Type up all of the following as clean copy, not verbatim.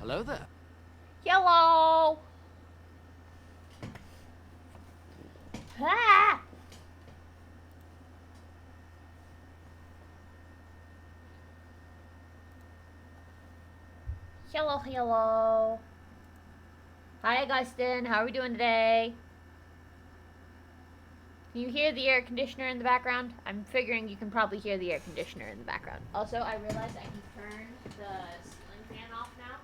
Hello there. Hello! Ah! Hello, hello. Hi, Augustine. How are we doing today? Can you hear the air conditioner in the background? I'm figuring you can probably hear the air conditioner in the background. Also, I realized I can turn the ceiling fan off now.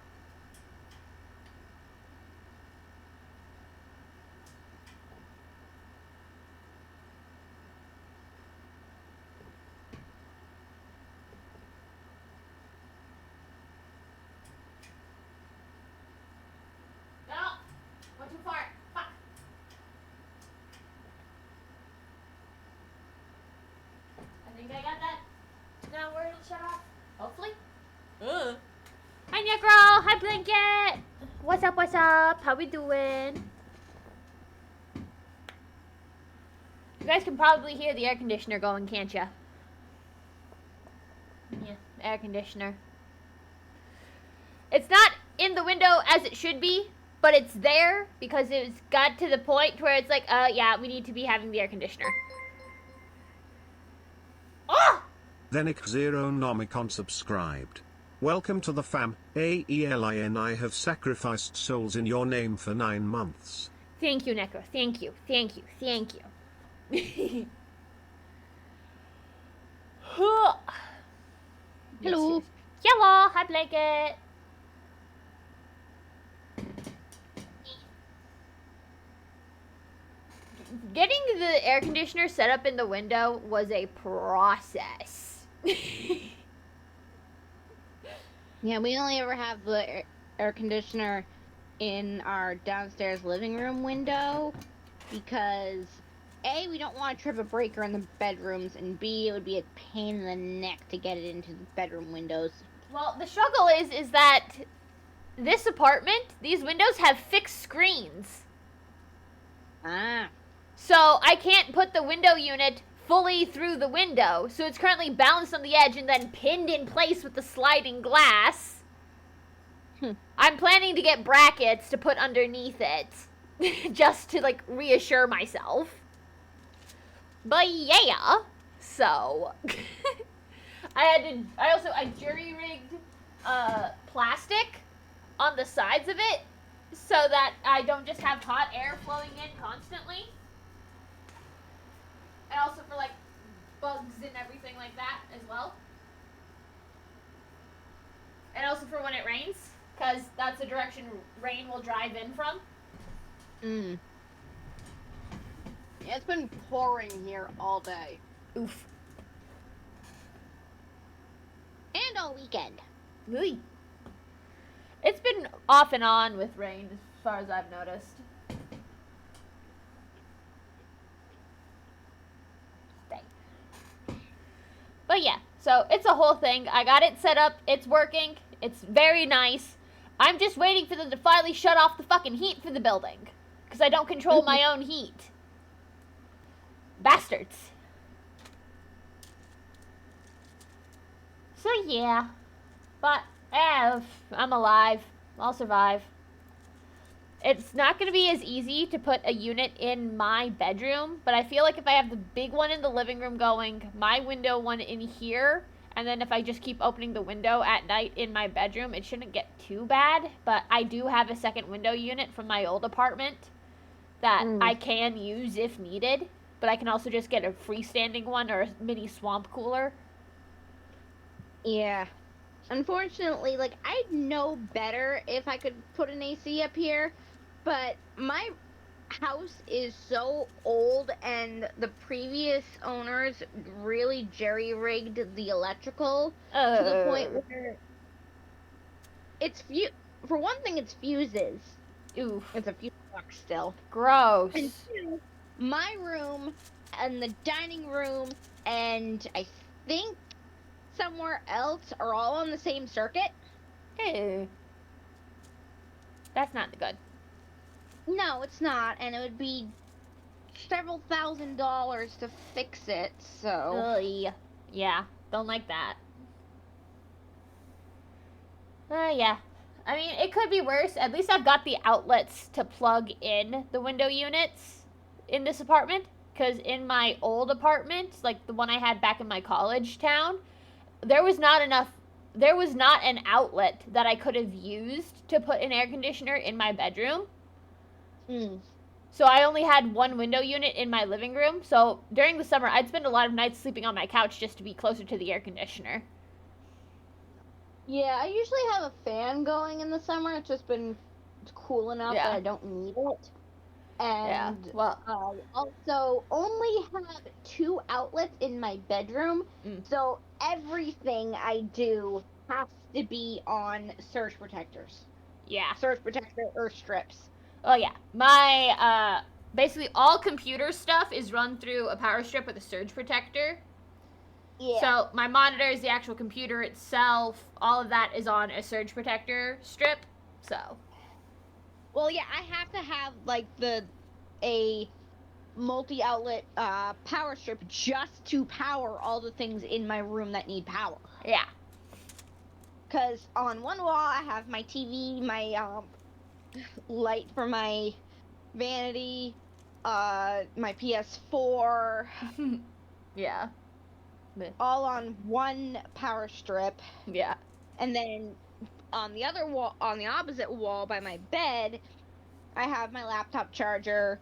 No! Went too far. Fuck. I think I got that. Now where it'll shut off. Hopefully. Hi, Negro. Hi, Blanket. What's up? What's up? How we doing? You guys can probably hear the air conditioner going, can't ya? Yeah, air conditioner. It's not in the window as it should be, but it's there because it's got to the point where it's like, yeah, we need to be having the air conditioner. Oh! Then Zero Nomicon subscribed. Welcome to the fam, AELIN. I have sacrificed souls in your name for 9 months. Thank you, Necro. Thank you. Thank you. Thank you. Hello. Hello. Hi, Blanket. Getting the air conditioner set up in the window was a process. Yeah, we only ever have the air conditioner in our downstairs living room window because A, we don't want to trip a breaker in the bedrooms, and B, it would be a pain in the neck to get it into the bedroom windows. Well, the struggle is that this apartment, these windows have fixed screens. Ah. So I can't put the window unit fully through the window. So it's currently balanced on the edge and then pinned in place with the sliding glass. I'm planning to get brackets to put underneath it. Just to, like, reassure myself. But yeah. So. I jury-rigged plastic on the sides of it so that I don't just have hot air flowing in constantly. And also for, like, bugs and everything like that as well. And also for when it rains, because that's the direction rain will drive in from. Yeah, it's been pouring here all day. Oof. And all weekend. Really? It's been off and on with rain as far as I've noticed. But yeah, so it's a whole thing. I got it set up. It's working. It's very nice. I'm just waiting for them to finally shut off the fucking heat for the building. Because I don't control my own heat. Bastards. So yeah. But, I'm alive. I'll survive. It's not going to be as easy to put a unit in my bedroom, but I feel like if I have the big one in the living room going, my window one in here, and then if I just keep opening the window at night in my bedroom, it shouldn't get too bad. But I do have a second window unit from my old apartment that I can use if needed, but I can also just get a freestanding one or a mini swamp cooler. Yeah. Unfortunately, like, I'd know better if I could put an AC up here, but my house is so old and the previous owners really jerry-rigged the electrical to the point where it's for one thing, it's fuses. Oof. It's a fuse box still. Gross. And two, my room and the dining room and I think somewhere else are all on the same circuit. Ew. That's not good. No, it's not, and it would be several $1,000s to fix it, so... Yeah, don't like that. Yeah. I mean, it could be worse. At least I've got the outlets to plug in the window units in this apartment. Because in my old apartment, like the one I had back in my college town, there was not an outlet that I could have used to put an air conditioner in my bedroom. So I only had one window unit in my living room. So during the summer, I'd spend a lot of nights sleeping on my couch just to be closer to the air conditioner. Yeah, I usually have a fan going in the summer. It's just been cool enough that I don't need it. And also only have 2 outlets in my bedroom. So everything I do has to be on surge protectors. Yeah. Surge protector or strips. Oh, yeah. My, basically all computer stuff is run through a power strip with a surge protector. Yeah. So my monitors, the actual computer itself, all of that is on a surge protector strip. So. Well, yeah, I have to have, like, a multi-outlet power strip just to power all the things in my room that need power. Yeah. Because on one wall, I have my TV, my light for my vanity, my PS4. Yeah. All on one power strip. Yeah. And then on the other wall, on the opposite wall by my bed, I have my laptop charger,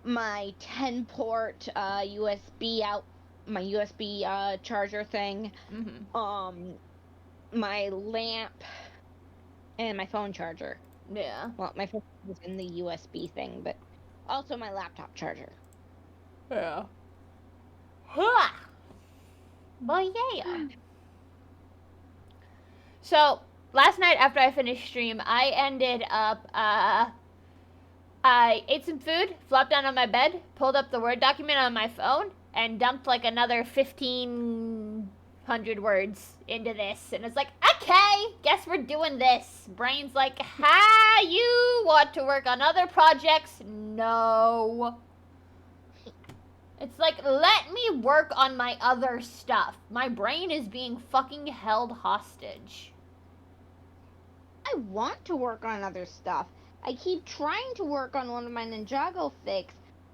my 10-port USB my USB charger thing, my lamp, and my phone charger. Yeah. Well, my phone is in the USB thing, but also my laptop charger. Yeah. Huh. Well, yeah. So, last night after I finished stream, I ended up, I ate some food, flopped down on my bed, pulled up the Word document on my phone, and dumped like another 1,500 words into this. And it's like, okay, guess we're doing this. Brain's like, ha, you want to work on other projects? No. It's like, let me work on my other stuff. My brain is being fucking held hostage. I want to work on other stuff. I keep trying to work on one of my Ninjago fics,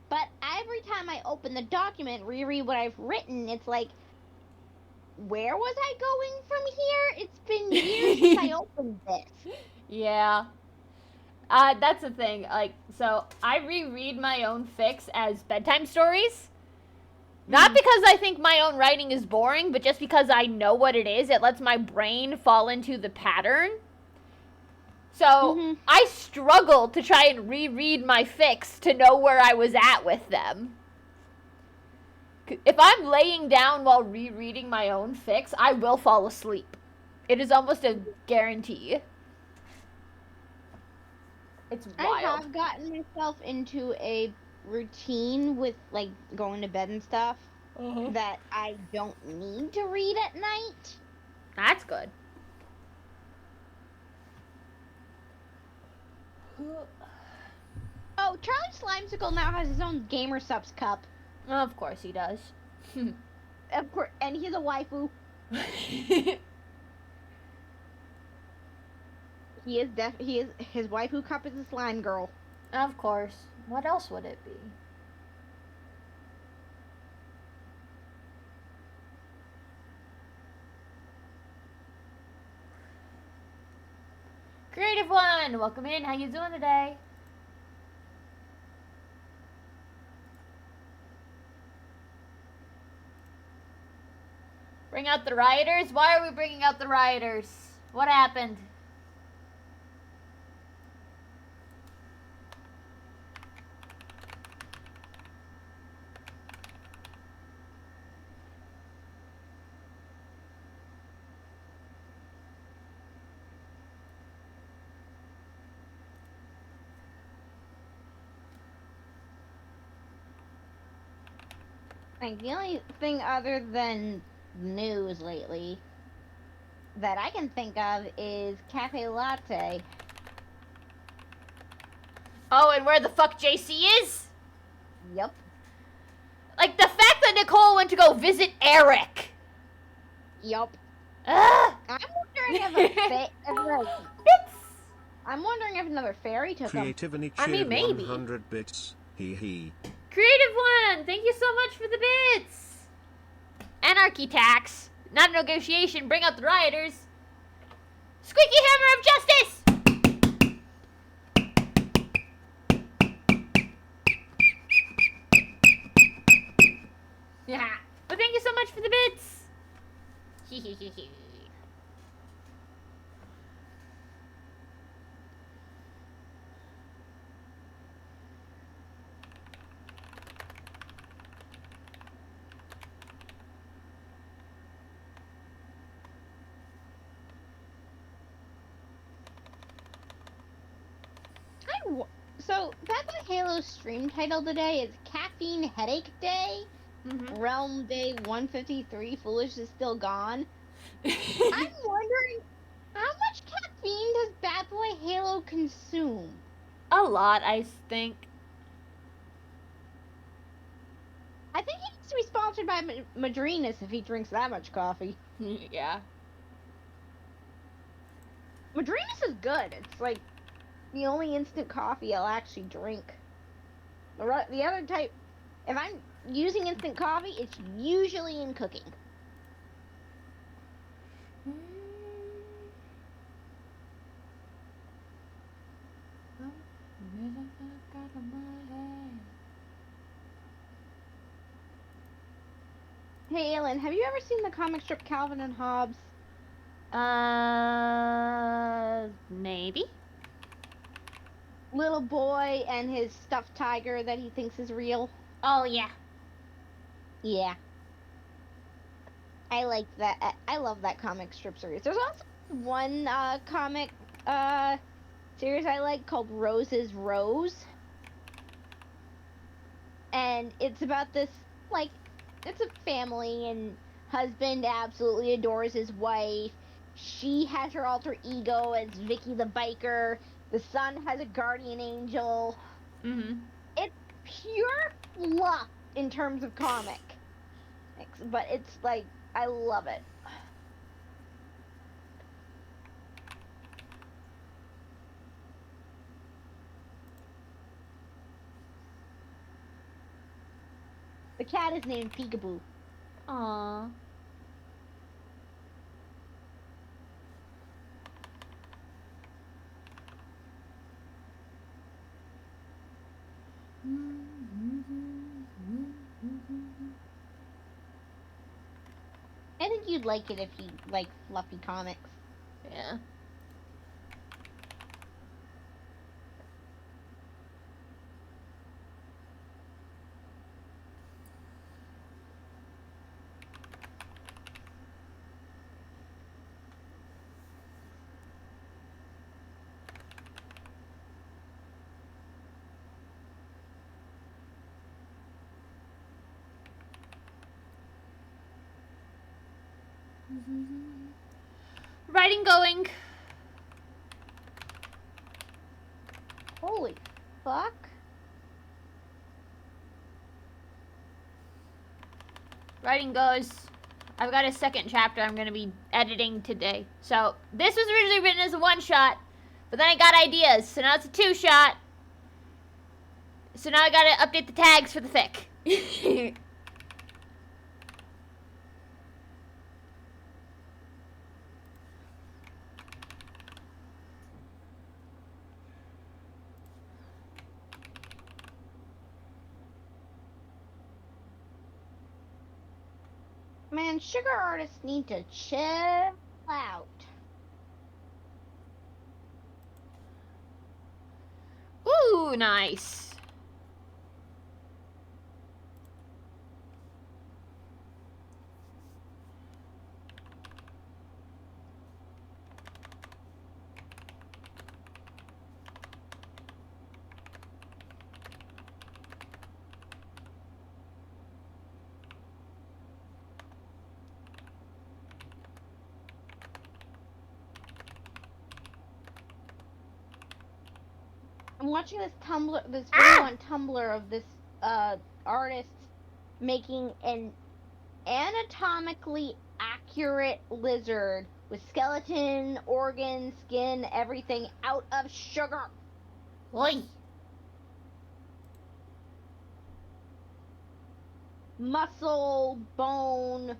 but every time I open the document, reread what I've written, it's like, where was I going from here? It's been years since I opened this. Yeah. That's the thing. Like, so I reread my own fics as bedtime stories. Not because I think my own writing is boring, but just because I know what it is. It lets my brain fall into the pattern. So I struggle to try and reread my fics to know where I was at with them. If I'm laying down while rereading my own fics, I will fall asleep. It is almost a guarantee. It's wild. I have gotten myself into a routine with, like, going to bed and stuff that I don't need to read at night. That's good. Oh, Charlie Slimesicle now has his own Gamer Subs cup. Of course he does. Of course, and he's a waifu. He is his waifu cup is a slime girl. Of course. What else would it be? Creative One, welcome in. How you doing today? Bring out the rioters? Why are we bringing out the rioters? What happened? Like, the only thing other than news lately that I can think of is Cafe Latte. Oh, and where the fuck JC is? Yep. Like, the fact that Nicole went to go visit Eric. Yup. Ugh. I'm wondering if a I'm wondering if another fairy took them. Creativity I mean, cheered maybe. 100 bits. Hee. Creative one, thank you so much for the bits. Anarchy tax, not a negotiation. Bring out the rioters. Squeaky hammer of justice. Yeah, but thank you so much for the bits. So that's a Halo stream title today. It's Caffeine Headache Day. Mm-hmm. Realm Day 153. Foolish is still gone. I'm wondering, how much caffeine does Bad Boy Halo consume? A lot, I think. I think he needs to be sponsored by Madrinas if he drinks that much coffee. Yeah. Madrinas is good. It's like the only instant coffee I'll actually drink. The other type, if I'm using instant coffee, it's usually in cooking. Hey, Alan, have you ever seen the comic strip Calvin and Hobbes? Maybe. Little boy and his stuffed tiger that he thinks is real. Oh, yeah. Yeah. I like that. I love that comic strip series. There's also one comic series I like called Rose's Rose. And it's about this, like, it's a family, and husband absolutely adores his wife. She has her alter ego as Vicky the biker. The son has a guardian angel. Mm-hmm. It's pure fluff in terms of comic. But it's like, I love it. The cat is named Peekaboo. Aww. I think you'd like it if you like fluffy comics. Yeah. Writing going. Holy fuck. Writing goes. I've got a second chapter I'm going to be editing today. So, this was originally written as a one-shot, but then I got ideas, so now it's a two-shot. So now I got to update the tags for the fic. Man, sugar artists need to chill out. Ooh, nice. I'm watching this video on Tumblr of this artist making an anatomically accurate lizard with skeleton, organs, skin, everything out of sugar. Oi. Muscle, bone.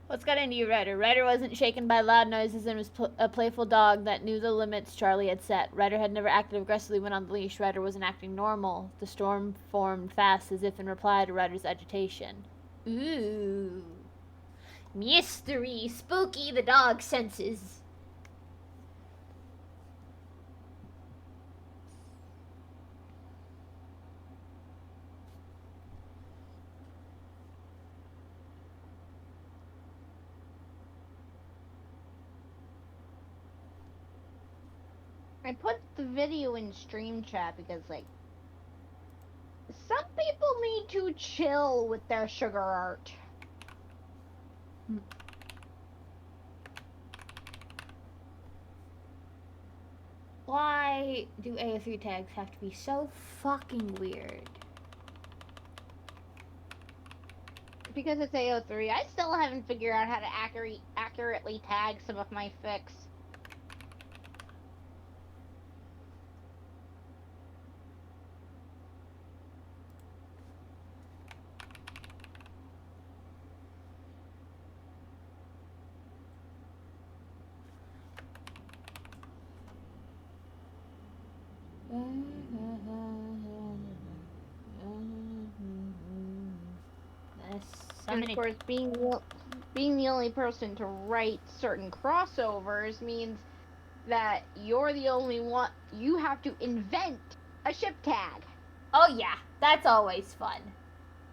What's got into you, Ryder? Ryder wasn't shaken by loud noises and was a playful dog that knew the limits Charlie had set. Ryder had never acted aggressively when on the leash. Ryder wasn't acting normal. The storm formed fast as if in reply to Ryder's agitation. Ooh. Mystery. Spooky the dog senses. I put the video in stream chat because, like, some people need to chill with their sugar art. Why do AO3 tags have to be so fucking weird? Because it's AO3, I still haven't figured out how to accurately tag some of my fics. And of course, being the only person to write certain crossovers means that you're the only one. You have to invent a ship tag. Oh yeah, that's always fun.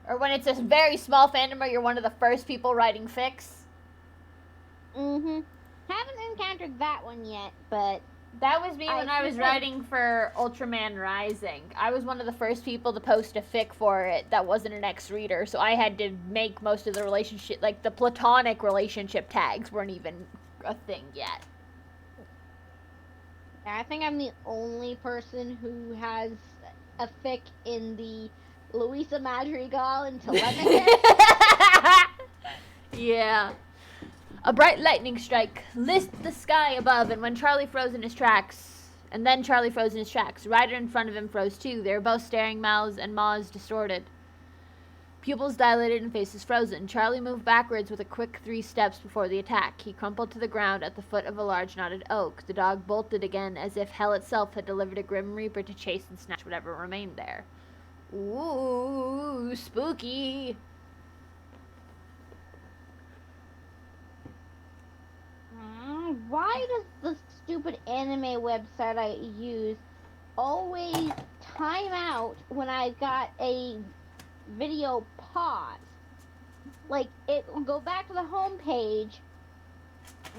Or when it's a very small fandom or you're one of the first people writing fics. Haven't encountered that one yet, but... That was me when I was writing for Ultraman Rising. I was one of the first people to post a fic for it that wasn't an ex-reader, so I had to make most of the relationship, like the platonic relationship tags weren't even a thing yet. I think I'm the only person who has a fic in the Louisa Madrigal and Telemachus. Yeah. A bright lightning strike lit the sky above, and when Charlie froze in his tracks, Ryder in front of him froze too. They were both staring, mouths and maws distorted. Pupils dilated and faces frozen. Charlie moved backwards with a quick 3 steps before the attack. He crumpled to the ground at the foot of a large knotted oak. The dog bolted again, as if hell itself had delivered a grim reaper to chase and snatch whatever remained there. Ooh, spooky. Why does the stupid anime website I use always time out when I've got a video pause? Like, it will go back to the home page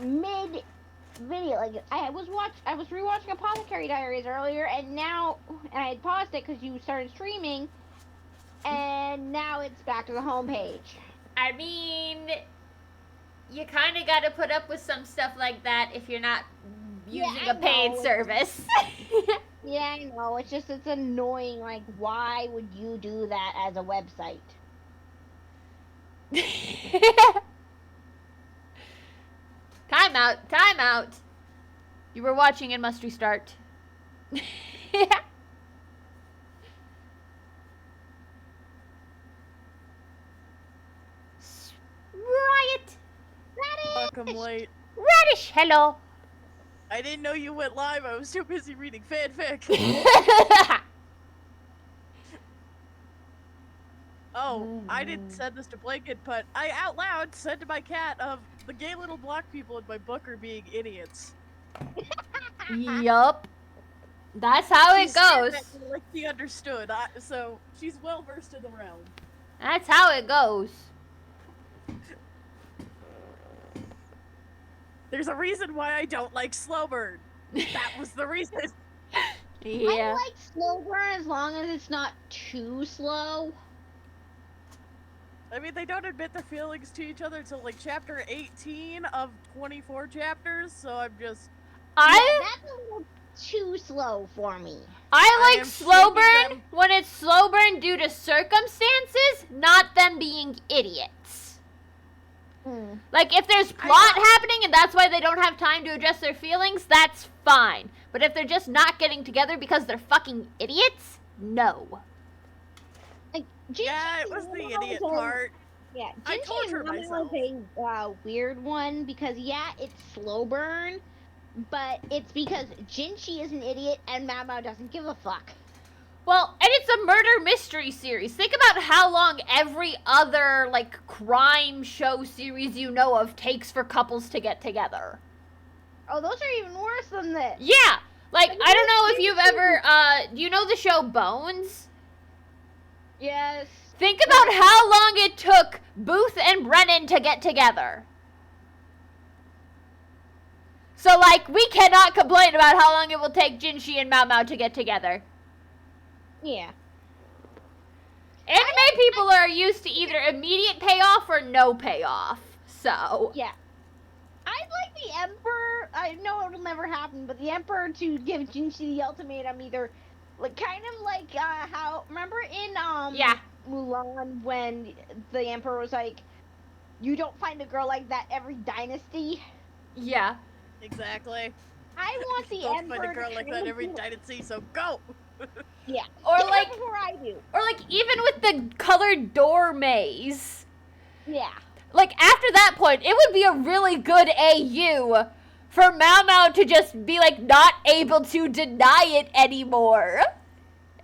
mid video. Like, I was rewatching Apothecary Diaries earlier, and I had paused it because you started streaming, and now it's back to the home page. I mean, you kind of got to put up with some stuff like that if you're not using a paid service. Yeah, I know. It's annoying. Like, why would you do that as a website? Time out. You were watching and must restart. Riot! Fuck, I'm late. Radish, hello! I didn't know you went live. I was too busy reading fanfic. Oh, I didn't send this to Blanket, but I out loud said to my cat of the gay little black people in my book are being idiots. Yup. That's how it goes. Like she understood, so she's well versed in the realm. That's how it goes. There's a reason why I don't like slow burn. That was the reason. Yeah. I like slow burn as long as it's not too slow. I mean, they don't admit their feelings to each other until like chapter 18 of 24 chapters, so I'm just... I That's a little too slow for me. I like am slow keeping burn them- when it's slow burn due to circumstances, not them being idiots. Like, if there's plot happening and that's why they don't have time to address their feelings, that's fine. But if they're just not getting together because they're fucking idiots, no. Like, Yeah, it was the idiot part. Yeah, I Jinchi tortured and Mama myself. was a weird one because, yeah, it's slow burn, but it's because Jinchi is an idiot and Mama doesn't give a fuck. Well, and it's a murder mystery series. Think about how long every other, like, crime show series you know of takes for couples to get together. Oh, those are even worse than this. Yeah! Like, I don't know if you've ever, do you know the show Bones? Yes. Think about how long it took Booth and Brennan to get together. So, like, we cannot complain about how long it will take Jinshi and Mao Mao to get together. Yeah. Anime people are used to either immediate payoff or no payoff. So, Yeah. I'd like the Emperor, I know it'll never happen, but the Emperor to give Jinchi the ultimatum either, like, kind of like, how, remember in, yeah. Mulan when the Emperor was like, you don't find a girl like that every dynasty? Yeah. Exactly. I want the Don't Emperor find a girl to like kind that of every be- dynasty, so go! Yeah. Or Get her like, before I do. or like even with the colored door maze. Yeah. Like, after that point, it would be a really good AU for Mao Mao to just be, like, not able to deny it anymore.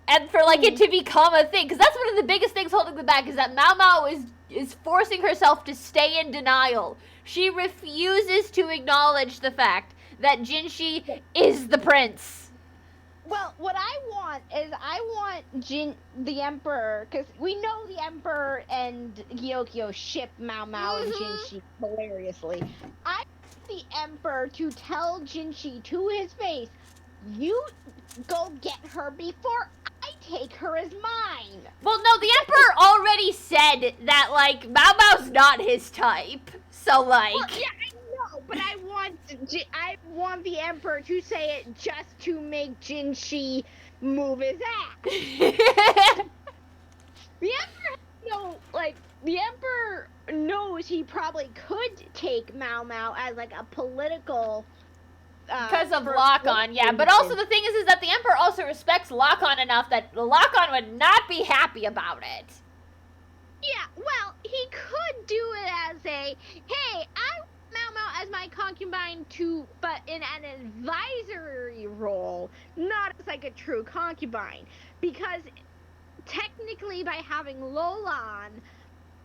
And for, like, it to become a thing. Because that's one of the biggest things holding them back, is that Mao Mao is forcing herself to stay in denial. She refuses to acknowledge the fact that Jinshi is the prince. Well, what I want is I want the Emperor, because we know the Emperor and Gyokyo ship Mao Mao and Jinshi hilariously. I want the Emperor to tell Jinshi to his face, you go get her before I take her as mine. Well, no, the Emperor already said that, like, Mao Mao's not his type. So, like... Well, yeah, I know, but I want the Emperor to say it just to make Jinshi move his ass. The Emperor knows he probably could take Mao Mao as like a political. Because of for- Lock-On, yeah. But also the thing is that the Emperor also respects Lock-On enough that Lock-On would not be happy about it. Yeah, well, he could do it as a, hey, I want Mao Mao as my concubine too, but in an advisory role, not as like a true concubine. Because technically by having Lolan,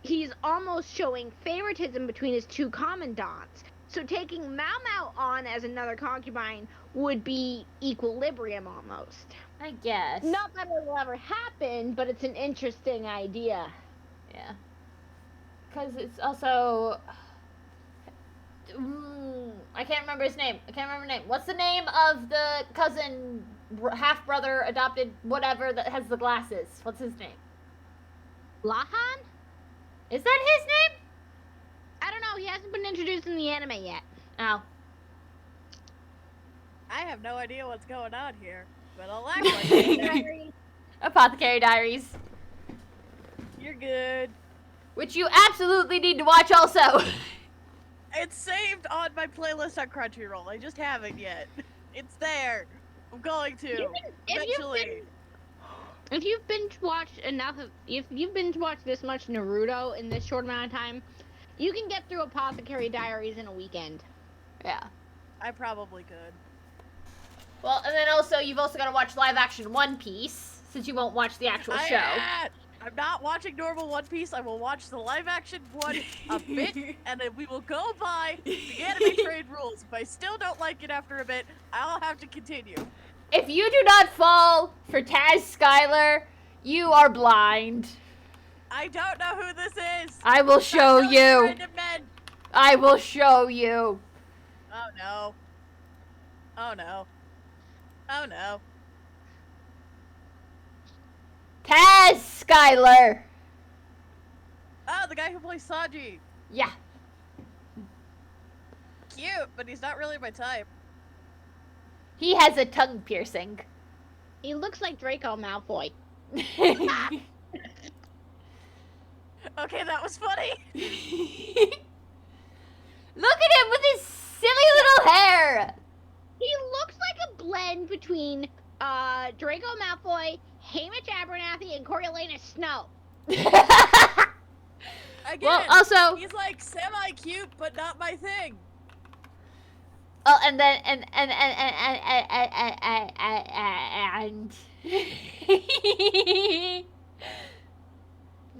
he's almost showing favoritism between his two commandants. So taking Mao Mao on as another concubine would be equilibrium almost. I guess. Not that it will ever happen, but it's an interesting idea. Yeah. Because it's also... I can't remember his name. What's the name of the cousin, half-brother, adopted, whatever, that has the glasses? What's his name? Lahan? Is that his name? I don't know. He hasn't been introduced in the anime yet. Oh. I have no idea what's going on here, but I'll act like it. Apothecary Diaries. You're good. Which you absolutely need to watch also. It's saved on my playlist on Crunchyroll. I just haven't yet. It's there. I'm going to. Eventually. If you've binge watched enough of, if you've binge watched this much Naruto in this short amount of time, you can get through Apothecary Diaries in a weekend. Yeah. I probably could. Well, and then also, you've also got to watch live action One Piece, since you won't watch the actual show. I'm not watching normal One Piece. I will watch the live action one a bit, and then we will go by the anime trade rules. If I still don't like it after a bit, I'll have to continue. If you do not fall for Taz Skylar, you are blind. I don't know who this is. I will show Not those you. random men. I will show you. Oh no. Oh no. Oh no. Taz Skylar. Oh, the guy who plays Saji. Yeah. Cute, but he's not really my type. He has a tongue piercing. He looks like Draco Malfoy. Okay, that was funny. Look at him with his silly little hair. He looks like a blend between Draco Malfoy, Hamish Abernathy, and Coriolanus Snow. Again, Well, also, he's like semi-cute, but not my thing. oh, and then and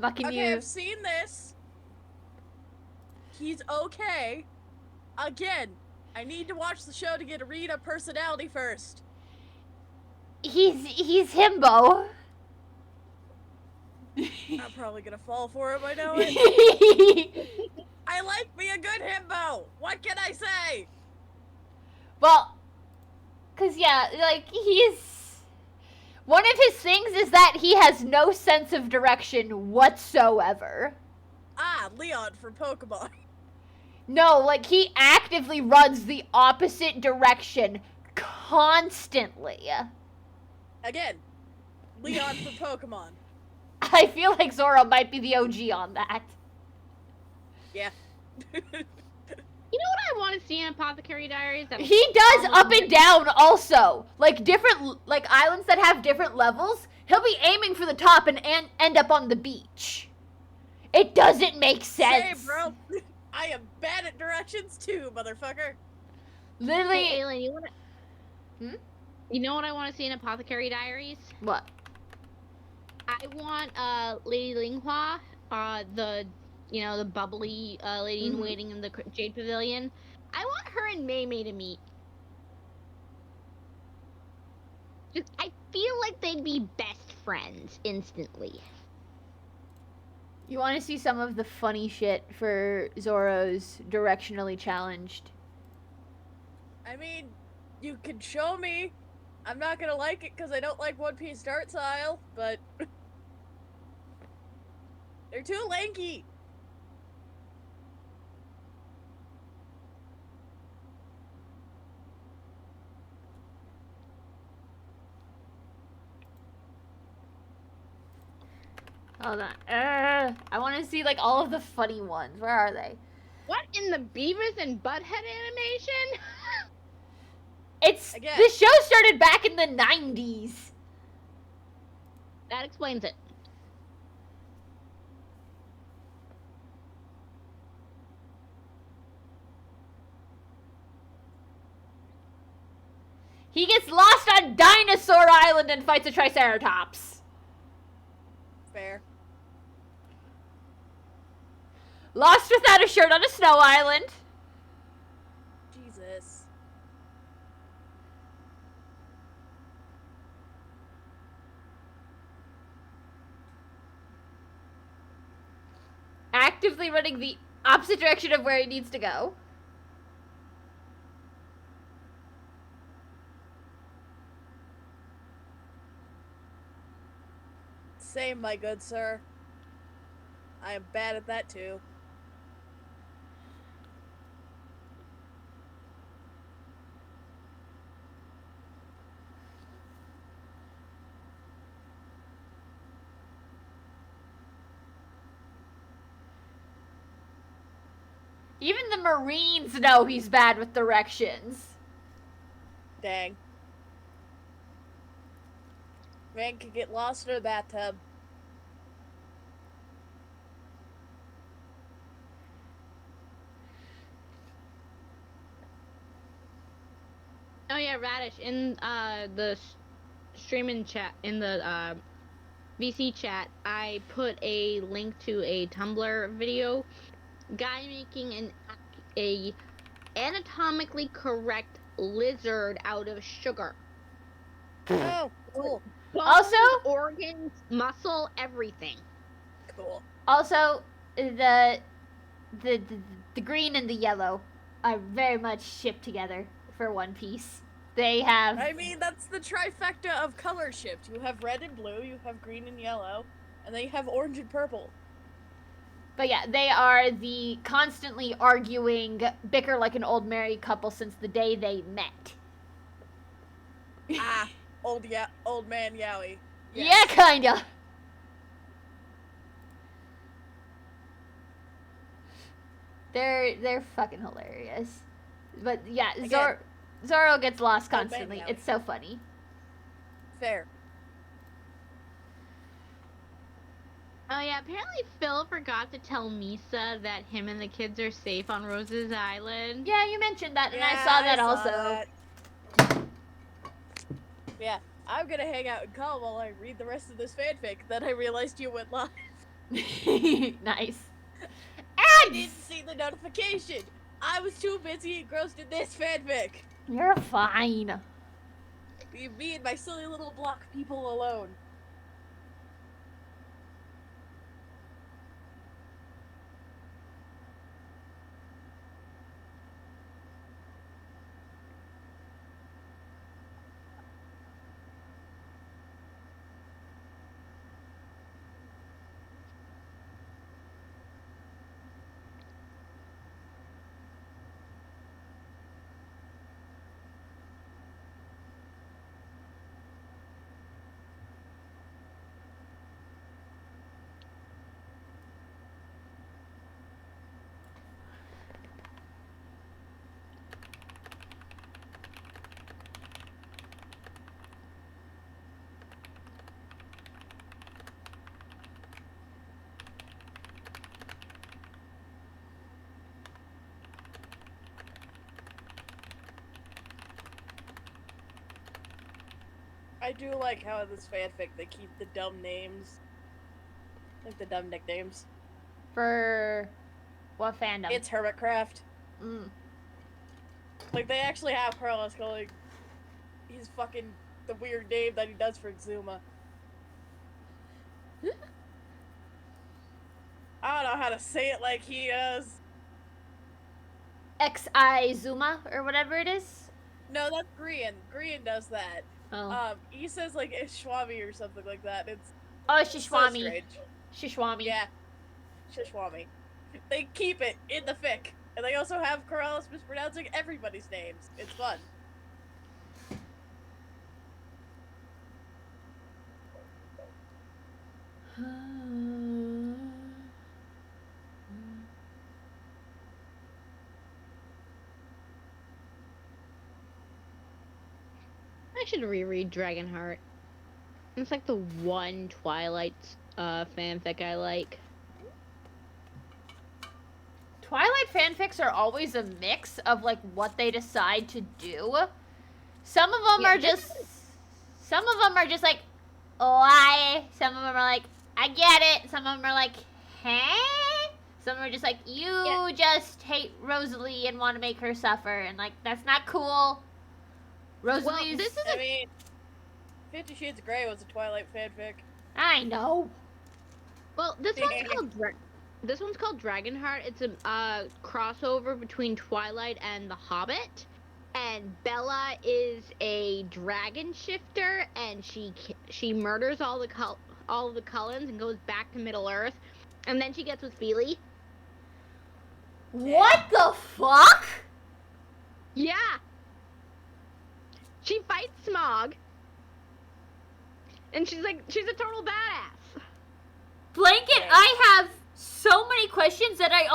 fucking Okay, you. I've seen this. He's okay. Again, I need to watch the show to get a read of personality first. He's himbo. I'm probably gonna fall for him, I know it. I like me a good himbo! What can I say? Well, cause yeah, like he's one of his things is that he has no sense of direction whatsoever. Ah, Leon from Pokemon. No, like he actively runs the opposite direction constantly. Again, Leon from Pokemon. I feel like Zoro might be the OG on that. Yeah. You know what I want to see in Apothecary Diaries? He does up and down also. Like different like islands that have different levels, he'll be aiming for the top and end up on the beach. It doesn't make sense. Hey, bro. I am bad at directions too, motherfucker. Literally. Hey, Aylin, you wanna? Hmm? You know what I want to see in Apothecary Diaries? What? I want Lady Linghua, the bubbly lady in waiting in the Jade Pavilion. I want her and Mei Mei to meet. Just, I feel like they'd be best friends instantly. You want to see some of the funny shit for Zoro's directionally challenged? I mean, you can show me. I'm not gonna like it because I don't like One Piece art style, but they're too lanky. Hold on. I want to see like all of the funny ones. Where are they? What in the Beavis and Butthead animation? It's Again. the show started back in the 90s. That explains it. He gets lost on Dinosaur Island and fights a Triceratops. Fair. Lost without a shirt on a snow island. Jesus. Actively running the opposite direction of where he needs to go. Same, my good sir. I am bad at that too. Even the Marines know he's bad with directions. Dang. Man could get lost in a bathtub. Oh yeah, Radish, in the streaming chat, in the VC chat, I put a link to a Tumblr video. Guy making a anatomically correct lizard out of sugar. Oh, cool. Bones, Also- organs, muscle, everything. Cool. Also, the green and the yellow. are very much shipped together for One Piece. They have... I mean, that's the trifecta of color shift. You have red and blue, you have green and yellow, and then you have orange and purple. But yeah, they are the constantly arguing, bicker like an old married couple since the day they met. Old man Yowie. Yes. Yeah, kinda. They're fucking hilarious. But yeah, Zoro gets lost constantly. It's so funny. Fair. Oh yeah, apparently Phil forgot to tell Misa that him and the kids are safe on Rose's Island. Yeah, you mentioned that, and I saw that also. That. Yeah, I'm gonna hang out and call while I read the rest of this fanfic. Then I realized you went live. Nice. I didn't see the notification. I was too busy engrossed in this fanfic. You're fine. Leave me and my silly little block people alone. I do like how in this fanfic they keep the dumb names. Like the dumb nicknames. For what fandom? It's Hermitcraft. Mm. Like they actually have Carlos calling his fucking the weird name that he does for Exuma. I don't know how to say it like he is. XI Zuma or whatever it is? No, that's Grian. Grian does that. Oh. He says like Ishwami or something like that. It's Shishwami. so strange. Shishwami. Yeah. Shishwami. They keep it in the fic. And they also have Corellis mispronouncing everybody's names. It's fun. I should reread Dragonheart. It's like the one Twilight fanfic I like. Twilight fanfics are always a mix of like what they decide to do. Some of them are just like, why? Some of them are like, I get it. Some of them are like, hey? Some of them are just like, you just hate Rosalie and want to make her suffer, and like that's not cool. Rosalie's. Well, I mean, 50 Shades of Grey was a Twilight fanfic. I know. Well, this one's called Dragonheart. It's a crossover between Twilight and The Hobbit. And Bella is a dragon shifter, and she murders all the Cullens and goes back to Middle Earth, and then she gets with Feely. What the fuck? Yeah. She fights Smog, and she's a total badass. Blanket, I have so many questions that I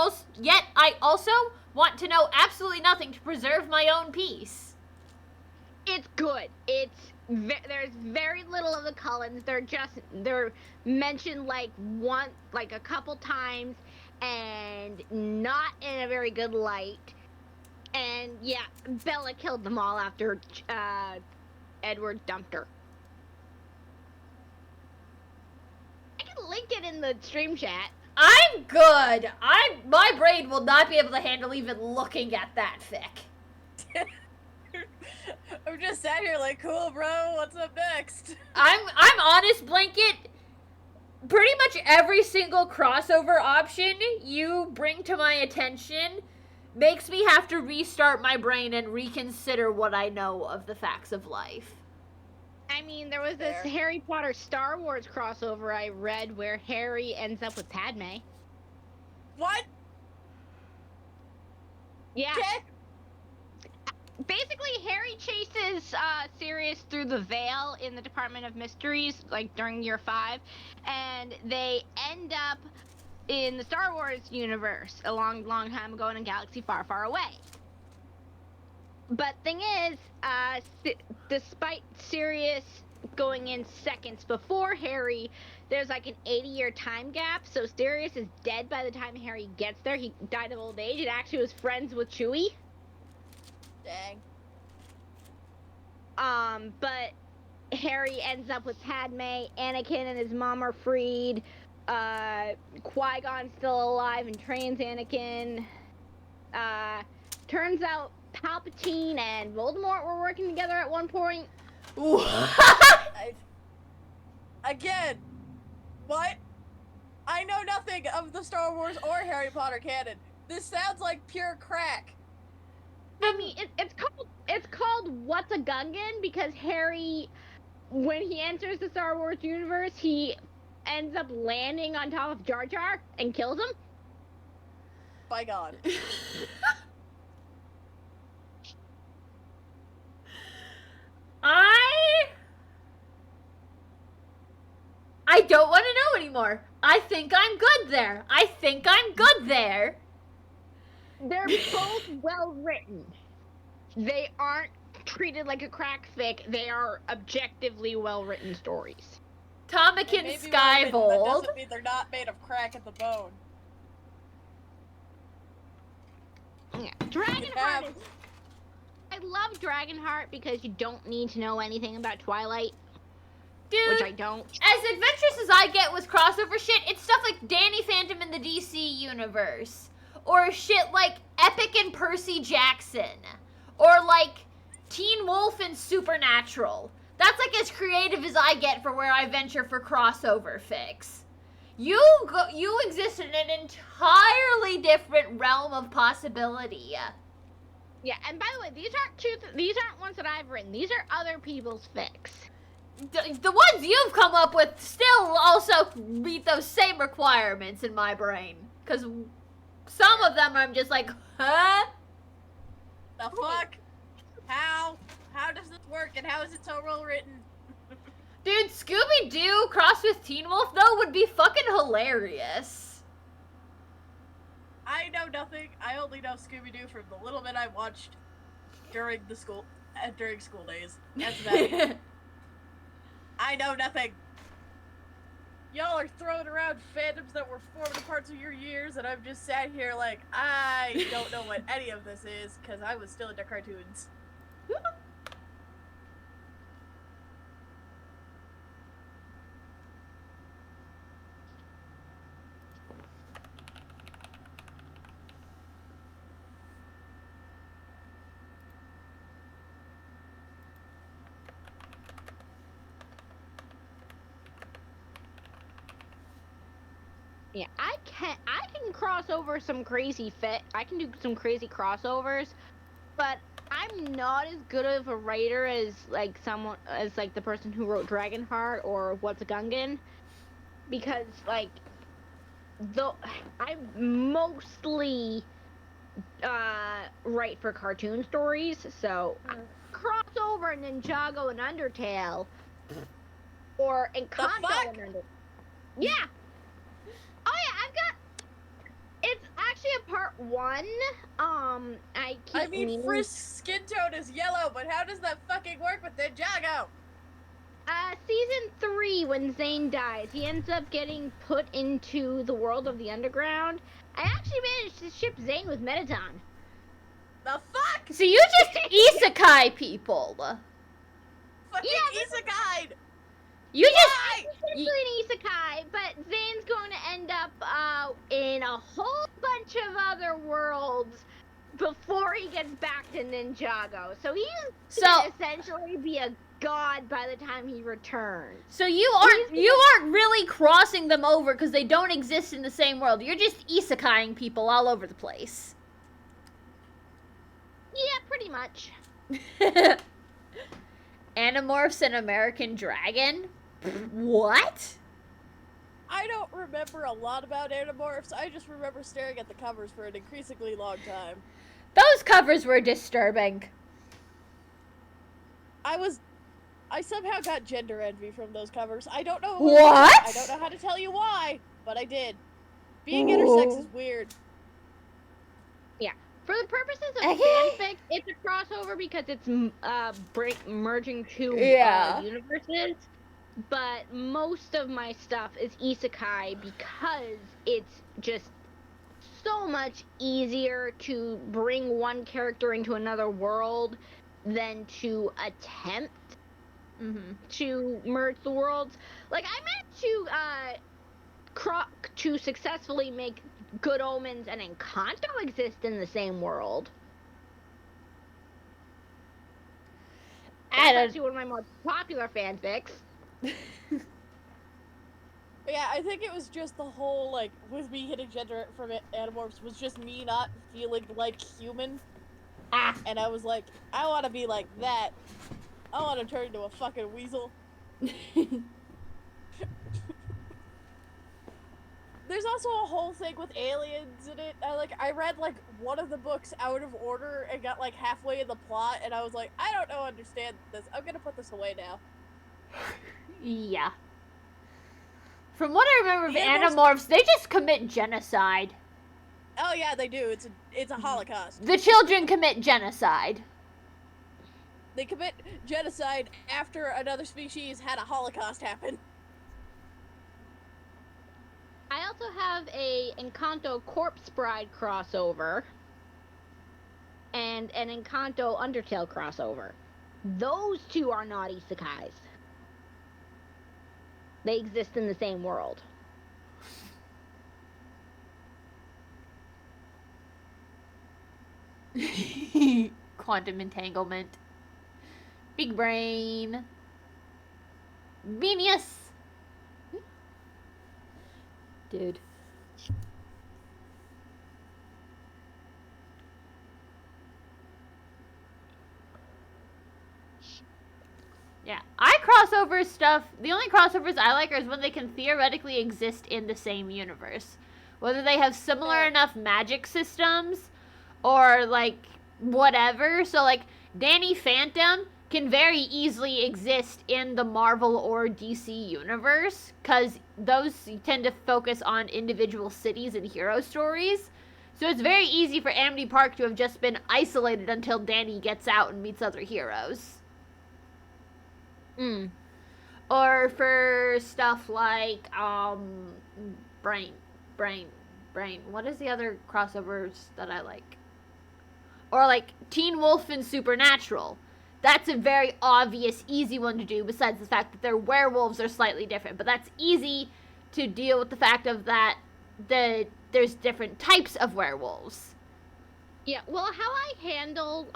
also want to know absolutely nothing to preserve my own peace. It's good. There's very little of the Cullens. They're mentioned like a couple times, and not in a very good light. And yeah, Bella killed them all after Edward dumped her. I can link it in the stream chat. I'm good. My brain will not be able to handle even looking at that fic. I'm just sat here like, cool, bro. What's up next? I'm honest, Blanket. Pretty much every single crossover option you bring to my attention makes me have to restart my brain and reconsider what I know of the facts of life. I mean, there was this Harry Potter Star Wars crossover I read where Harry ends up with Padme. What? Yeah. Okay. Basically, Harry chases Sirius through the Veil in the Department of Mysteries, like during year 5, and they end up in the Star Wars universe a long, long time ago in a galaxy far, far away. But thing is, despite Sirius going in seconds before Harry, there's like an 80-year time gap, so Sirius is dead by the time Harry gets there. He died of old age and actually was friends with Chewie. Dang. But Harry ends up with Padme, Anakin and his mom are freed, Qui-Gon's still alive and trains Anakin. Turns out Palpatine and Voldemort were working together at one point. Again, what? I know nothing of the Star Wars or Harry Potter canon. This sounds like pure crack. I mean, it's called What's a Gungan because Harry, when he enters the Star Wars universe, he ends up landing on top of Jar Jar and kills him. By God. I don't want to know anymore. I think I'm good there. I think I'm good there. They're both well written. They aren't treated like a crack fic. They are objectively well written stories. Tomakin That Skybold. doesn't mean they're not made of crack at the bone. Yeah. Dragonheart is... I love Dragonheart because you don't need to know anything about Twilight. Dude, which I don't. As adventurous as I get with crossover shit, it's stuff like Danny Phantom in the DC universe. Or shit like Epic and Percy Jackson. Or like Teen Wolf and Supernatural. That's like as creative as I get for where I venture for crossover fics. You exist in an entirely different realm of possibility. Yeah, and by the way, these aren't ones that I've written. These are other people's fics. The ones you've come up with still also meet those same requirements in my brain. Because some of them I'm just like, huh? The fuck? How? How does this work and how is it so well written? Dude, Scooby-Doo crossed with Teen Wolf, though, would be fucking hilarious. I know nothing. I only know Scooby-Doo from the little bit I watched during school days. That's about it. I know nothing. Y'all are throwing around fandoms that were formative parts of your years, and I've just sat here like, I don't know what any of this is, because I was still into cartoons. Yeah, I can cross over some crazy I can do some crazy crossovers, but I'm not as good of a writer as like the person who wrote Dragonheart or What's a Gungan, because like I mostly write for cartoon stories, so crossover Ninjago and Undertale, or Encanto and Undertale. Yeah. Oh yeah, it's actually a part 1. I mean, Frisk's skin tone is yellow, but how does that fucking work with Ninjago? Season 3, when Zane dies, he ends up getting put into the world of the underground. I actually managed to ship Zane with Mettaton. The fuck? So you just isekai people. Fucking isekai! You just... Essentially an isekai, but Zane's going to end up in a whole bunch of other worlds before he gets back to Ninjago. So he's going to essentially be a god by the time he returns. So you aren't really crossing them over because they don't exist in the same world. You're just isekaiing people all over the place. Yeah, pretty much. Animorphs and American Dragon? What? I don't remember a lot about Animorphs. I just remember staring at the covers for an increasingly long time. Those covers were disturbing. I somehow got gender envy from those covers. I don't know. What? I don't know how to tell you why, but I did. Being intersex is weird. For the purposes of Okay. fanfic, it's a crossover because it's merging two Yeah. universes. But most of my stuff is isekai because it's just so much easier to bring one character into another world than to attempt to merge the worlds. Like, I meant to successfully make Good Omens and Encanto exist in the same world. That's actually one of my more popular fanfics. Yeah, I think it was just the whole, like, with me hitting gender from Animorphs was just me not feeling like human. And I was like, I want to be like that. I want to turn into a fucking weasel. There's also a whole thing with aliens in it. I read, like, one of the books out of order and got, like, halfway in the plot, and I was like, I don't understand this. I'm gonna put this away now. Yeah. From what I remember of Animorphs, they just commit genocide. Oh yeah, they do. It's a Holocaust. The children commit genocide. They commit genocide after another species had a Holocaust happen. I also have a Encanto Corpse Bride crossover and an Encanto Undertale crossover. Those two are not isekais. They exist in the same world. Quantum entanglement. Big brain. Genius. Dude. Yeah, I crossover stuff. The only crossovers I like is when they can theoretically exist in the same universe. Whether they have similar enough magic systems or, like, whatever. So, like, Danny Phantom can very easily exist in the Marvel or DC universe because those tend to focus on individual cities and hero stories. So it's very easy for Amity Park to have just been isolated until Danny gets out and meets other heroes. Or for stuff like Brain. What is the other crossovers that I like? Or like Teen Wolf and Supernatural. That's a very obvious, easy one to do, besides the fact that their werewolves are slightly different. But that's easy to deal with the fact of that there's different types of werewolves. Yeah, well, how I handle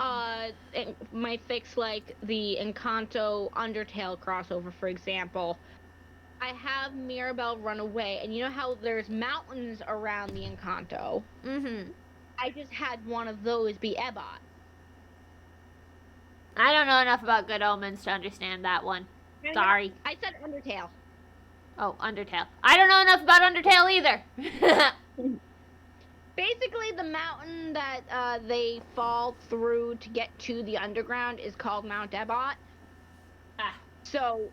my fics, like the Encanto Undertale crossover, for example, I have Mirabelle run away, and you know how there's mountains around the Encanto? I just had one of those be Ebot. I don't know enough about Good Omens to understand that one. Sorry. I said Undertale. Oh, Undertale. I don't know enough about Undertale either. Basically, the mountain that they fall through to get to the underground is called Mount Ebot. So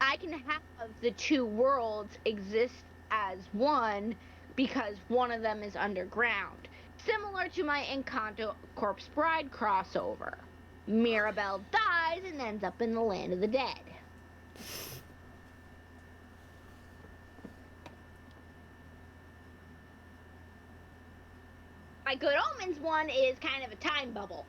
I can have the two worlds exist as one because one of them is underground. Similar to my Encanto Corpse Bride crossover. Mirabelle dies and ends up in the land of the dead. My Good Omens one is kind of a time bubble.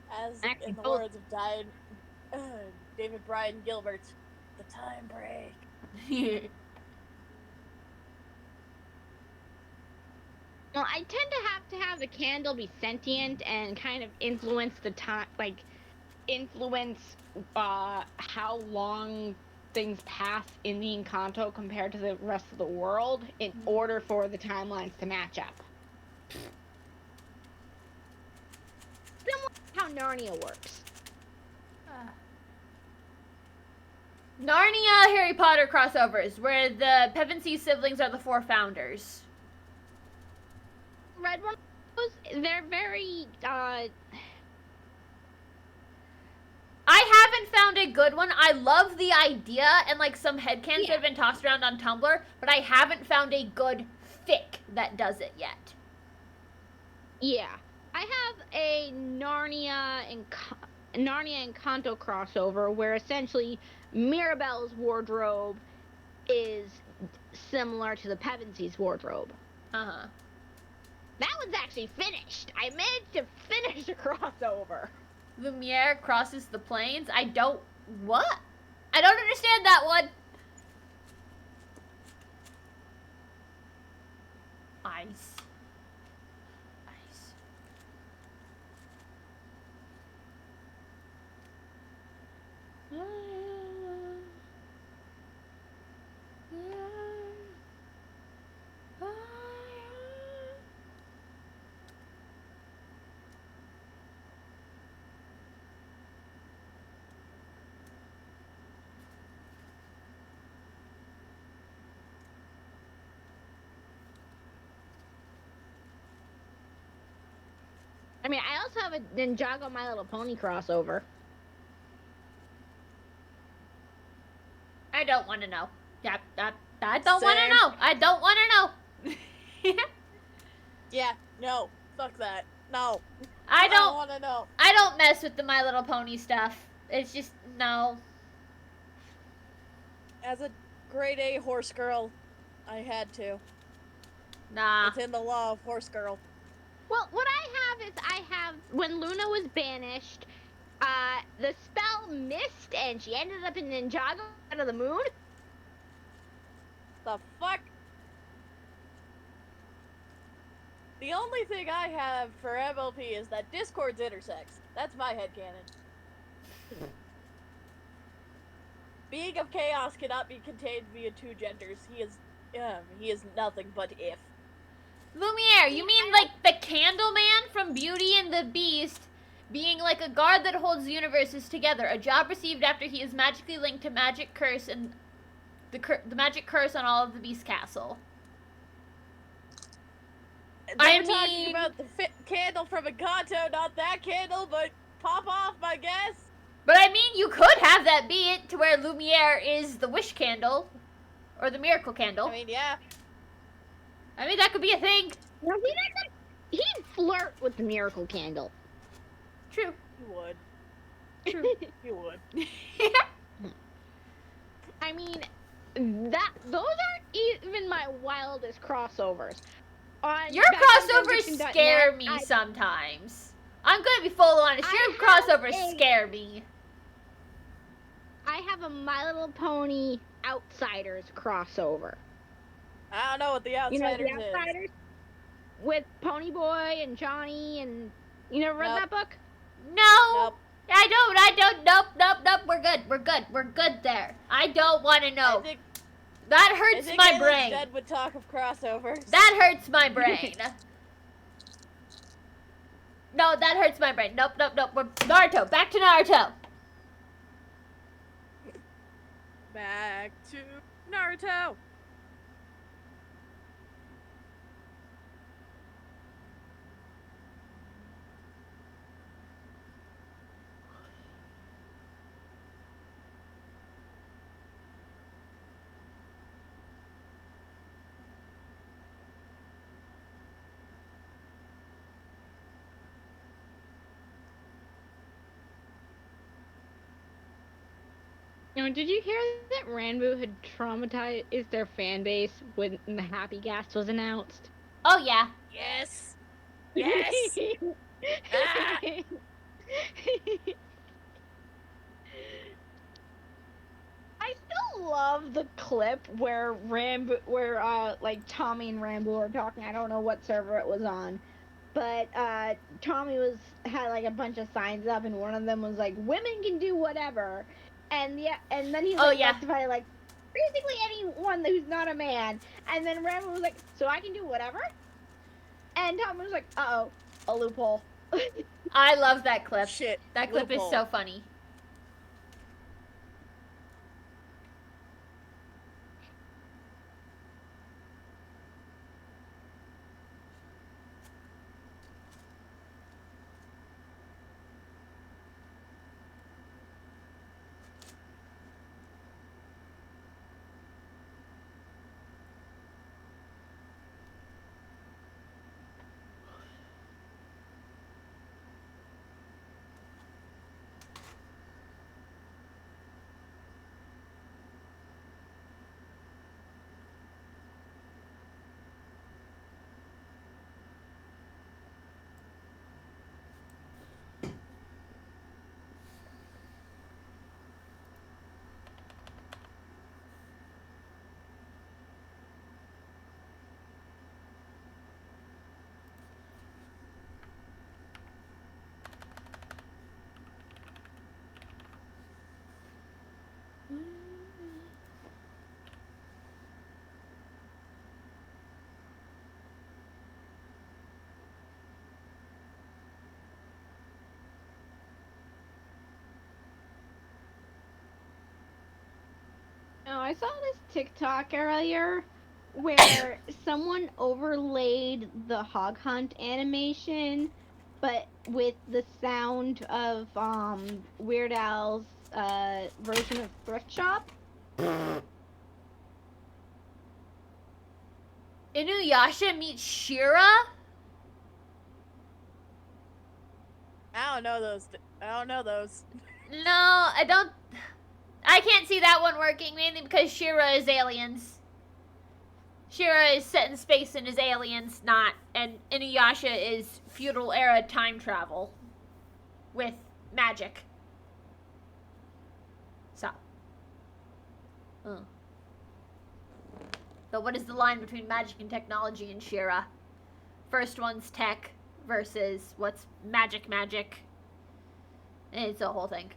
As in the words of David Bryan Gilbert, the time break. Well, I tend to have the candle be sentient and kind of influence the time, like, influence how long things pass in the Encanto compared to the rest of the world in order for the timelines to match up. Similar to how Narnia works. Narnia Harry Potter crossovers, where the Pevensey siblings are the 4 founders. Read one of those. They're very, I haven't found a good one. I love the idea and like some headcanons that have been tossed around on Tumblr, but I haven't found a good fic that does it yet. Yeah. I have a Narnia and Encanto crossover where essentially Mirabelle's wardrobe is similar to the Pevensey's wardrobe. Uh-huh. That one's actually finished. I managed to finish a crossover. Lumiere crosses the plains. What? I don't understand that one. Ice. I mean, I also have a Ninjago My Little Pony crossover. I don't want to know. Yeah, I don't want to Same. know. I don't want to know. Yeah, no. Fuck that. No. I don't want to know. I don't mess with the My Little Pony stuff. It's just no. As a grade A horse girl, I had to. Nah. It's in the law of horse girl. Well, what I have, when Luna was banished, the spell missed and she ended up in Ninjago out of the moon. The fuck? The only thing I have for MLP is that Discord's intersex. That's my headcanon. Being of chaos cannot be contained via 2 genders. He is nothing but if. Lumiere, you mean like the Candleman from Beauty and the Beast being like a guard that holds the universes together, a job received after he is magically linked to magic curse and the magic curse on all of the Beast Castle. We're talking about the candle from Encanto, not that candle, but pop off, I guess. But I mean, you could have that be it to where Lumiere is the wish candle or the miracle candle. I mean, yeah. I mean, that could be a thing. Now, he'd flirt with the miracle candle. True. You would. True. You would. I mean, those aren't even my wildest crossovers. On Your crossovers scare me sometimes. I'm gonna be full honest. Your crossovers scare me. I have a My Little Pony Outsiders crossover. I don't know what the Outsiders You know the Outsiders? With Pony Boy and Johnny and... You never read that book? No. Nope. I don't. Nope. We're good there. I don't want to know. That hurts my brain. Dead would talk of crossovers. That hurts my brain. No, that hurts my brain. Nope. We're Naruto. Back to Naruto. Back to Naruto. Now, did you hear that Ranboo had traumatized their fan base when the Happy Gas was announced? Oh yeah. Yes. Yes. Ah. I still love the clip where like Tommy and Ranboo are talking. I don't know what server it was on, but Tommy had like a bunch of signs up, and one of them was like, "Women can do whatever," And yeah, and then he's Oh, like yeah. justifying like basically anyone who's not a man. And then Rambo was like, so I can do whatever? And Tom was like, uh-oh, a loophole. I love that clip. Shit. That clip is loophole. so funny. Oh, I saw this TikTok earlier where someone overlaid the hog hunt animation, but with the sound of Weird Al's version of Thrift Shop. Inuyasha meets Shira? I don't know those. I don't know those. No, I don't. I can't see that one working, mainly because Shira is aliens. Shira is set in space and is aliens, not. And Inuyasha is feudal era time travel with magic. So. But what is the line between magic and technology in Shira? First one's tech versus what's magic. It's a whole thing.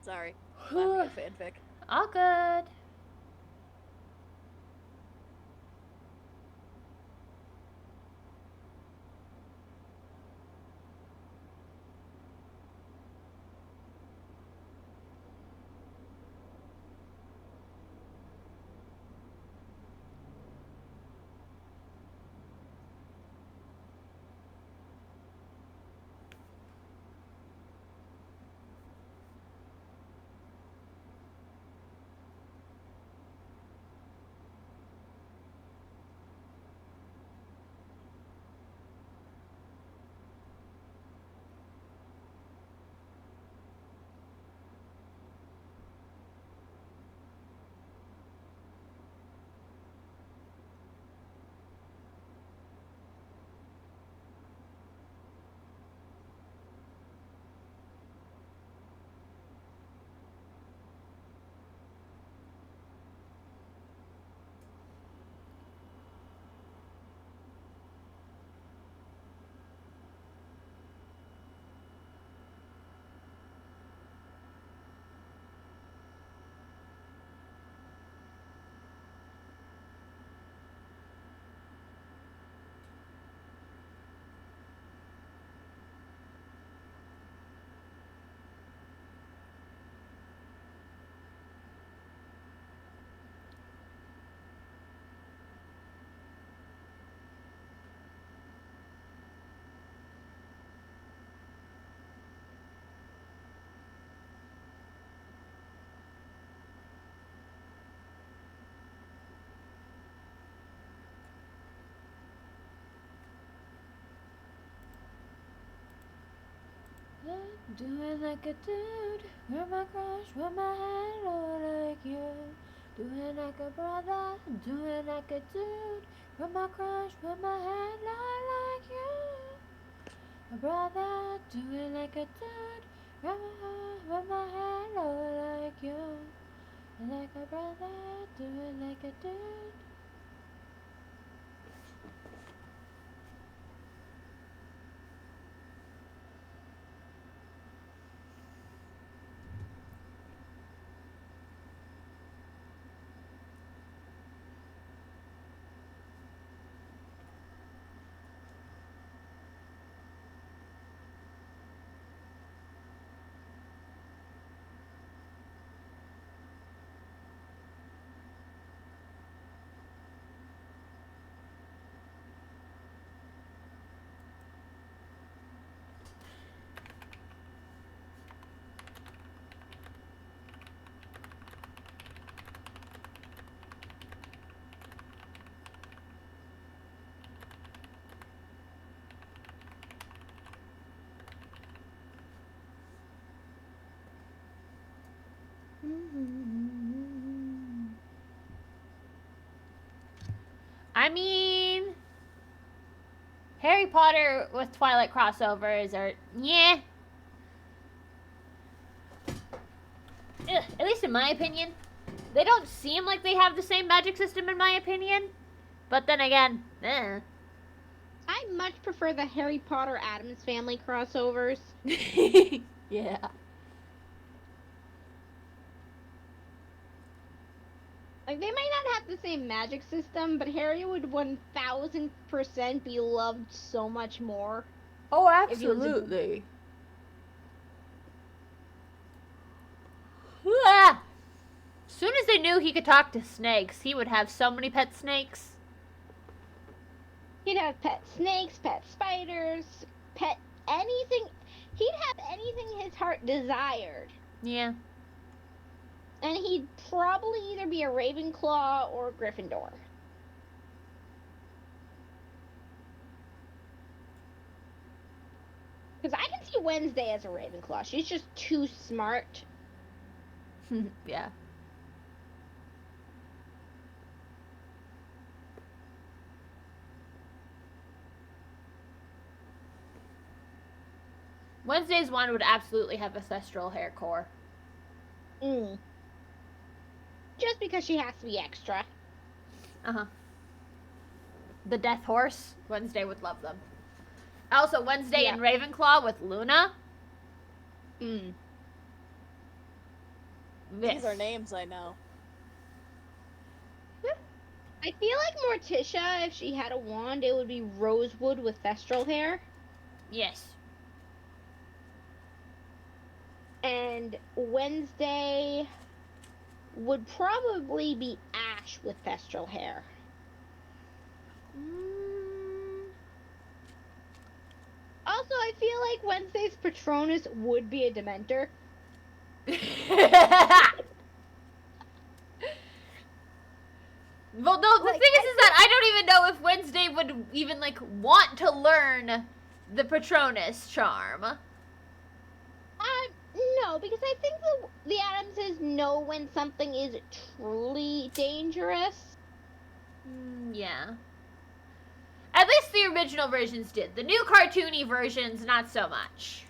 Sorry. Laughing at fanfic. All good. Doing like a dude, with my crush, with my hand low like you. Doing like a brother, doing like a dude, with my crush, with my hand low like you. A brother, doing like a dude, with my hand low like you. Like a brother, doing like a dude. I mean, Harry Potter with Twilight crossovers are, yeah. Ugh, at least in my opinion. They don't seem like they have the same magic system in my opinion. But then again, I much prefer the Harry Potter Addams Family crossovers. Yeah. Like, they might not have the same magic system, but Harry would 1000% be loved so much more. Oh, If he was a- absolutely. Ah! As soon as they knew he could talk to snakes, he would have so many pet snakes. He'd have pet snakes, pet spiders, pet anything. He'd have anything his heart desired. Yeah. And he'd probably either be a Ravenclaw or a Gryffindor. Because I can see Wednesday as a Ravenclaw. She's just too smart. Yeah. Wednesday's one would absolutely have ancestral hair core. Just because she has to be extra. Uh-huh. The Death Horse, Wednesday would love them. Also, Wednesday and Ravenclaw with Luna. These Yes. are names I know. I feel like Morticia, if she had a wand, it would be Rosewood with Thestral hair. Yes. And Wednesday would probably be Ash with Thestral hair. Also, I feel like Wednesday's Patronus would be a Dementor. Well, no, the Like, thing is that I don't even know if Wednesday would even, like, want to learn the Patronus charm. No, because I think the Adamses know when something is truly dangerous. Yeah. At least the original versions did. The new cartoony versions, not so much.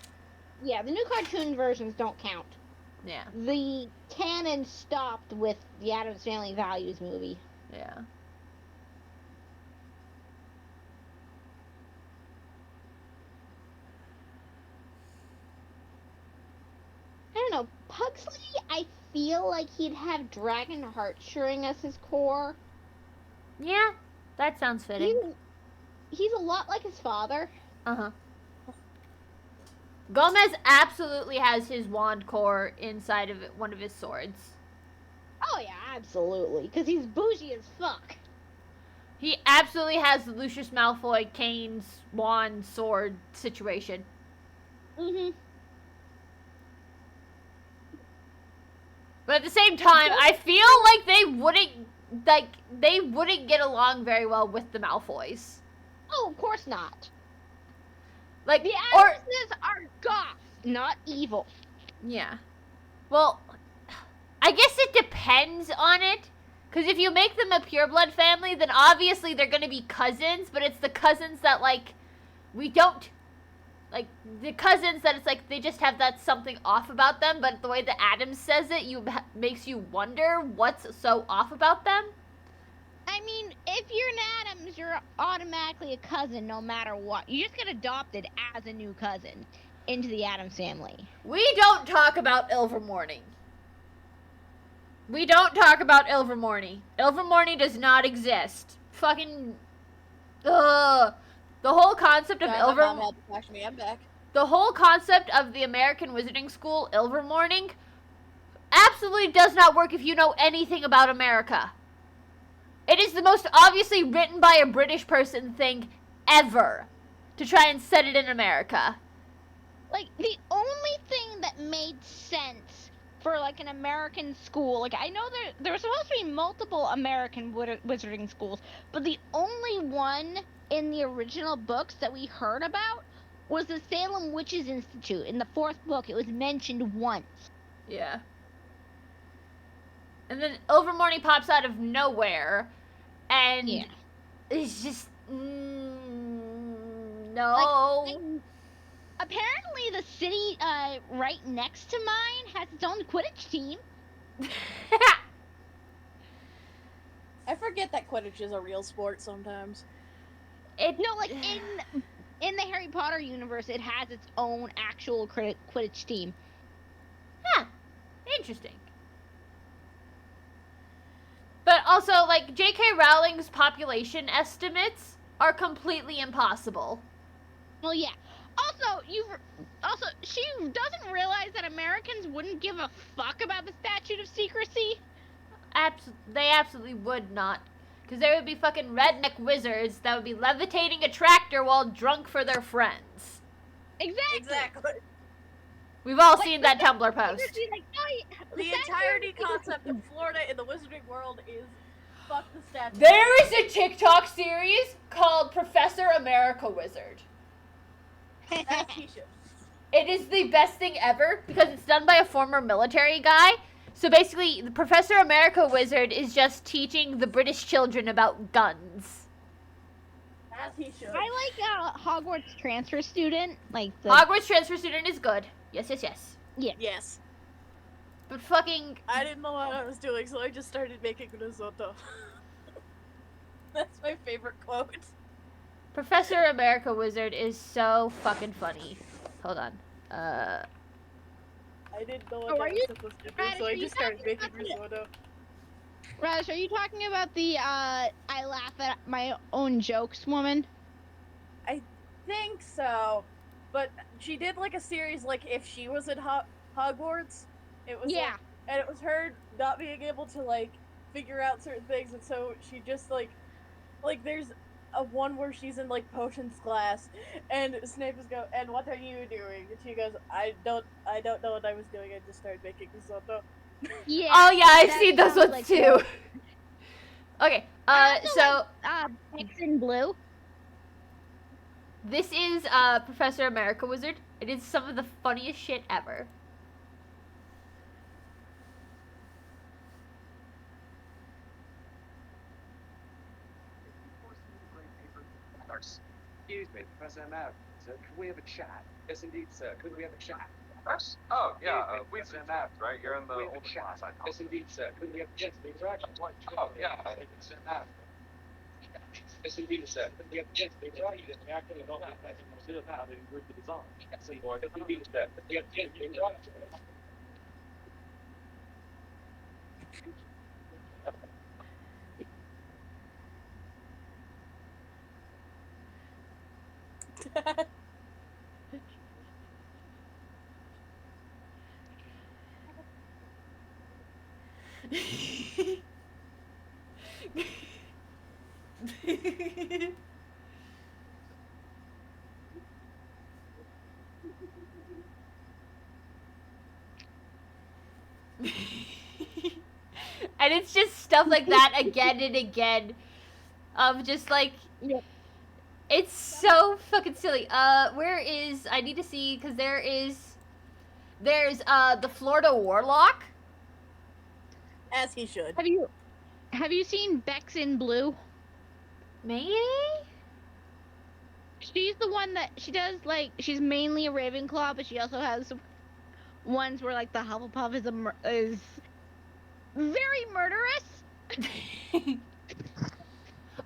Yeah, the new cartoon versions don't count. Yeah. The canon stopped with the Addams Family Values movie. Yeah. I don't know. Pugsley, I feel like he'd have Dragon Heartstring as his core. Yeah, that sounds fitting. He's a lot like his father. Uh-huh. Gomez absolutely has his wand core inside of one of his swords. Oh yeah, absolutely. Because he's bougie as fuck. He absolutely has the Lucius Malfoy Kane's wand sword situation. But at the same time, I feel like they wouldn't get along very well with the Malfoys. Oh, of course not. Like, The or Adamses are goths. not evil. Yeah. Well, I guess it depends on it. Because if you make them a pureblood family, then obviously they're going to be cousins, but it's the cousins that, like, we don't... Like, the cousins that it's like, they just have that something off about them, but the way that Adam says it, makes you wonder what's so off about them. I mean, if you're an Adams, you're automatically a cousin no matter what. You just get adopted as a new cousin into the Adams family. We don't talk about Ilvermorny. We don't talk about Ilvermorny. Ilvermorny does not exist. Fucking... Ugh. The whole concept of I'm back. The whole concept of the American Wizarding School, Ilvermorning, absolutely does not work if you know anything about America. It is the most obviously written by a British person thing ever to try and set it in America. Like, the only thing that made sense for, like, an American school, like, I know there were supposed to be multiple American wizarding schools, but the only one in the original books that we heard about was the Salem Witches Institute. In the 4th book, it was mentioned once. Yeah. And then Ilvermorny pops out of nowhere, and it's just... no. Like, apparently the city right next to mine has its own Quidditch team. I forget that Quidditch is a real sport sometimes. No, like, in the Harry Potter universe, it has its own actual Quidditch team. Huh. Interesting. But also, like, J.K. Rowling's population estimates are completely impossible. Well, yeah. Also, she doesn't realize that Americans wouldn't give a fuck about the Statute of Secrecy. They absolutely would not. Because there would be fucking redneck wizards that would be levitating a tractor while drunk for their friends. Exactly. We've all seen that Tumblr post. Like, oh, the entirety concept of Florida in the wizarding world is fuck the statue. There is a TikTok series called Professor America Wizard. As he should. It is the best thing ever because it's done by a former military guy. So basically, the Professor America Wizard is just teaching the British children about guns. As he should. I like Hogwarts transfer student. Like the Hogwarts transfer student is good. Yes. Yeah. Yes. But fucking... I didn't know what I was doing, so I just started making risotto. That's my favorite quote. Professor America Wizard is so fucking funny. Hold on. I didn't know what I was supposed to do, so I just started making risotto. Radish, are you talking about the I laugh at my own jokes woman? I think so. But she did like a series like if she was at Hogwarts. It was like, and it was her not being able to like figure out certain things, and so she just like there's a one where she's in like potions class, and Snape is and what are you doing? And she goes, I don't know what I was doing. I just started making risotto. Yeah. Oh yeah, I've seen those ones like too. Okay, so X in blue. This is Professor America Wizard. It is some of the funniest shit ever. Excuse me, Professor America. Sir, could we have a chat? Yes, indeed, sir. Could we have a chat? Us? Oh, yeah, we just mapped, right? You're in the old old chat. class, I thought. Yes, indeed, sir. Could we have yes, the interaction? Oh, yeah. Professor America. Yes, indeed, sir. Could we have yes, the interaction? We actually don't have that in Mozilla now. They group the design. Yes, indeed, sir. Could we have yes, the interaction? And it's just stuff like that again and again. Of just like... Yep. It's so fucking silly. Where is... I need to see, because there is... There's the Florida Warlock. As he should. Have you seen Bex in Blue? Maybe? She's the one that she does like she's mainly a Ravenclaw, but she also has some ones where like the Hufflepuff is very murderous.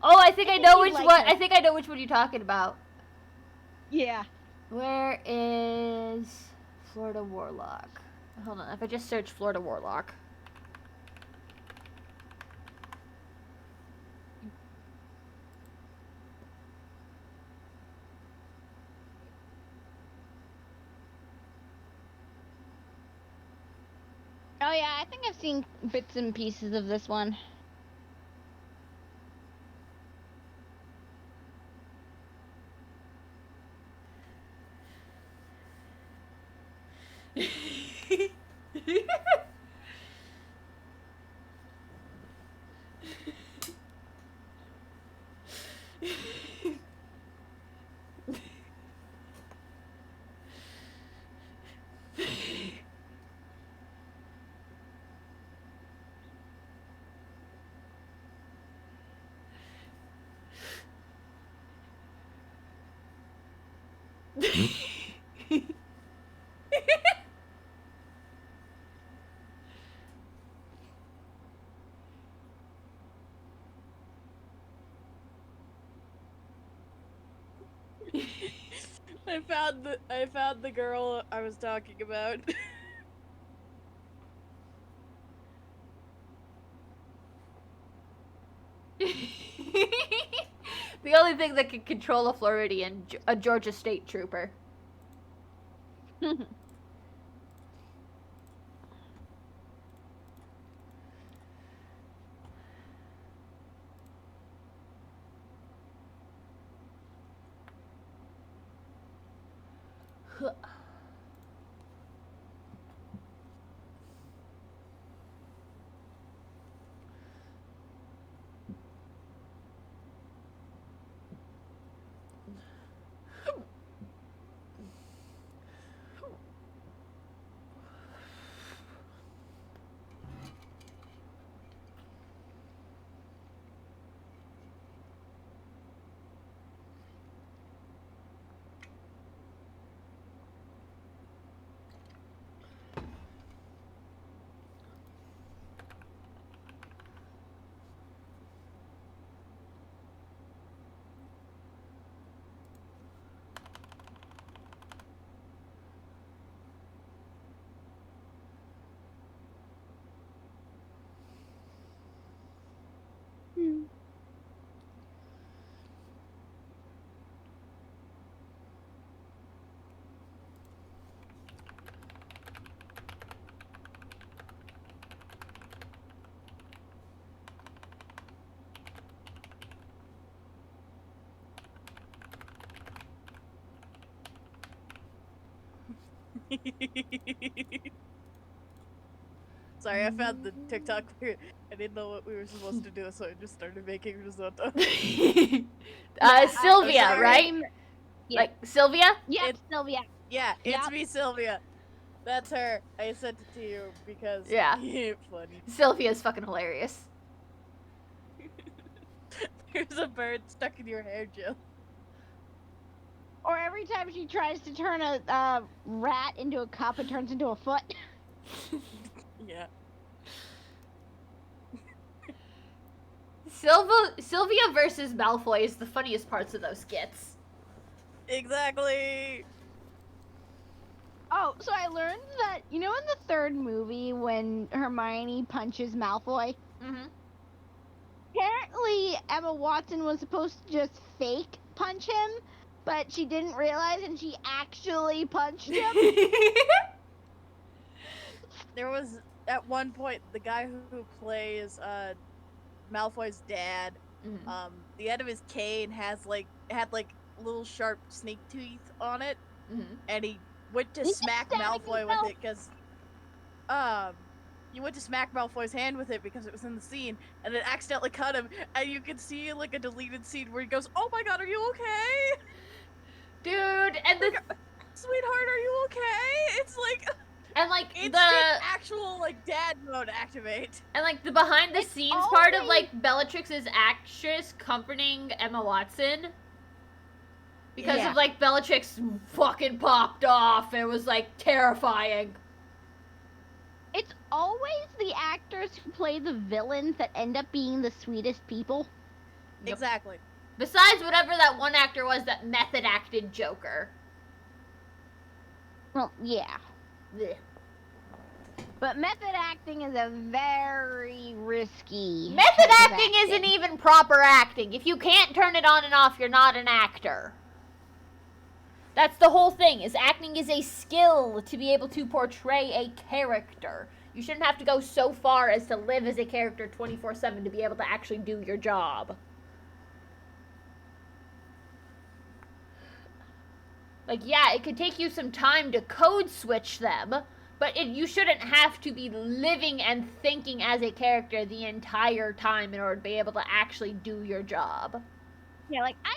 Oh, I think I know You which like one. her. I think I know which one you're talking about. Yeah. Where is Florida Warlock? Hold on. If I just search Florida Warlock. Oh yeah, I think I've seen bits and pieces of this one. I found the girl I was talking about. The only thing that can control a Floridian, a Georgia State Trooper. Sorry, I found the TikTok. I didn't know what we were supposed to do, so I just started making risotto. Sylvia, sorry. right? Yeah. Like Sylvia? Yep, It's- Sylvia. Yeah, it's Yep. me, Sylvia. That's her. I sent it to you because Yeah. funny. Sylvia's fucking hilarious. There's a bird stuck in your hair, Jill. Or every time she tries to turn a rat into a cup, it turns into a foot. Yeah. Sylvia versus Malfoy is the funniest parts of those skits. Exactly. Oh, so I learned that, you know, in the third movie when Hermione punches Malfoy, Mm-hmm. apparently Emma Watson was supposed to just fake punch him, but she didn't realize and she actually punched him. There was at one point the guy who plays Malfoy's dad. Mhm. The end of his cane had little sharp snake teeth on it, Mhm. and he went to He's smack stabbing Malfoy himself. with it because you went to smack Malfoy's hand with it because it was in the scene, and it accidentally cut him, and you can see like a deleted scene where he goes, "Oh my god, are you okay? Dude, and the Sweetheart, are you okay?" It's like And like It the should actual like dad mode activate. and like the behind the scenes part of like Bellatrix's actress comforting Emma Watson. Because Yeah. of like Bellatrix fucking popped off. It was like terrifying. It's always the actors who play the villains that end up being the sweetest people. Yep. Exactly. Besides whatever that one actor was that method acted Joker. Well, yeah. Blech. But method acting is a very risky. Method type of acting isn't even proper acting. If you can't turn it on and off, you're not an actor. That's the whole thing, is acting is a skill to be able to portray a character. You shouldn't have to go so far as to live as a character 24/7 to be able to actually do your job. Like, yeah, it could take you some time to code switch them, but you shouldn't have to be living and thinking as a character the entire time in order to be able to actually do your job. Yeah, like I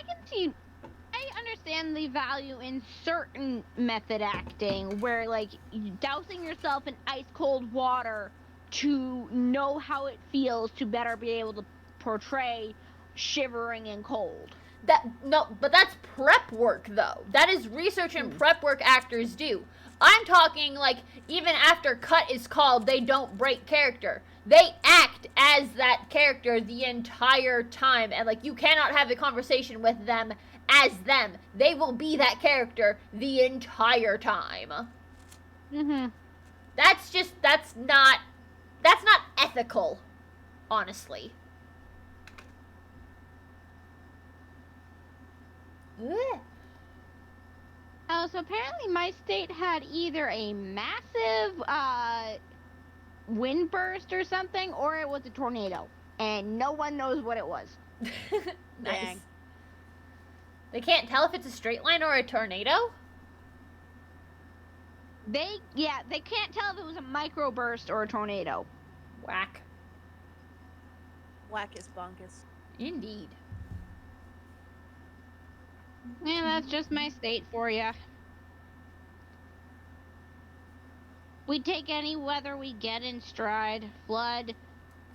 understand the value in certain method acting where like dousing yourself in ice cold water to know how it feels to better be able to portray shivering and cold. But that's prep work though. That is research and prep work actors do. I'm talking like even after cut is called, they don't break character. They act as that character the entire time, and like you cannot have a conversation with them as them. They will be that character the entire time. Mhm. That's not ethical, honestly. Ugh. Oh, so apparently my state had either a massive wind burst or something, or it was a tornado, and no one knows what it was. Nice. Dang. They can't tell if it's a straight line or a tornado? They can't tell if it was a microburst or a tornado. Whack. Whack is bunkus. Indeed. Yeah, that's just my state for you. We take any weather we get in stride. Flood,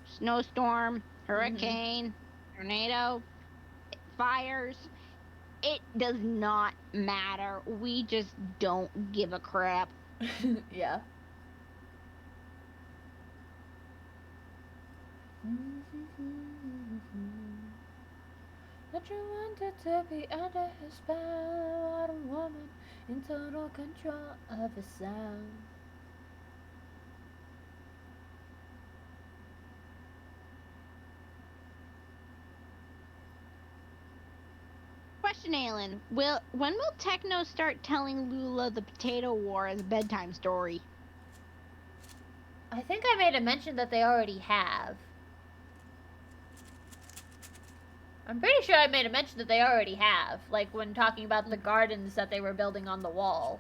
snowstorm, hurricane, tornado, fires. It does not matter. We just don't give a crap. Yeah. But you wanted to be under his spell, a woman in total control of his sound. Question, Alan. When will Techno start telling Lula the Potato War as a bedtime story? I think I made a mention that they already have. I'm pretty sure I made a mention that they already have, like when talking about the gardens that they were building on the wall.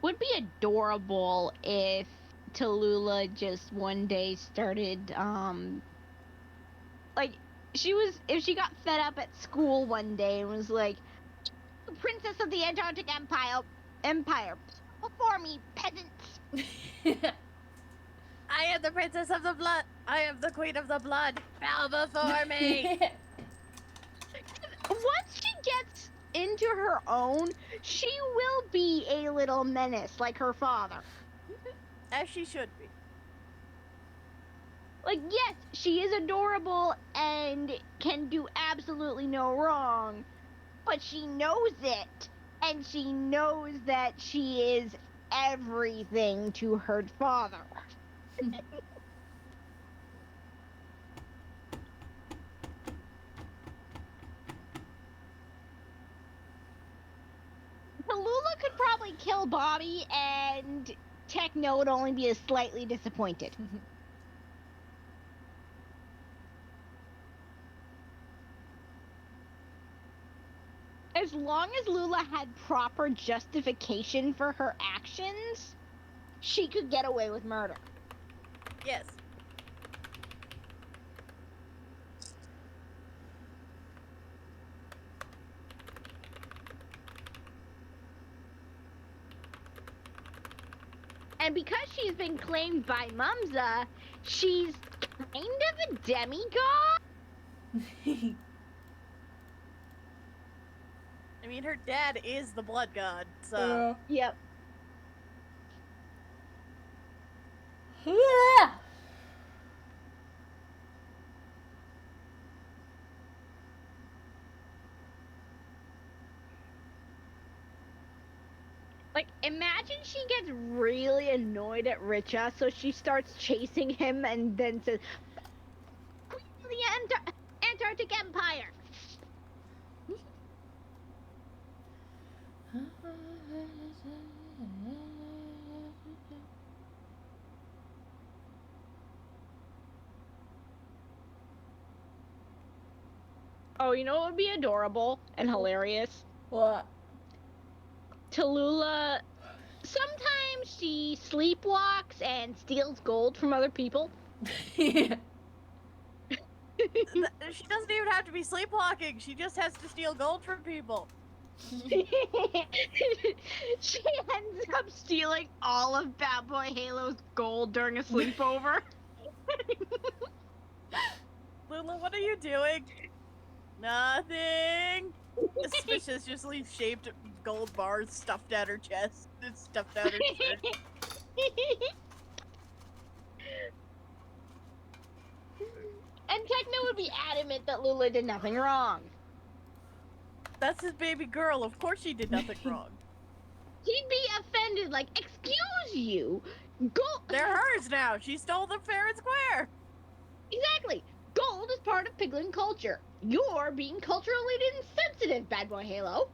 Would be adorable if Tallulah just one day started like if she got fed up at school one day and was like, Princess of the Antarctic Empire before me, peasants. I am the princess of the blood. I am the queen of the blood. Bow before me. Once she gets into her own, she will be a little menace like her father. As she should be. Like, yes, she is adorable and can do absolutely no wrong, but she knows it, and she knows that she is everything to her father. Tallulah could probably kill Bobby, and Techno would only be slightly disappointed. As long as Lula had proper justification for her actions, she could get away with murder. Yes. And because she's been claimed by Mumza, she's kind of a demigod. I mean, her dad is the blood god, so. Yep. Like, imagine she gets really annoyed at Richa, so she starts chasing him and then says, Queen of the Antarctic Empire! Oh, you know what would be adorable and hilarious? What? Tallulah, sometimes she sleepwalks and steals gold from other people. She doesn't even have to be sleepwalking. She just has to steal gold from people. She ends up stealing all of Bad Boy Halo's gold during a sleepover. Lula, what are you doing? Nothing. Suspiciously shaped gold bars stuffed at her chest. It's stuffed out her shirt. And Techno would be adamant that Lula did nothing wrong. That's his baby girl. Of course she did nothing wrong. He'd be offended, like, excuse you, gold. They're hers now. She stole them fair and square. Exactly. Gold is part of Piglin culture. You're being culturally insensitive, Bad Boy Halo.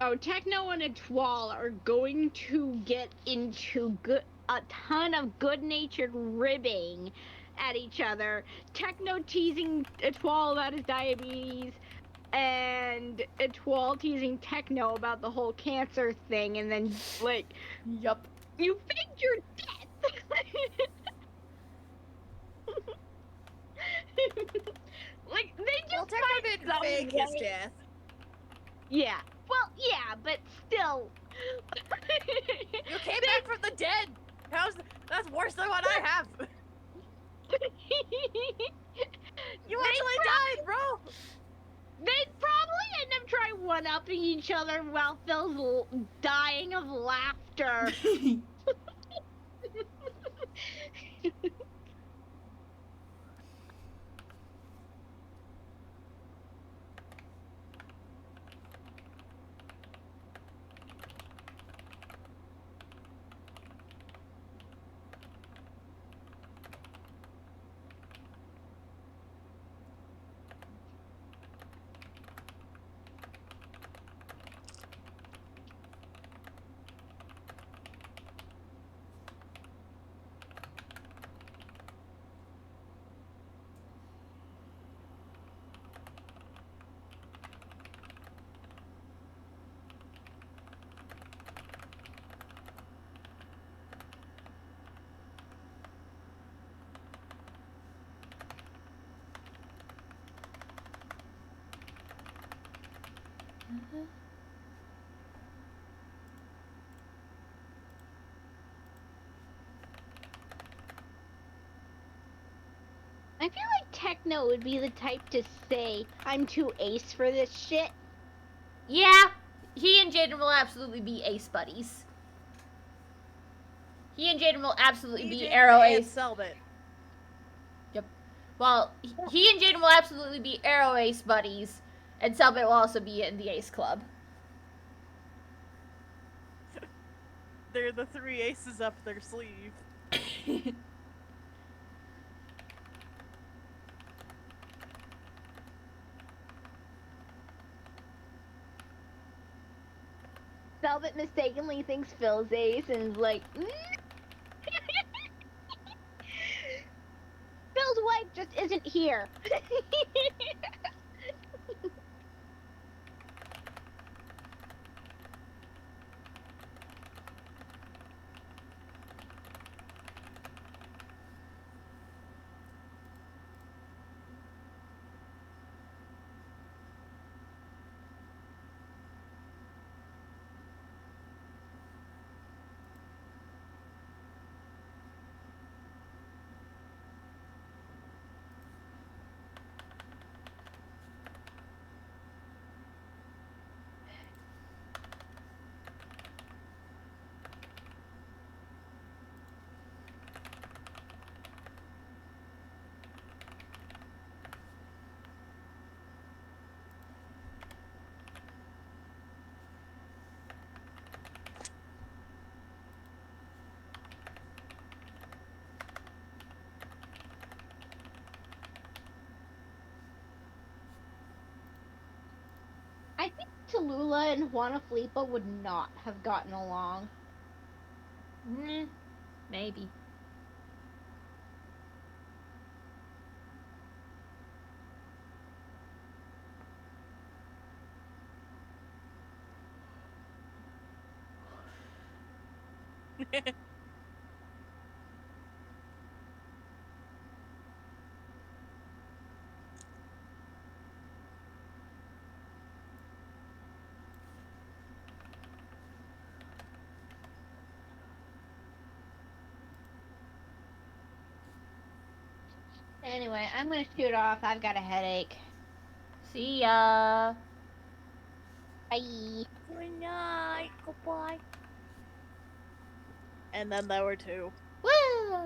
Oh, Techno and Etoile are going to get into a ton of good-natured ribbing at each other. Techno teasing Etoile about his diabetes, and Etoile teasing Techno about the whole cancer thing, and then, like, Yup. you faked your death! Like, they just Well, Techno find didn't some fake his way- death. Yeah. Well, yeah, but still. You came back from the dead. That's worse than what I have. You actually died, bro. They'd probably end up trying one-upping each other while Phil's dying of laughter. I feel like Techno would be the type to say, I'm too ace for this shit. Yeah, he and Jaden will absolutely be ace buddies. He and Jaden will absolutely be EJ arrow and ace. Selbit. Yep. Well, he and Jaden will absolutely be arrow ace buddies, and Selbit will also be in the ace club. They're the three aces up their sleeve. Velvet mistakenly thinks Phil's ace and is like, Phil's wife just isn't here. Tallulah and Juana Filipa would not have gotten along. Maybe. Anyway, I'm gonna shoot off. I've got a headache. See ya. Bye. Good night. Goodbye. And then there were two. Woo!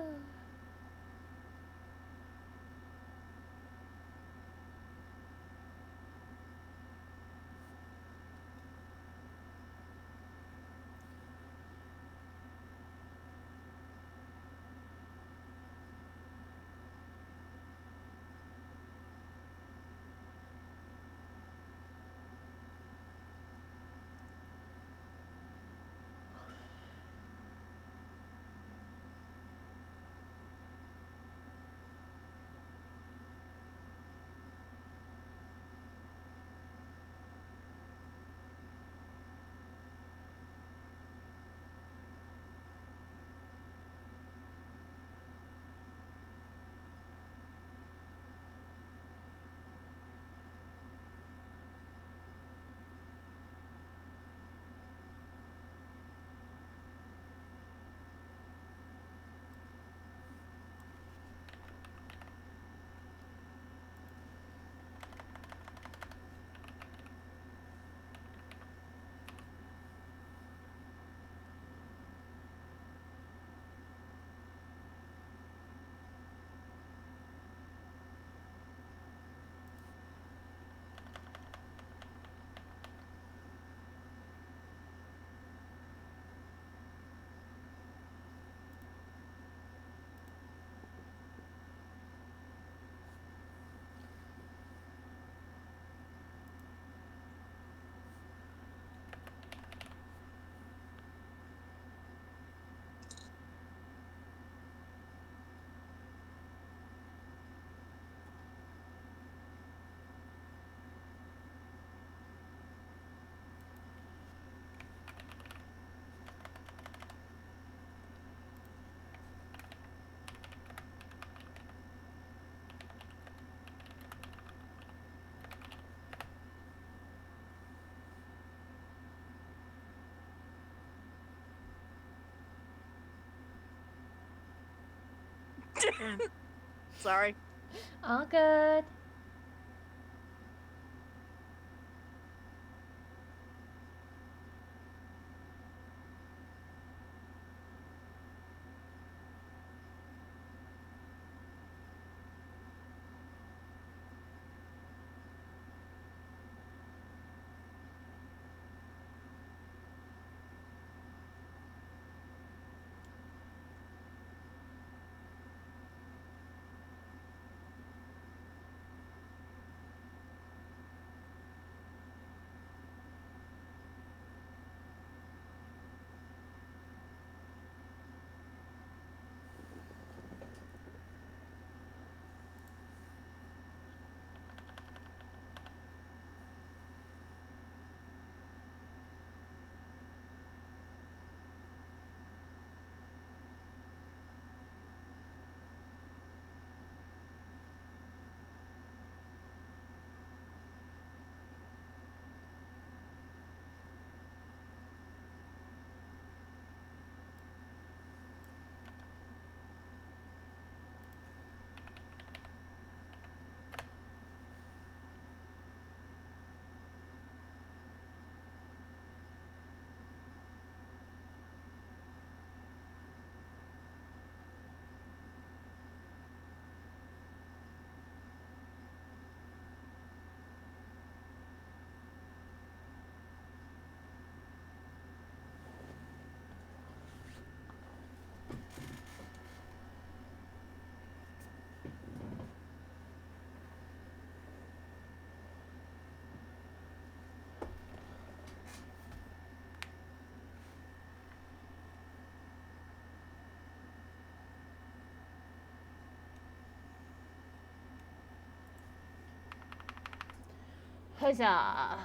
Sorry. All good. Huzzah.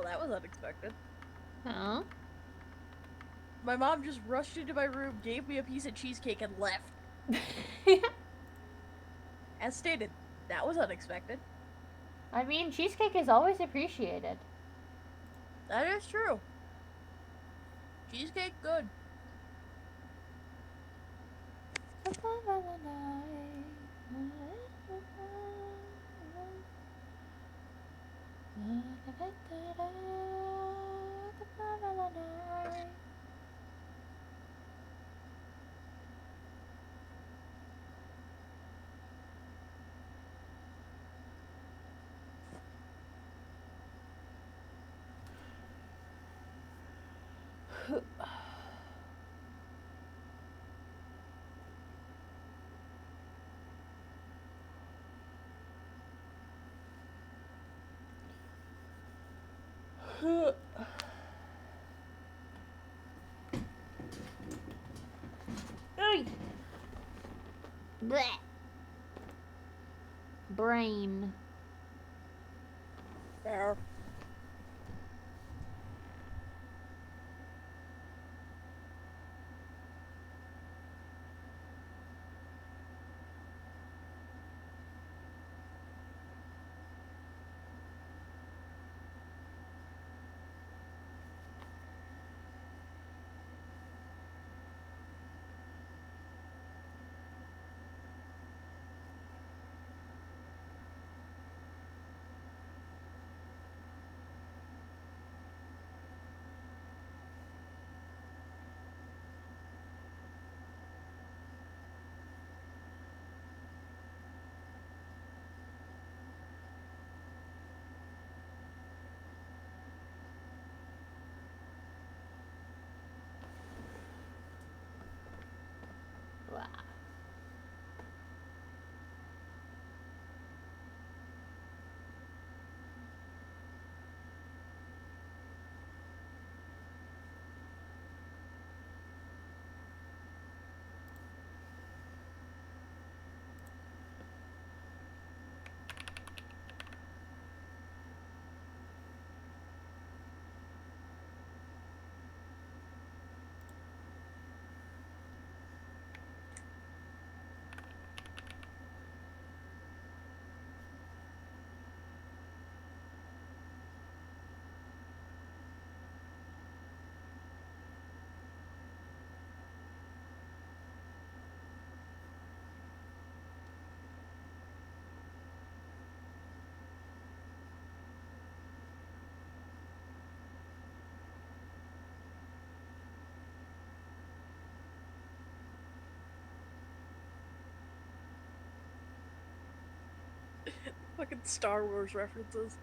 Well, that was unexpected. Huh? My mom just rushed into my room, gave me a piece of cheesecake, and left. As stated, that was unexpected. I mean, cheesecake is always appreciated. That is true. Cheesecake, good. Blech. Brain. Fucking Star Wars references.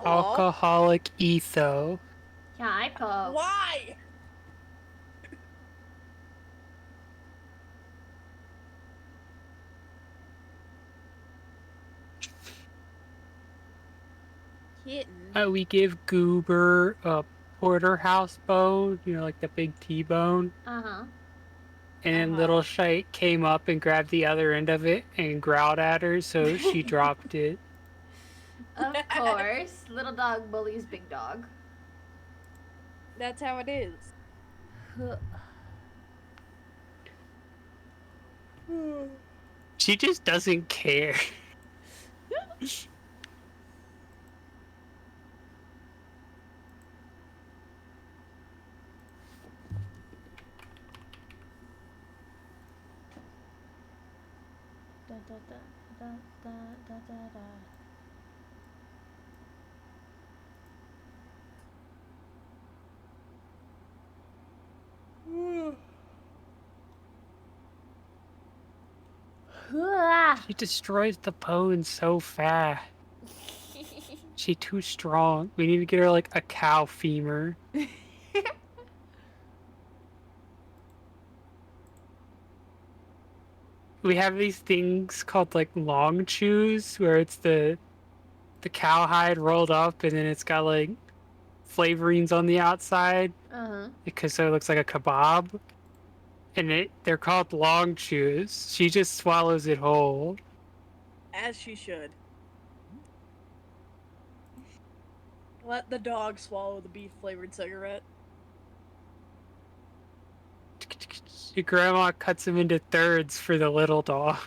Hello? Alcoholic etho. Typo. Why? Kitten. We give Goober a porterhouse bone, you know, like the big T-bone. Uh-huh. And little Shite came up and grabbed the other end of it and growled at her, so she dropped it. Of course. Little dog bullies big dog. That's how it is. She just doesn't care. Da, da, da, da, da, da, da, da. She destroys the bone so fast. She too strong. We need to get her like a cow femur. We have these things called like long chews where it's the cowhide rolled up and then it's got like flavorings on the outside Uh-huh. because so it looks like a kebab. And they're called long chews. She just swallows it whole. As she should. Let the dog swallow the beef-flavored cigarette. Your grandma cuts them into thirds for the little dog.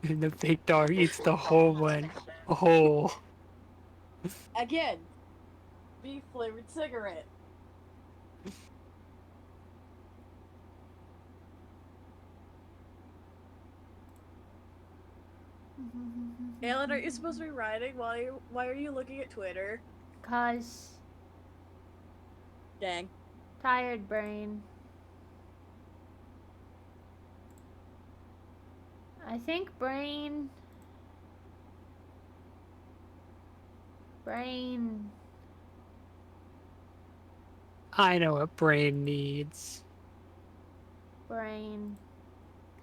And the big dog eats the whole one. Whole. Again. Beef-flavored cigarette. Alan, are you supposed to be writing? Why are you looking at Twitter? 'Cause Dang. tired brain. I think brain. I know what brain needs. Brain.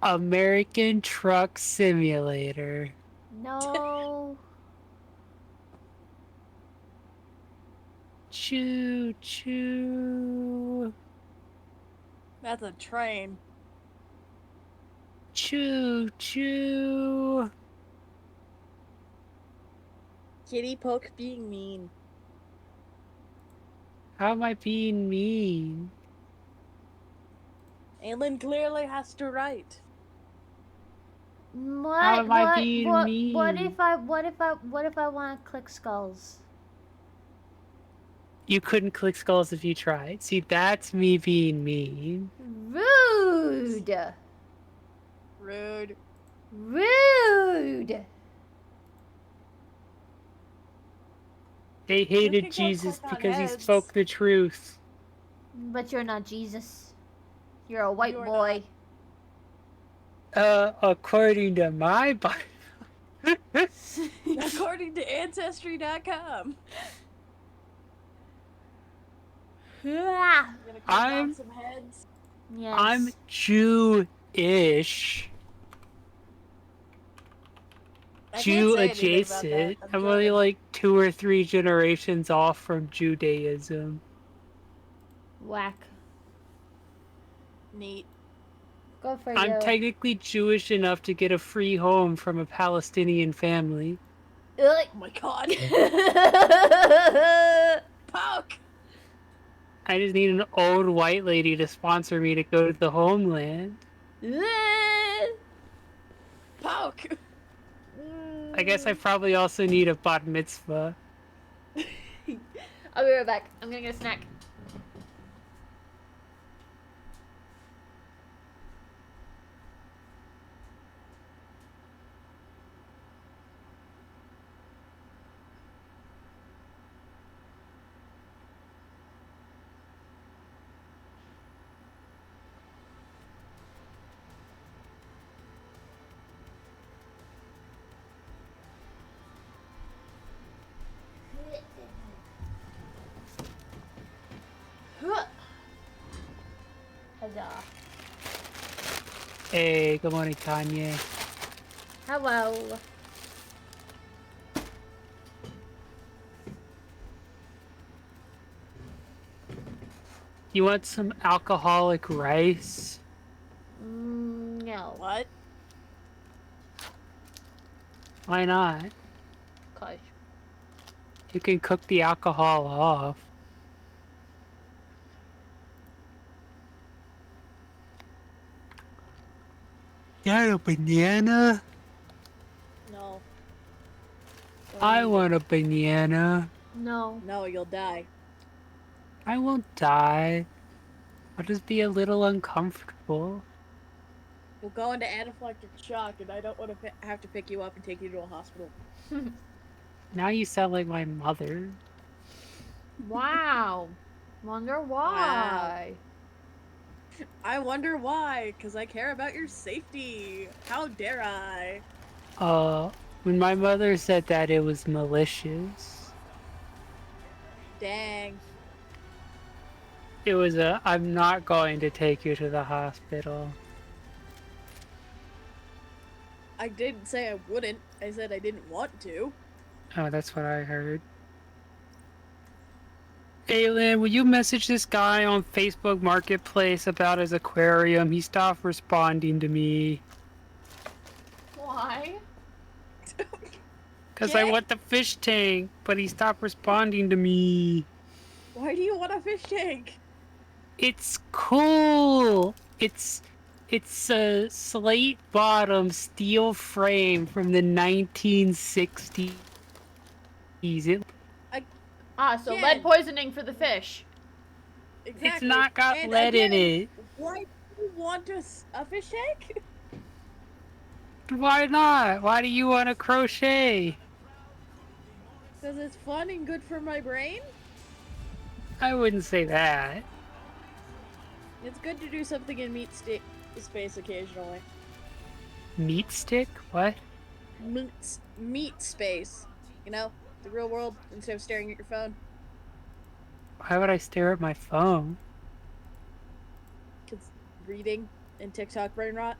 American Truck Simulator. No. Choo choo. That's a train. Choo choo. Kitty Poke being mean. How am I being mean? Alan clearly has to write. What? How am I being mean? What if I want to click skulls? You couldn't click skulls if you tried. See, that's me being mean. Rude. Rude. Rude. They can hated go Jesus click on because he heads. spoke the truth. But you're not Jesus. You're a white You're boy. According to my Bible. According to Ancestry.com. Ah. You're gonna click I'm- on some heads. Yes. I'm Jewish. I can't Jew say anything about that. adjacent. I'm I'm only German. like 2 or 3 generations off from Judaism. Whack. Neat. Go for I'm you. technically Jewish enough to get a free home from a Palestinian family. Ugh. Oh my god. Poke! I just need an old white lady to sponsor me to go to the homeland. Poke! I guess I probably also need a bat mitzvah. I'll be right back. I'm gonna get a snack. Huzzah. Hey, good morning, Kanye. Hello. You want some alcoholic rice? No. What? Why not? Cause. You can cook the alcohol off. Got a banana? No. I want a banana. No. No, you'll die. I won't die. I'll just be a little uncomfortable. You'll go into anaphylactic shock, and I don't want to have to pick you up and take you to a hospital. Now you sound like my mother. Wow. Wonder why. I wonder why, because I care about your safety. How dare I? When my mother said that, it was malicious. Dang. It was I'm not going to take you to the hospital. I didn't say I wouldn't. I said I didn't want to. Oh, that's what I heard. Hey, Lynn, will you message this guy on Facebook Marketplace about his aquarium? He stopped responding to me. Why? Because I want the fish tank, but he stopped responding to me. Why do you want a fish tank? It's cool. It's a slate bottom steel frame from the 1960s. So Yeah. lead poisoning for the fish. Exactly. It's not got And lead in again, it. Why do you want a fish tank? Why not? Why do you want to crochet? Because it's fun and good for my brain. I wouldn't say that. It's good to do something in space occasionally. Meat stick? What? Meat space. You know, the real world, instead of staring at your phone. Why would I stare at my phone? Because reading and TikTok brain rot.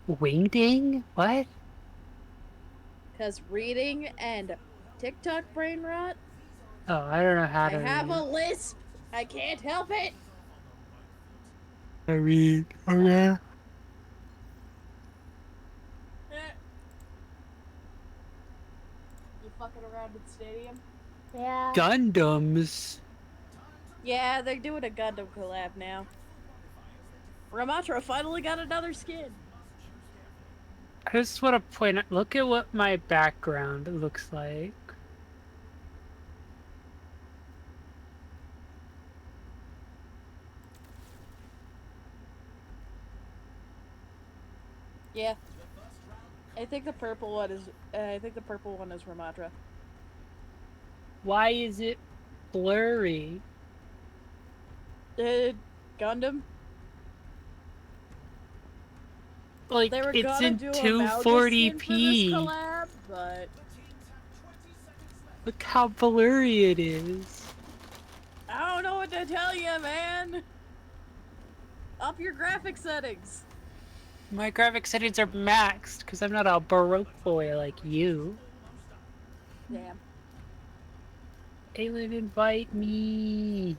Wingding? What? Because reading and TikTok brain rot. Oh, I don't know how I to have read. a lisp. I can't help it. I read. Okay. You fucking around at the stadium? Yeah. Gundams. Yeah, they're doing a Gundam collab now. Ramatra finally got another skin. I just want to point out, look at what my background looks like. Yeah. I think the purple one is. Ramatra. Why is it blurry? Gundam. Like, They were it's gonna in do a Mauga skin for this 240p. collab, but Look how blurry it is. I don't know what to tell you, man. Up your graphic settings. My graphic settings are maxed because I'm not a baroque boy like you. Damn. Aylin, invite me.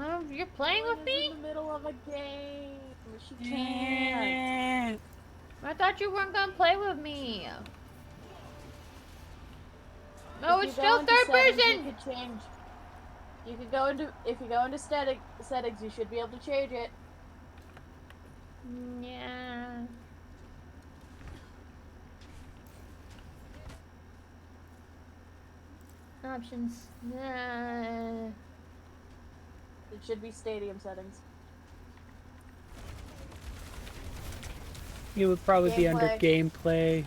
Oh, you're playing with Ellen is me? in the middle of a game. She can't. Yeah. I thought you weren't gonna play with me. No, If it's you go still into third settings, person. you could change. You could go into if you go into settings, you should be able to change it. Yeah. Options. Nah. It should be stadium settings. It would probably be under gameplay.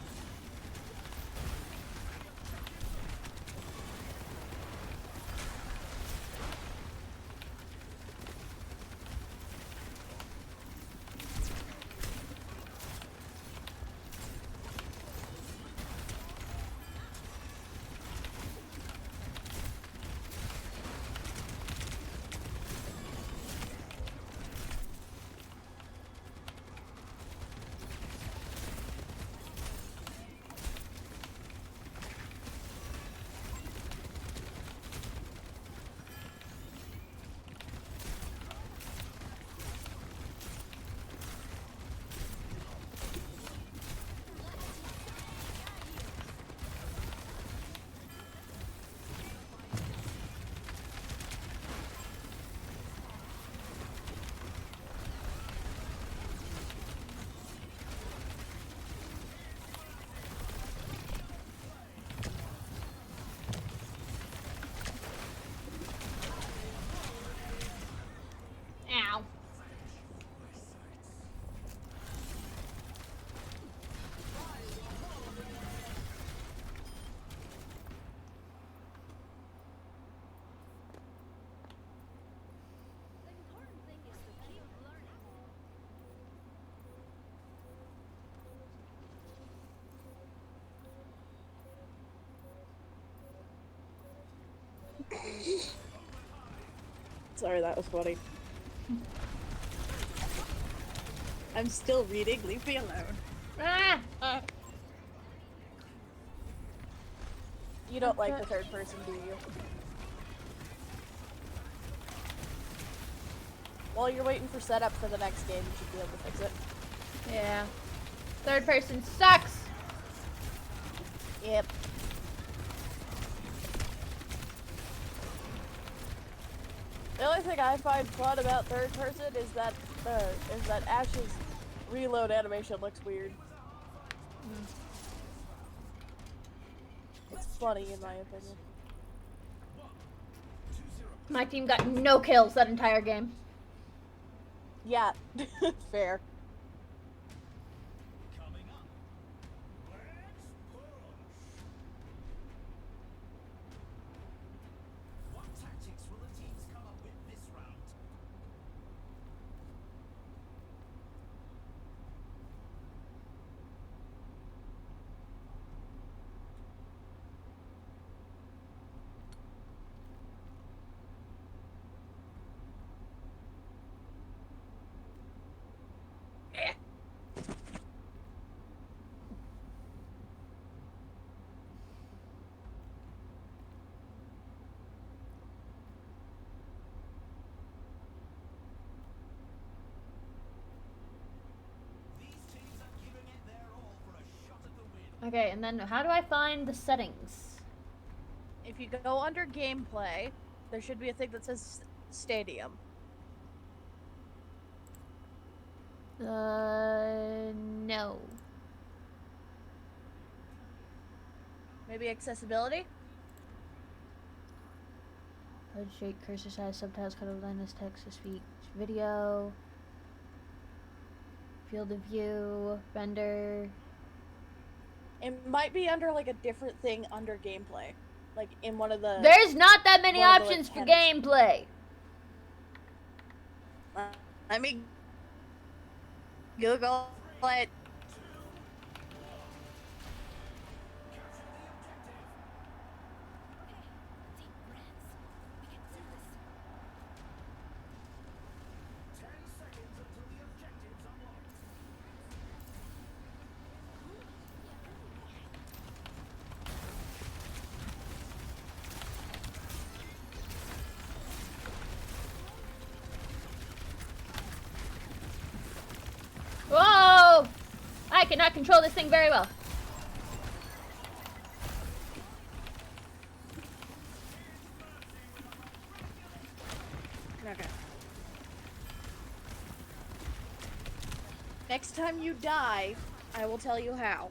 Ow. Sorry, that was funny. I'm still reading. Leave me alone. Ah. You don't like the third person, do you? While you're waiting for setup for the next game, you should be able to fix it. Yeah. Third person sucks. Yep. The only thing I find fun about third person is that Ash's reload animation looks weird. It's funny in my opinion. My team got no kills that entire game. Yeah, fair. Okay, and then how do I find the settings? If you go under gameplay, there should be a thing that says stadium. No. Maybe accessibility? HUD shake, cursor size, subtitles, color blindness, text to speech, video, field of view, render. It might be under like a different thing under gameplay. Like in one of the... There's not that many one of the, options like, for gameplay. I mean, Google it. cannot control this thing very well. Okay. Next time you die, I will tell you how.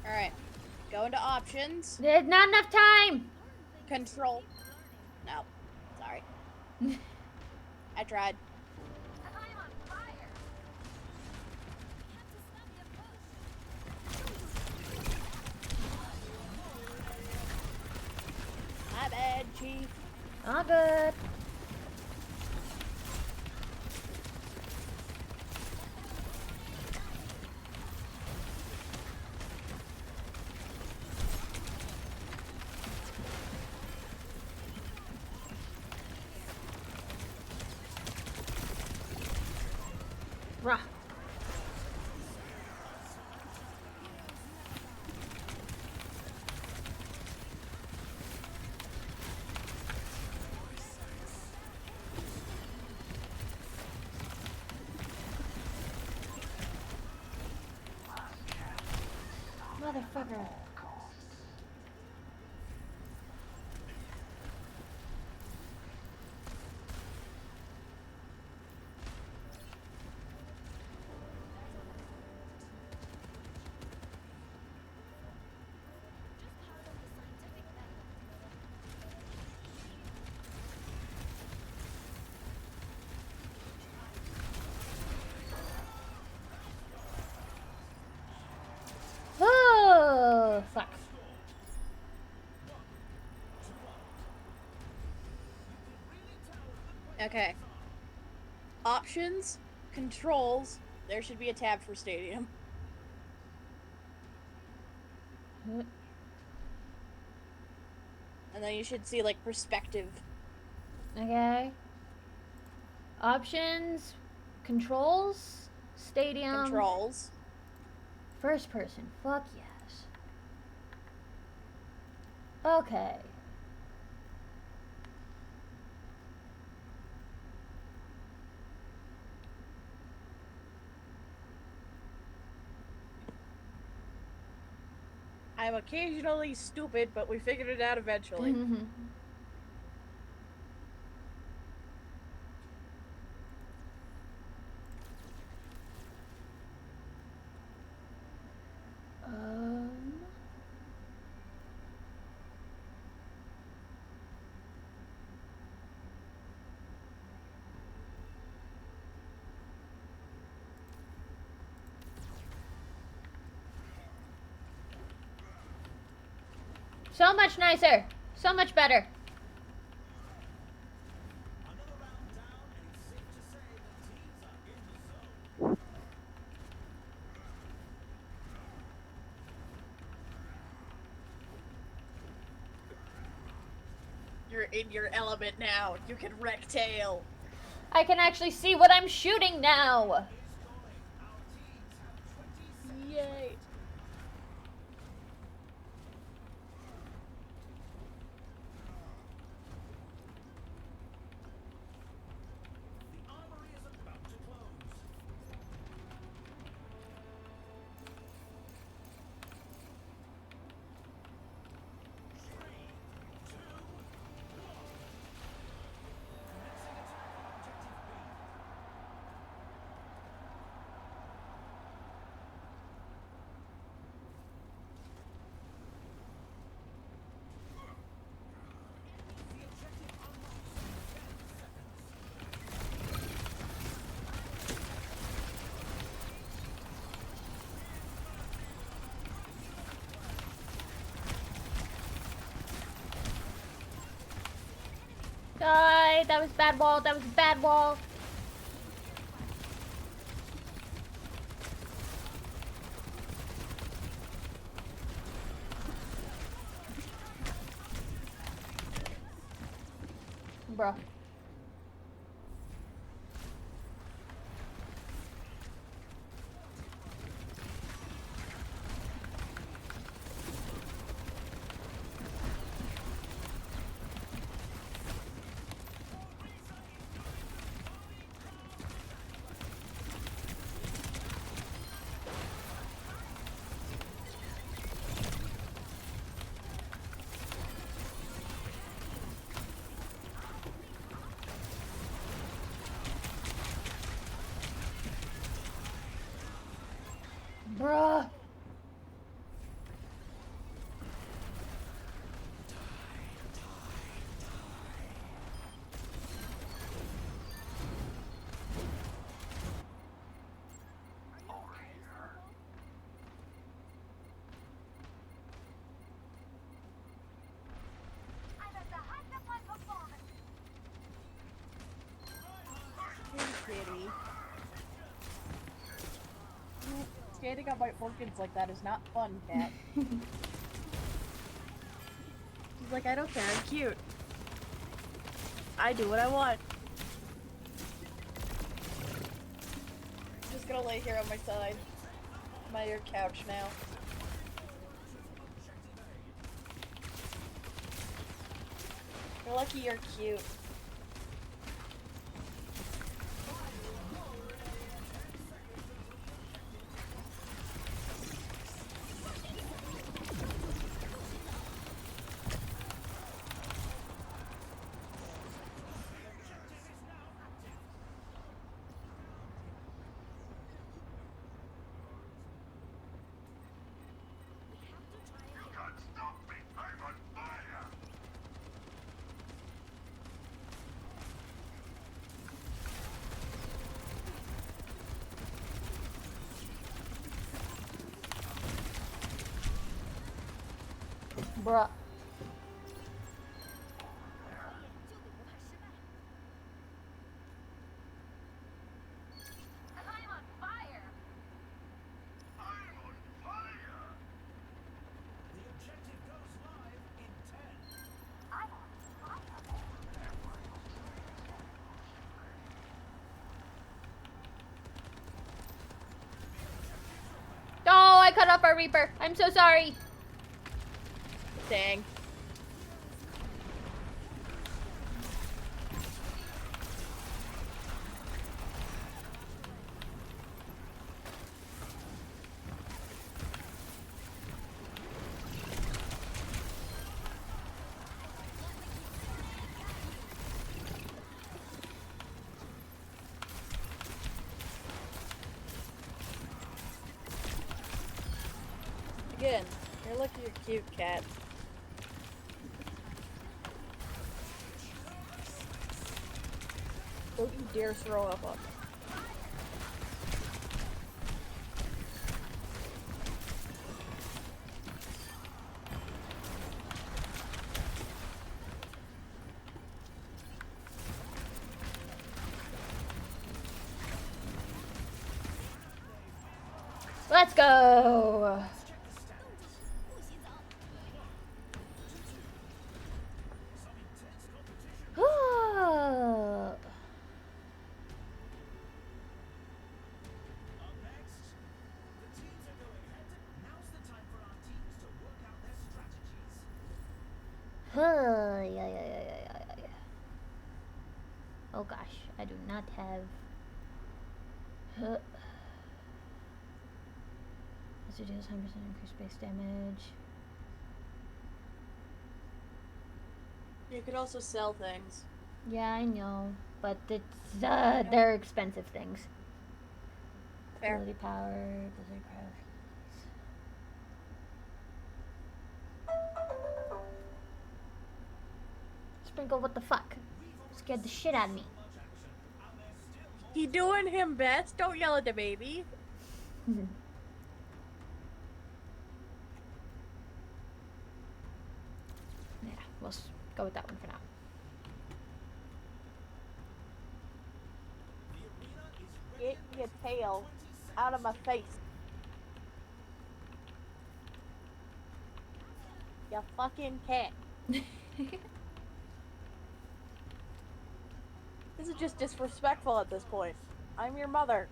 Alright. Go into options. There's not enough time. Control. No. Sorry. I tried. My bad, Chief. All good. Rah. Motherfucker. Oh, fuck. Okay. Options, controls. There should be a tab for stadium. And then you should see, like, perspective. Okay. Options, controls, stadium. Controls. First person. Fuck yes. Okay. I'm occasionally stupid, but we figured it out eventually. So much nicer. So much better. You're in your element now. You can wreck tail. I can actually see what I'm shooting now. Yay. Die! That was a bad wall. That was a bad wall. Bruh. Bruh. Kitty. Skating on my orchids like that is not fun, cat. She's like, I don't care, I'm cute. I do what I want. I'm just gonna lay here on my side. My couch now. You're lucky you're cute. Bruh. Oh, I cut off our Reaper. I'm so sorry. Dang. Again, you're lucky you're cute, cat. Don't you dare throw up on me. Let's go. Yeah. Oh gosh, I do not have. This deals 100% increased base damage. You could also sell things. Yeah, I know, but they're expensive things. Fair. Ability power, blizzard craft. Sprinkle, what the fuck? Scared the shit out of me. He doing him best. Don't yell at the baby. Yeah, we'll go with that one for now. Get your tail out of my face. You fucking cat. This is just disrespectful at this point. I'm your mother.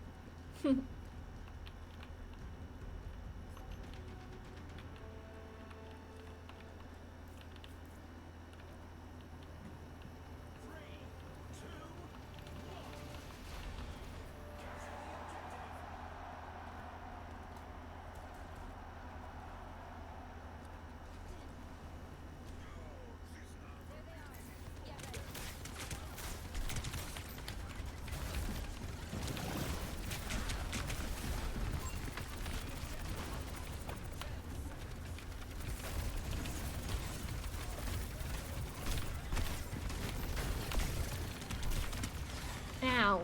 Ow.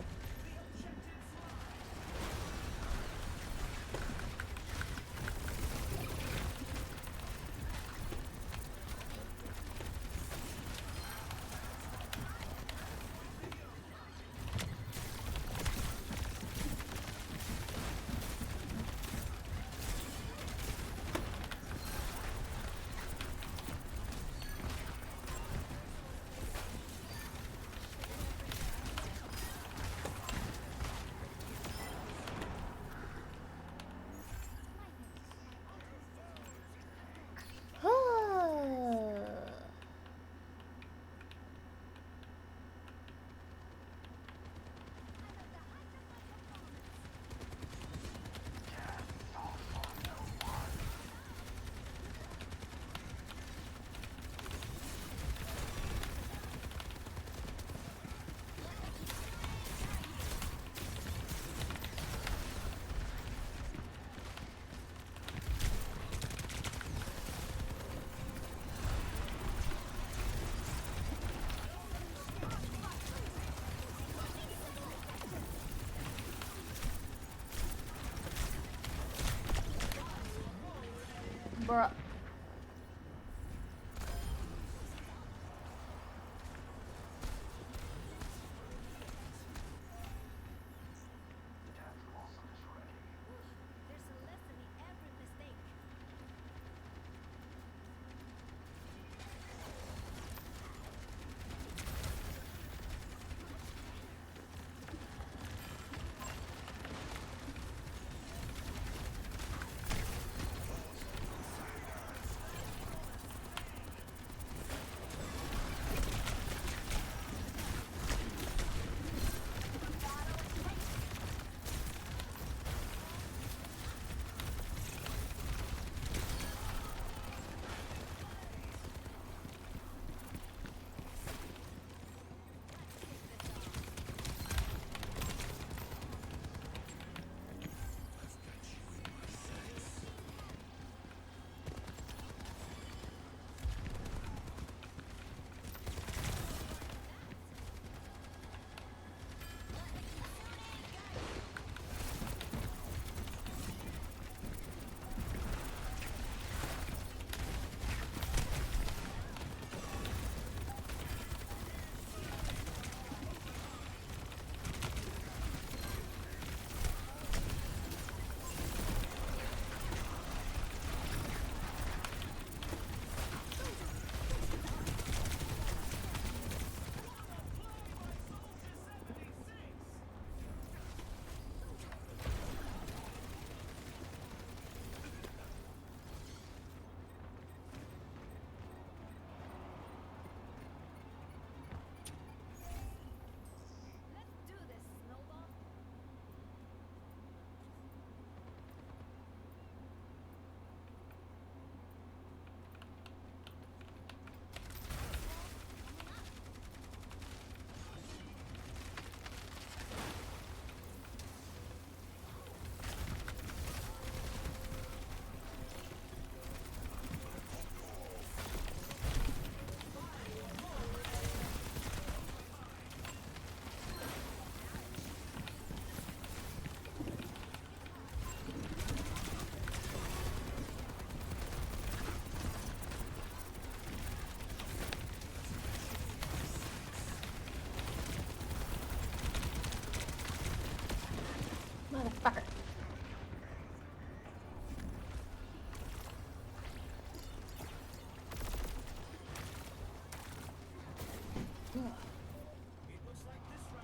Bruh.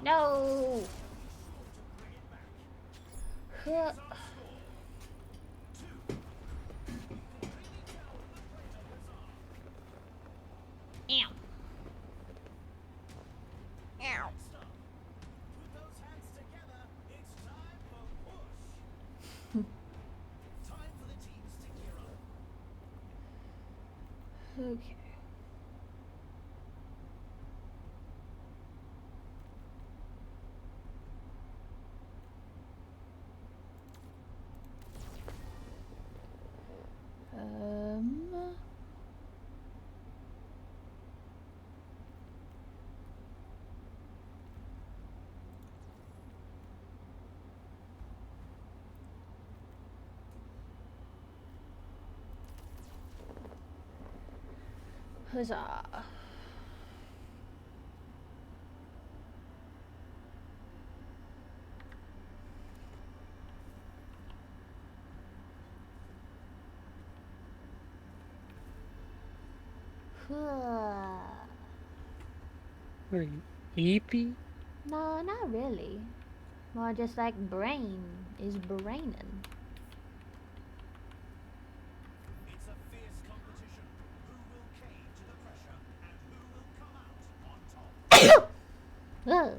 No. Huh. Ow. Ow. Okay. Um. Huzzah. Huh. What are you, eepy? No, not really. More just like brain is brainin'. Ugh.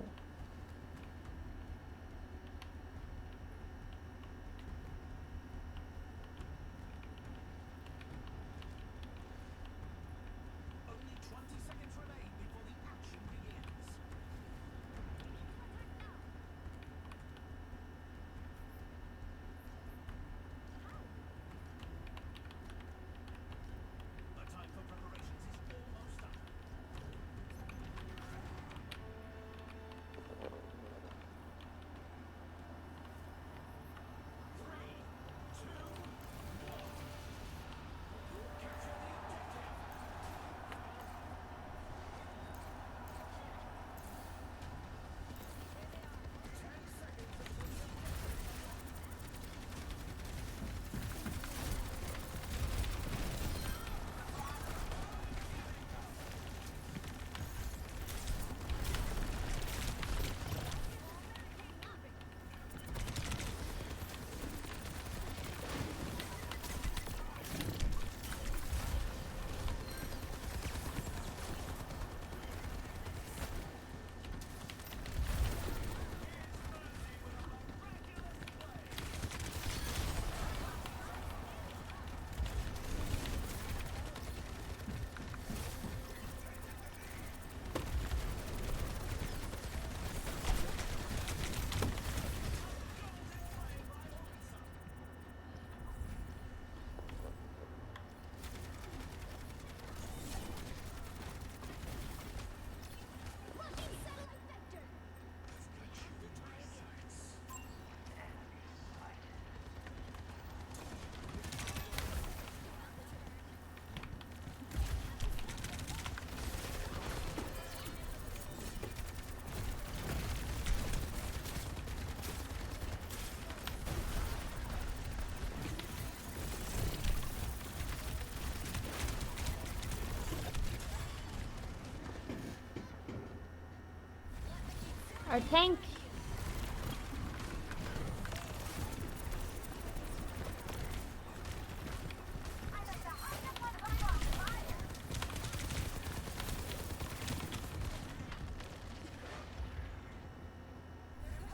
Our tank.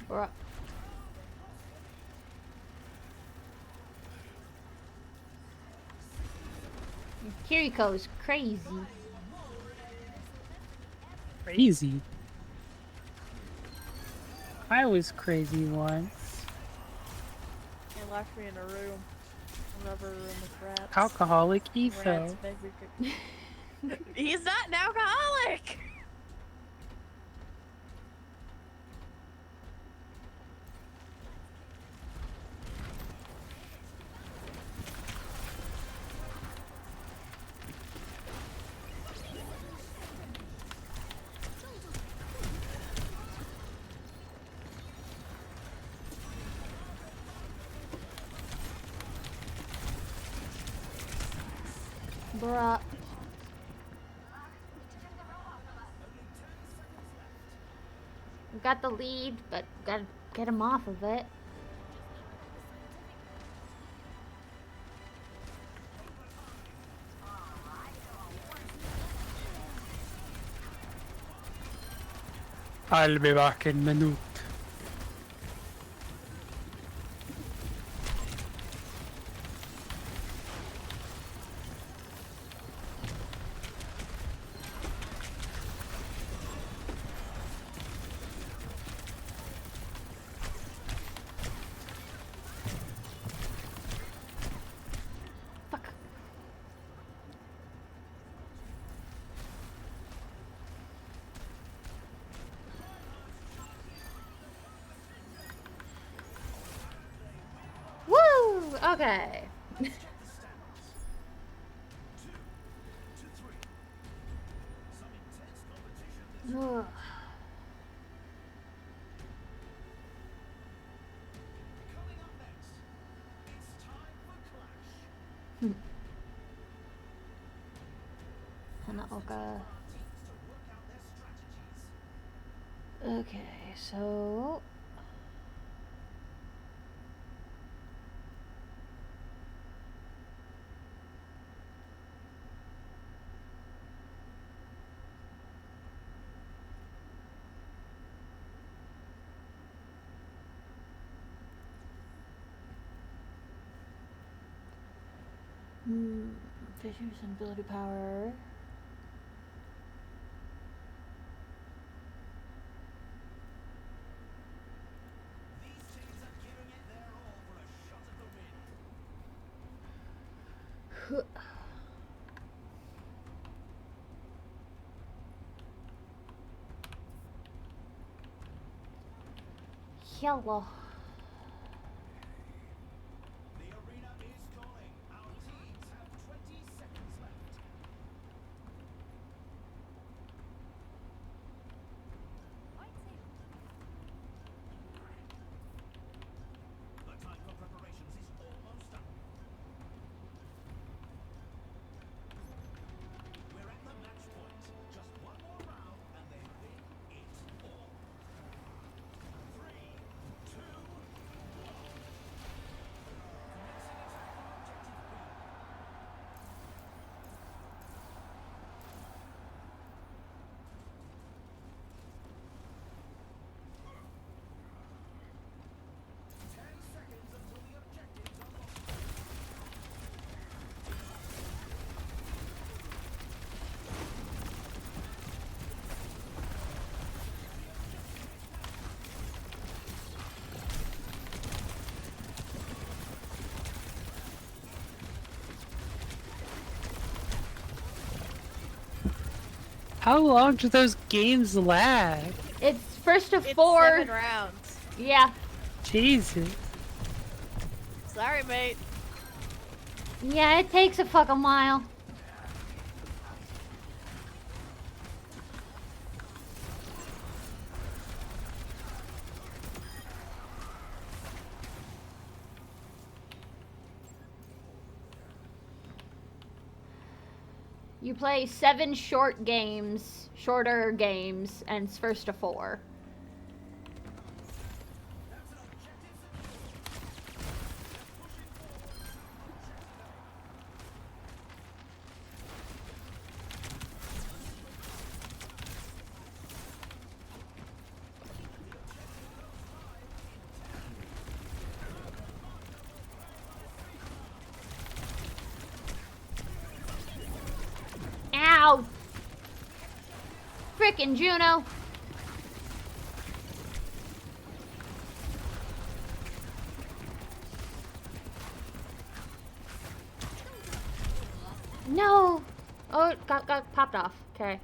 Bruh. Kiriko's crazy. Crazy. I was crazy once. He locked me in a room. A rubber room with rats. Alcoholic Rats etho. beg we could... He's not an alcoholic! Bruh. We've got the lead, but gotta get him off of it. I'll be back in minute. Fuck. Woo! Okay. Ugh. Hanaoka. Okay, so fishers and ability power. Hello. How long do those games last? It's first of It's 4. 7 rounds. Yeah. Jesus. Sorry, mate. Yeah, it takes a fucking while. You play 7 shorter games, and it's first to 4. Ow! Frickin' Juno! No! Oh, it got popped off. Okay.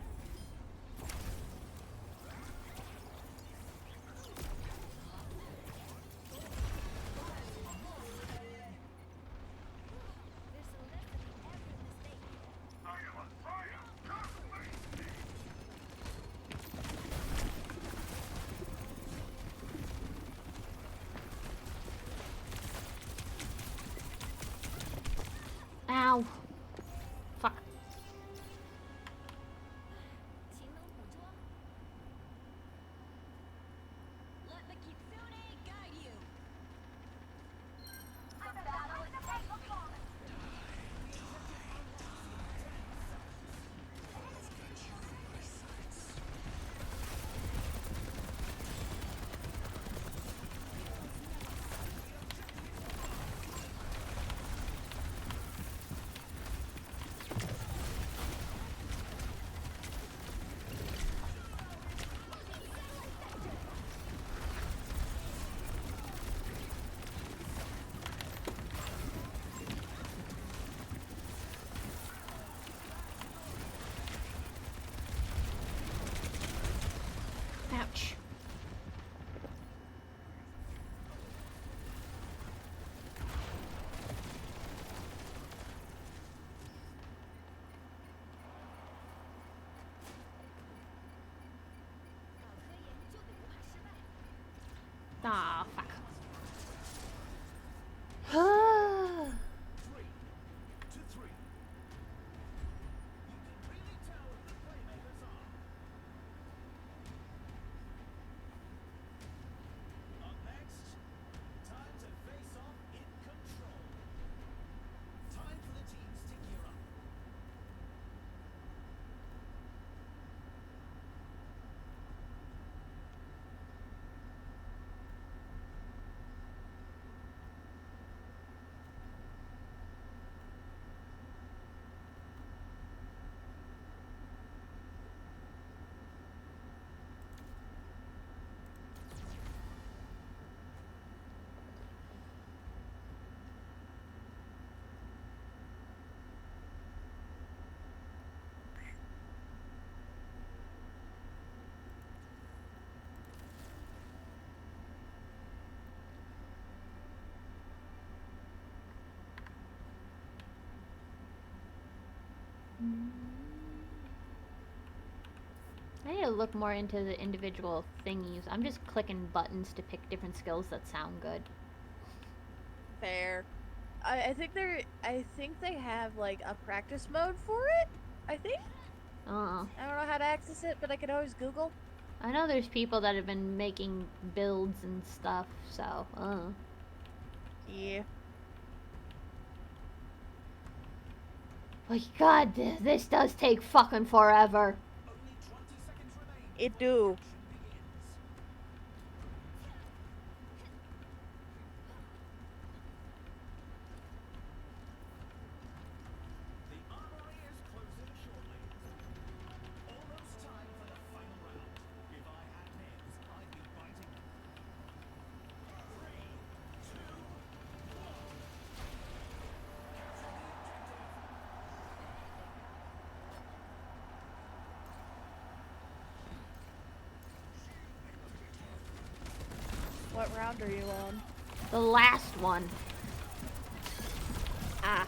Ow. Fuck. Aw, fuck. I need to look more into the individual thingies. I'm just clicking buttons to pick different skills that sound good. Fair. I think they have like a practice mode for it. I think. Uh-uh. I don't know how to access it, but I can always Google. I know there's people that have been making builds and stuff, so, Yeah. But god, this does take fucking forever. It do. What round are you on? The last one. Ah.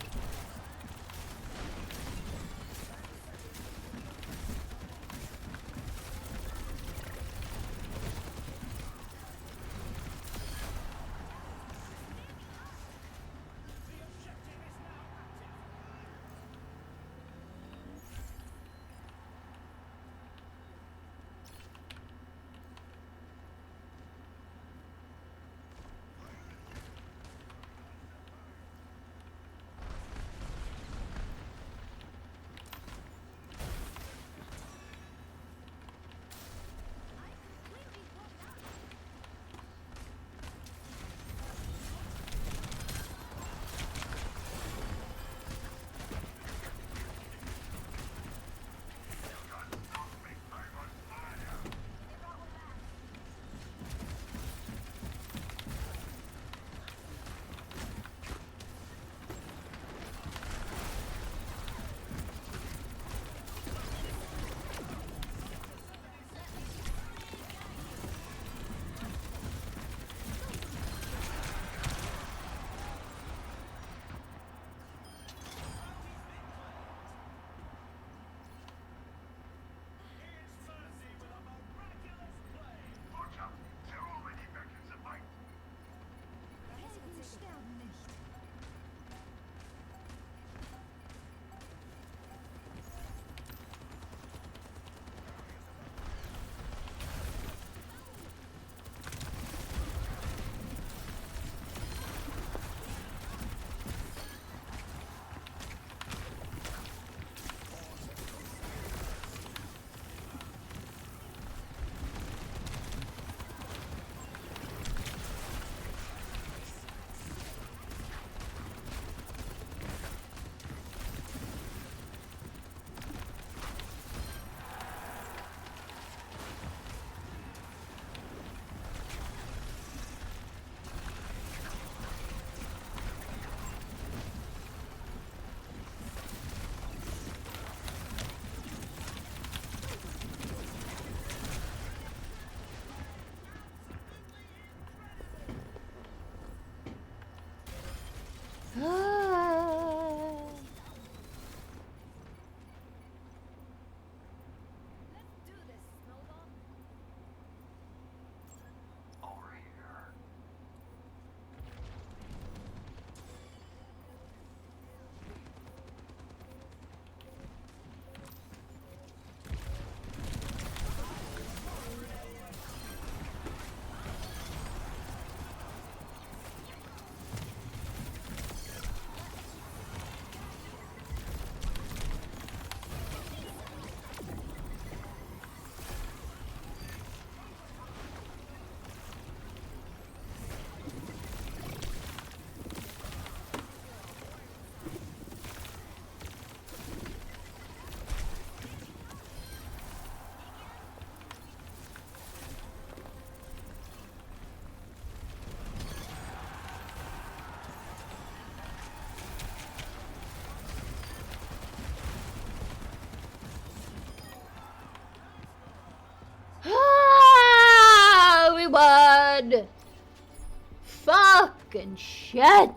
fucking shit.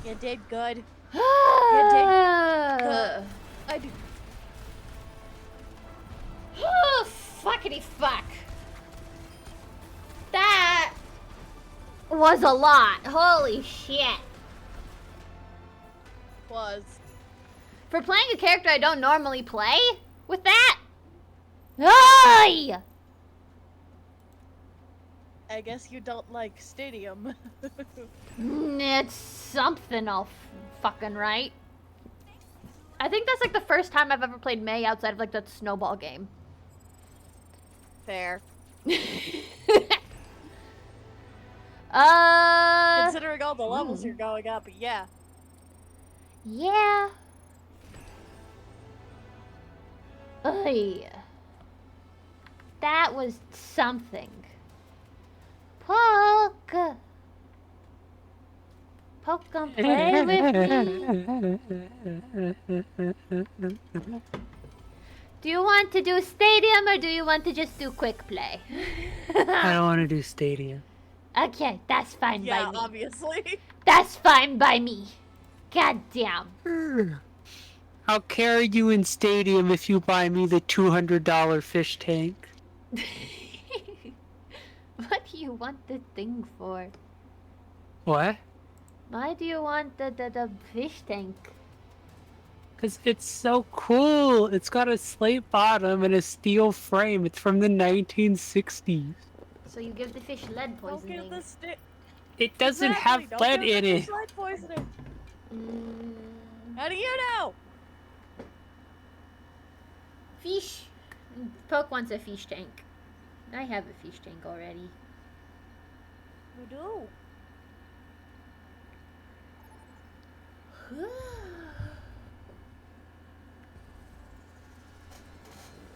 You did good. I do. Oh, fuckity fuck. That was a lot. Holy shit. Was. For playing a character I don't normally play with that? Ay! I guess you don't like Stadium. It's something all fucking right. I think that's like the first time I've ever played Mei outside of like that snowball game. Fair. Considering all the levels you're going up, yeah. Yeah. Ay. That was something. Poke. Poke and play with me. Do you want to do Stadium or do you want to just do quick play? I don't want to do Stadium. Okay, that's fine by Yeah, me. obviously. That's fine by me. God damn. I'll carry you in Stadium if you buy me the $200 fish tank. What do you want the thing for? What? Why do you want the fish tank? Because it's so cool. It's got a slate bottom and a steel frame. It's from the 1960s. So you give the fish lead Don't poisoning. give the It doesn't Exactly, have lead in it. Lead poisoning. How do you know? Fish. Poke wants a fish tank. I have a fish tank already. You do.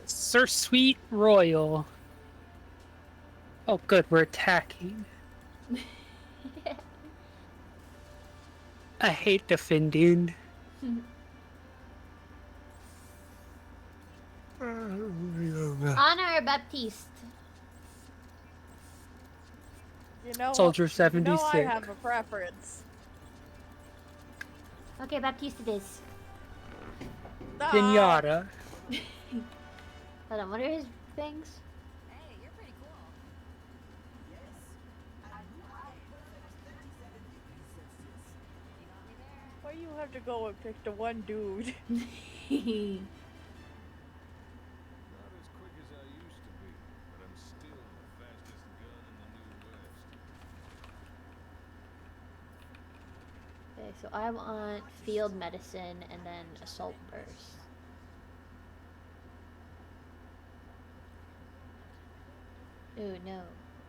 Sir Sweet Royal. Oh good, we're attacking. I hate defending. Honor Baptiste. You know, Soldier you 76. know I have a preference. Okay, Baptiste it is. Pinata. Hold on, what are his things? Why you have to go and pick the one dude? Not as quick as I used to be, but I'm still the fastest gun in the New West. Okay, so I want field medicine and then assault burst. Ooh, no.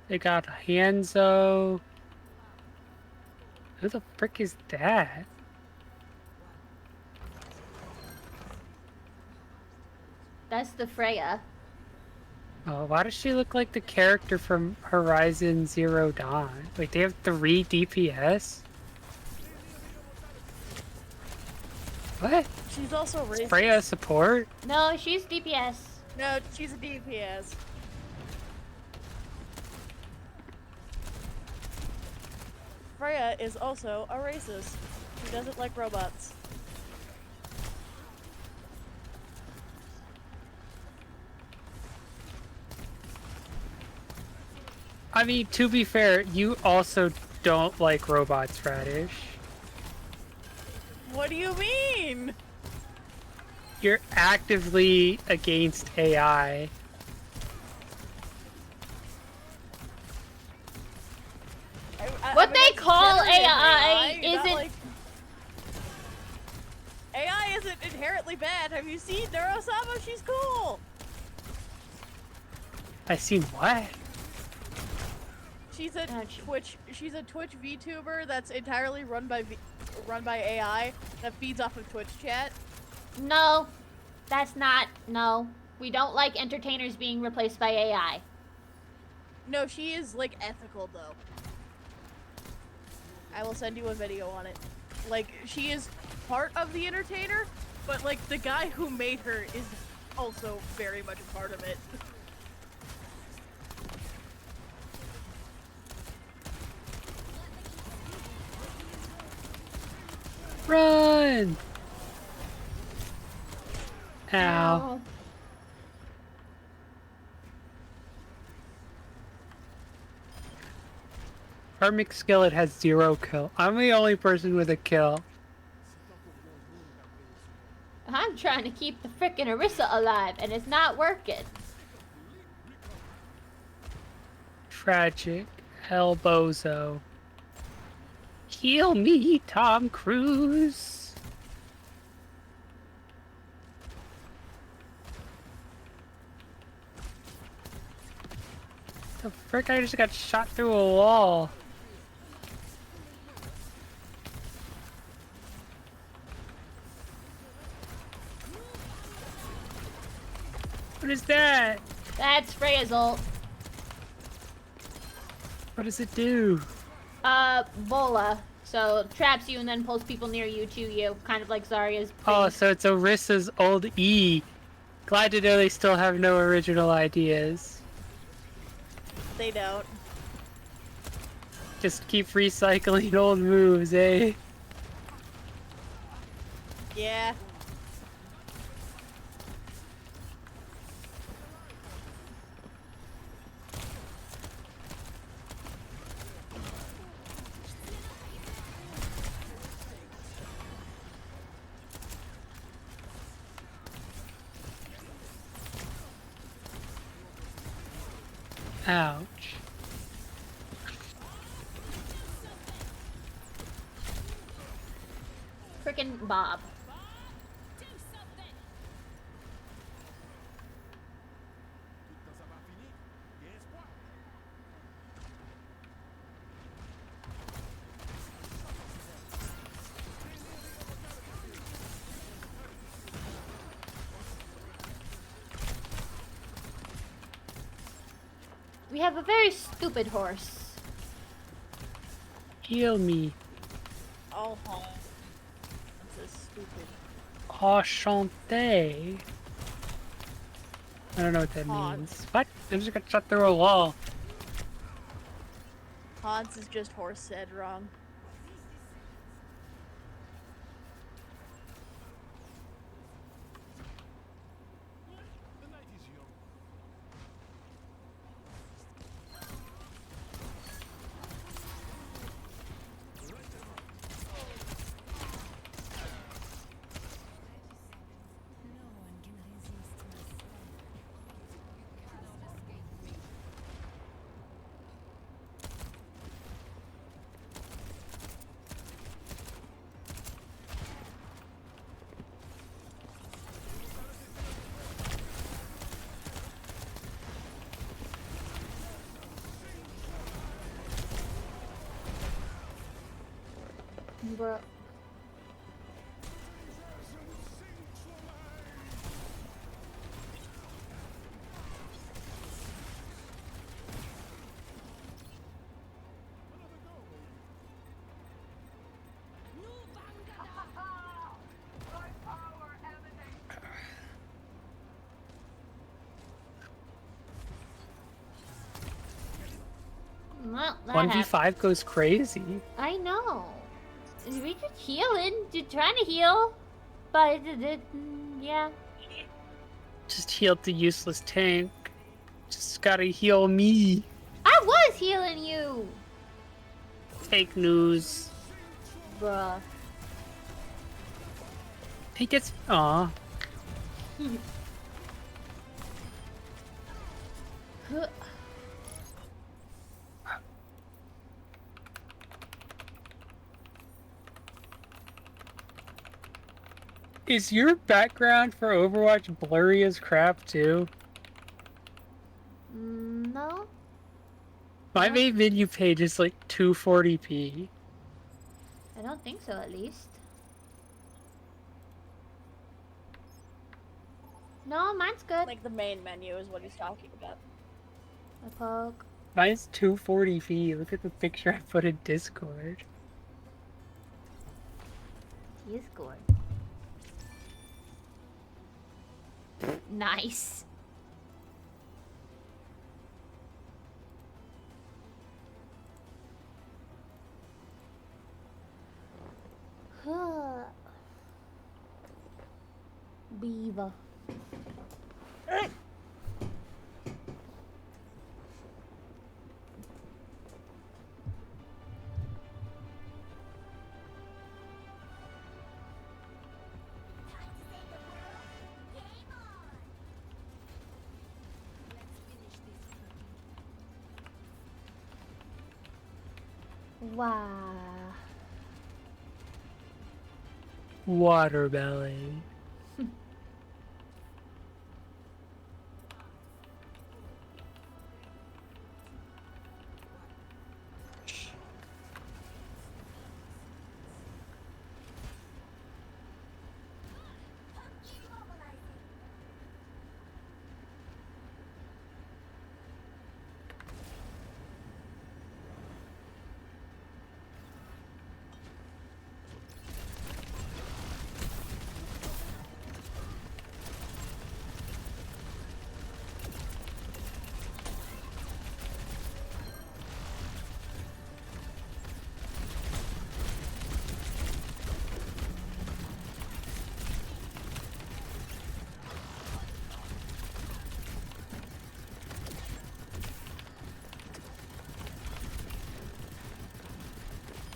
They got Hanzo. Who the frick is that? That's the Freya. Oh, why does she look like the character from Horizon Zero Dawn? Wait, they have 3 DPS? What? She's also racist. Freya support? No, she's DPS. No, she's a DPS. Freya is also a racist. She doesn't like robots. I mean, to be fair, you also don't like robots, Radish. What do you mean? You're actively against AI. What I'm they against call generative AI not isn't- like... AI isn't inherently bad. Have you seen Neurosama? She's cool. I seen what? She's a Twitch VTuber that's entirely run by AI that feeds off of Twitch chat. No, that's not. No. We don't like entertainers being replaced by AI. No, she is like ethical though. I will send you a video on it. Like, she is part of the entertainer, but like the guy who made her is also very much a part of it. Run! Ow. Our McSkillet has 0 kill. I'm the only person with a kill. I'm trying to keep the frickin' Orisa alive, and it's not working. Tragic. Hellbozo. Heal me, Tom Cruise. The frick, I just got shot through a wall. What is that? That's Freya's ult. What does it do? Bola. So, traps you and then pulls people near you to you. Kind of like Zarya's. Oh, so it's Orissa's old E. Glad to know they still have no original ideas. They don't. Just keep recycling old moves, eh? Yeah. Ouch. Frickin' Bob. We have a very stupid horse. Heal me. Oh, that's so stupid. Enchanté. I don't know what that Hans. means. What? I just got shot through a wall. Hans is just horse said wrong. The night is young. Bro. Well, that 1v5 goes crazy. I know. We just healing, just trying to heal, but yeah. Just healed the useless tank. Just gotta heal me. I was healing you, Fake news. bruh. He gets. Aw. Is your background for Overwatch blurry as crap too? No, My main menu page is like 240p. I don't think so. At least. No, mine's good. Like the main menu is what he's talking about. A poke. Mine's 240p. Look at the picture I put in Discord. Discord. Nice. Beaver. Wow. Watermelon.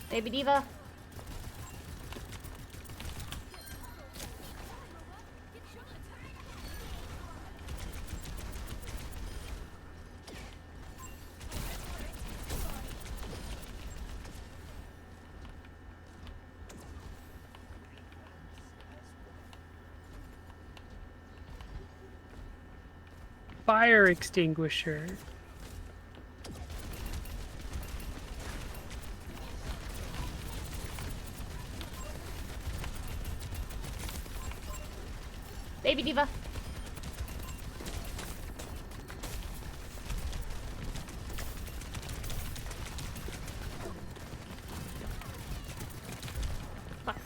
Baby Diva. Fire extinguisher. Baby Diva. Fuck.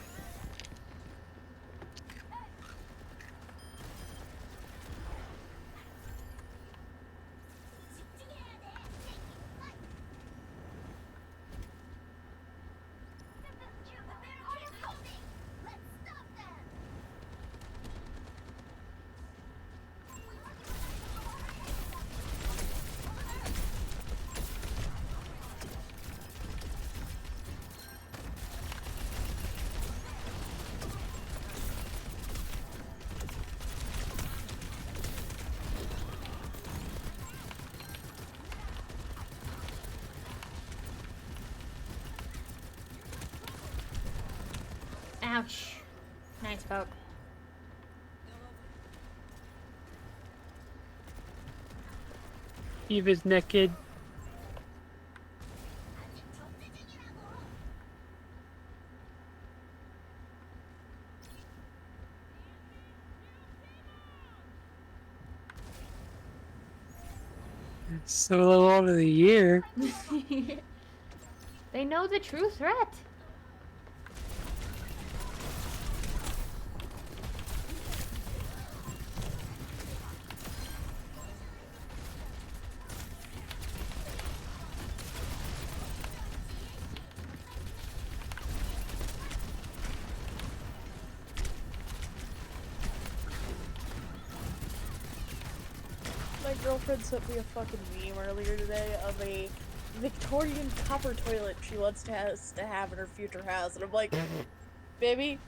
Ouch. Nice poke. Eve is naked. Solo of the year. They know the true threat. My girlfriend sent me a fucking meme earlier today of a Victorian copper toilet she wants to have in her future house, and I'm like, baby,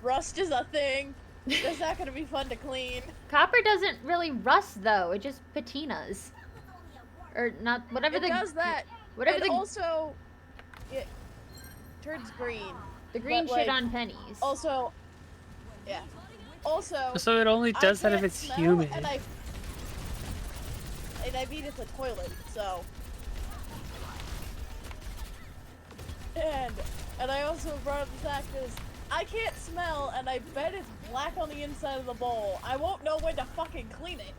rust is a thing. That's not gonna be fun to clean. Copper doesn't really rust though. It just patinas. Or not whatever It the does that. whatever And the also, it turns green. the green but, shit like, on pennies. Also, yeah. Also, So it only does that if can't it's smell, humid. And I mean it's a toilet, so. And I also brought up the fact is I can't smell, and I bet it's black on the inside of the bowl. I won't know when to fucking clean it.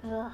Ugh.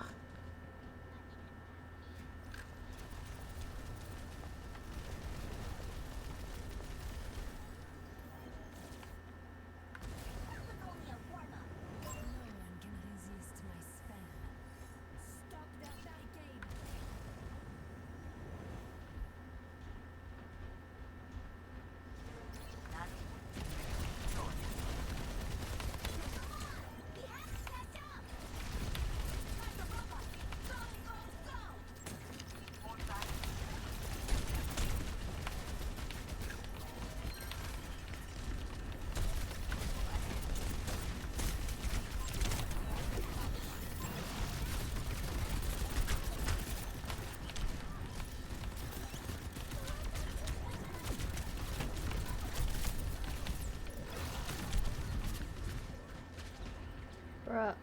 Bruh.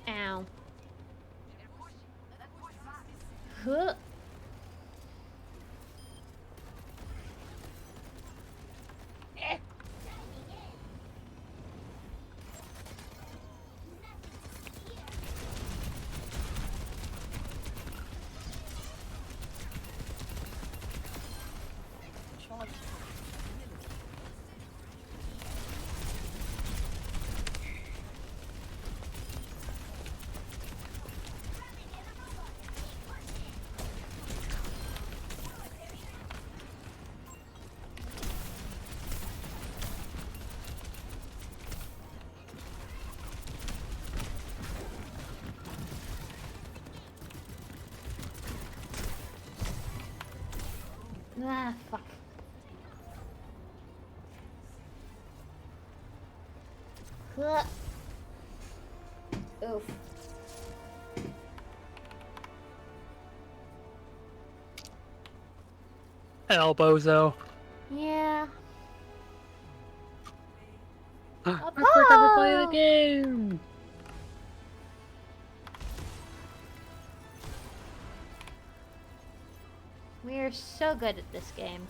Ow. Huh. Eh. Ah, fuck. Huh. Oof. Elbozo. Yeah. My first ever play of the game. We're so good at this game.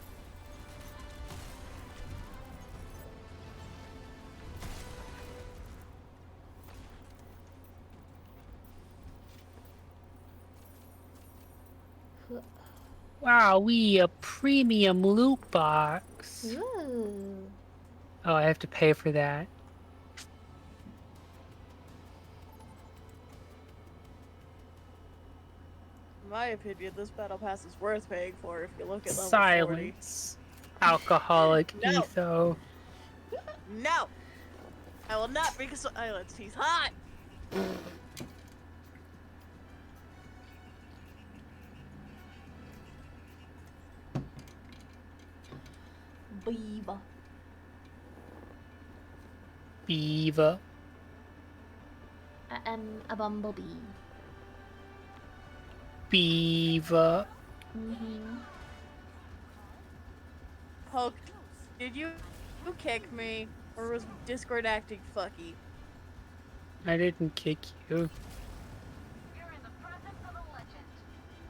Wow, we a premium loot box. Ooh. Oh, I have to pay for that. In my opinion, this battle pass is worth paying for if you look at level 40. Silence. Alcoholic No. etho. No! I will not break a silence. He's hot! Beaver. Beaver. I am a bumblebee. Beaver. Mm-hmm. Poke, did you kick me? Or was Discord acting fucky? I didn't kick you.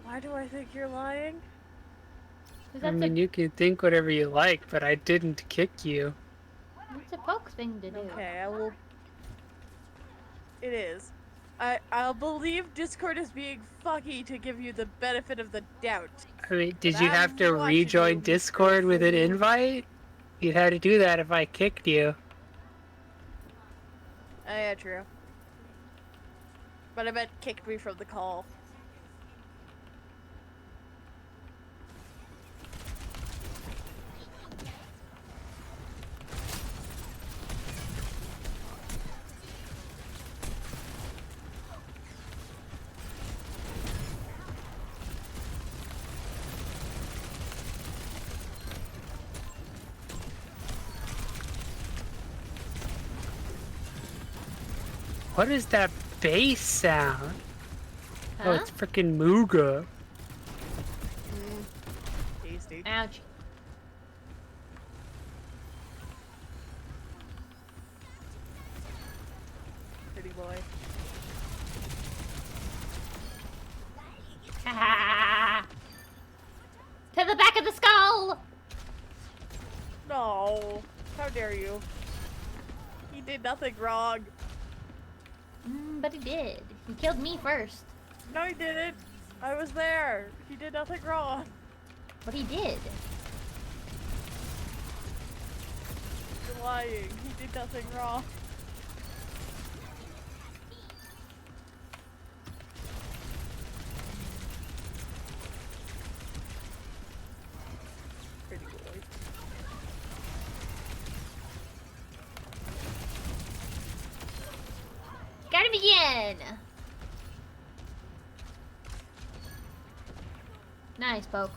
Why do I think you're lying? 'Cause I that's mean, you can think whatever you like, but I didn't kick you. it's a poke thing to do. Okay, I will. It is. I'll believe Discord is being fucky to give you the benefit of the doubt. I mean, did But you I'm have to watching rejoin you, Discord with an fool. invite? You'd have to do that if I kicked you. Oh, yeah, true. But I meant kick me from the call. What is that bass sound? Huh? Oh, it's freaking Mooga. Tasty. Ouch. Pretty boy. To the back of the skull! No. How dare you? He did nothing wrong. But he did. He killed me first. No, he didn't. I was there. He did nothing wrong. But he did. You're lying. He did nothing wrong. Pretty boy. Gotta begin! Nice, poke.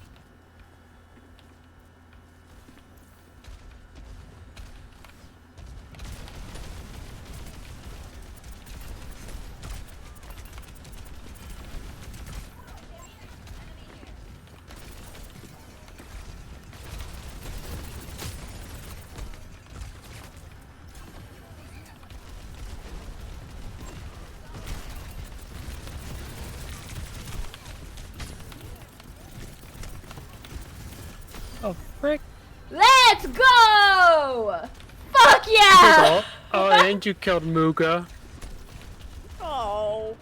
Oh, frick. Let's go! Fuck yeah! Oh, and you killed Mooga. Oh.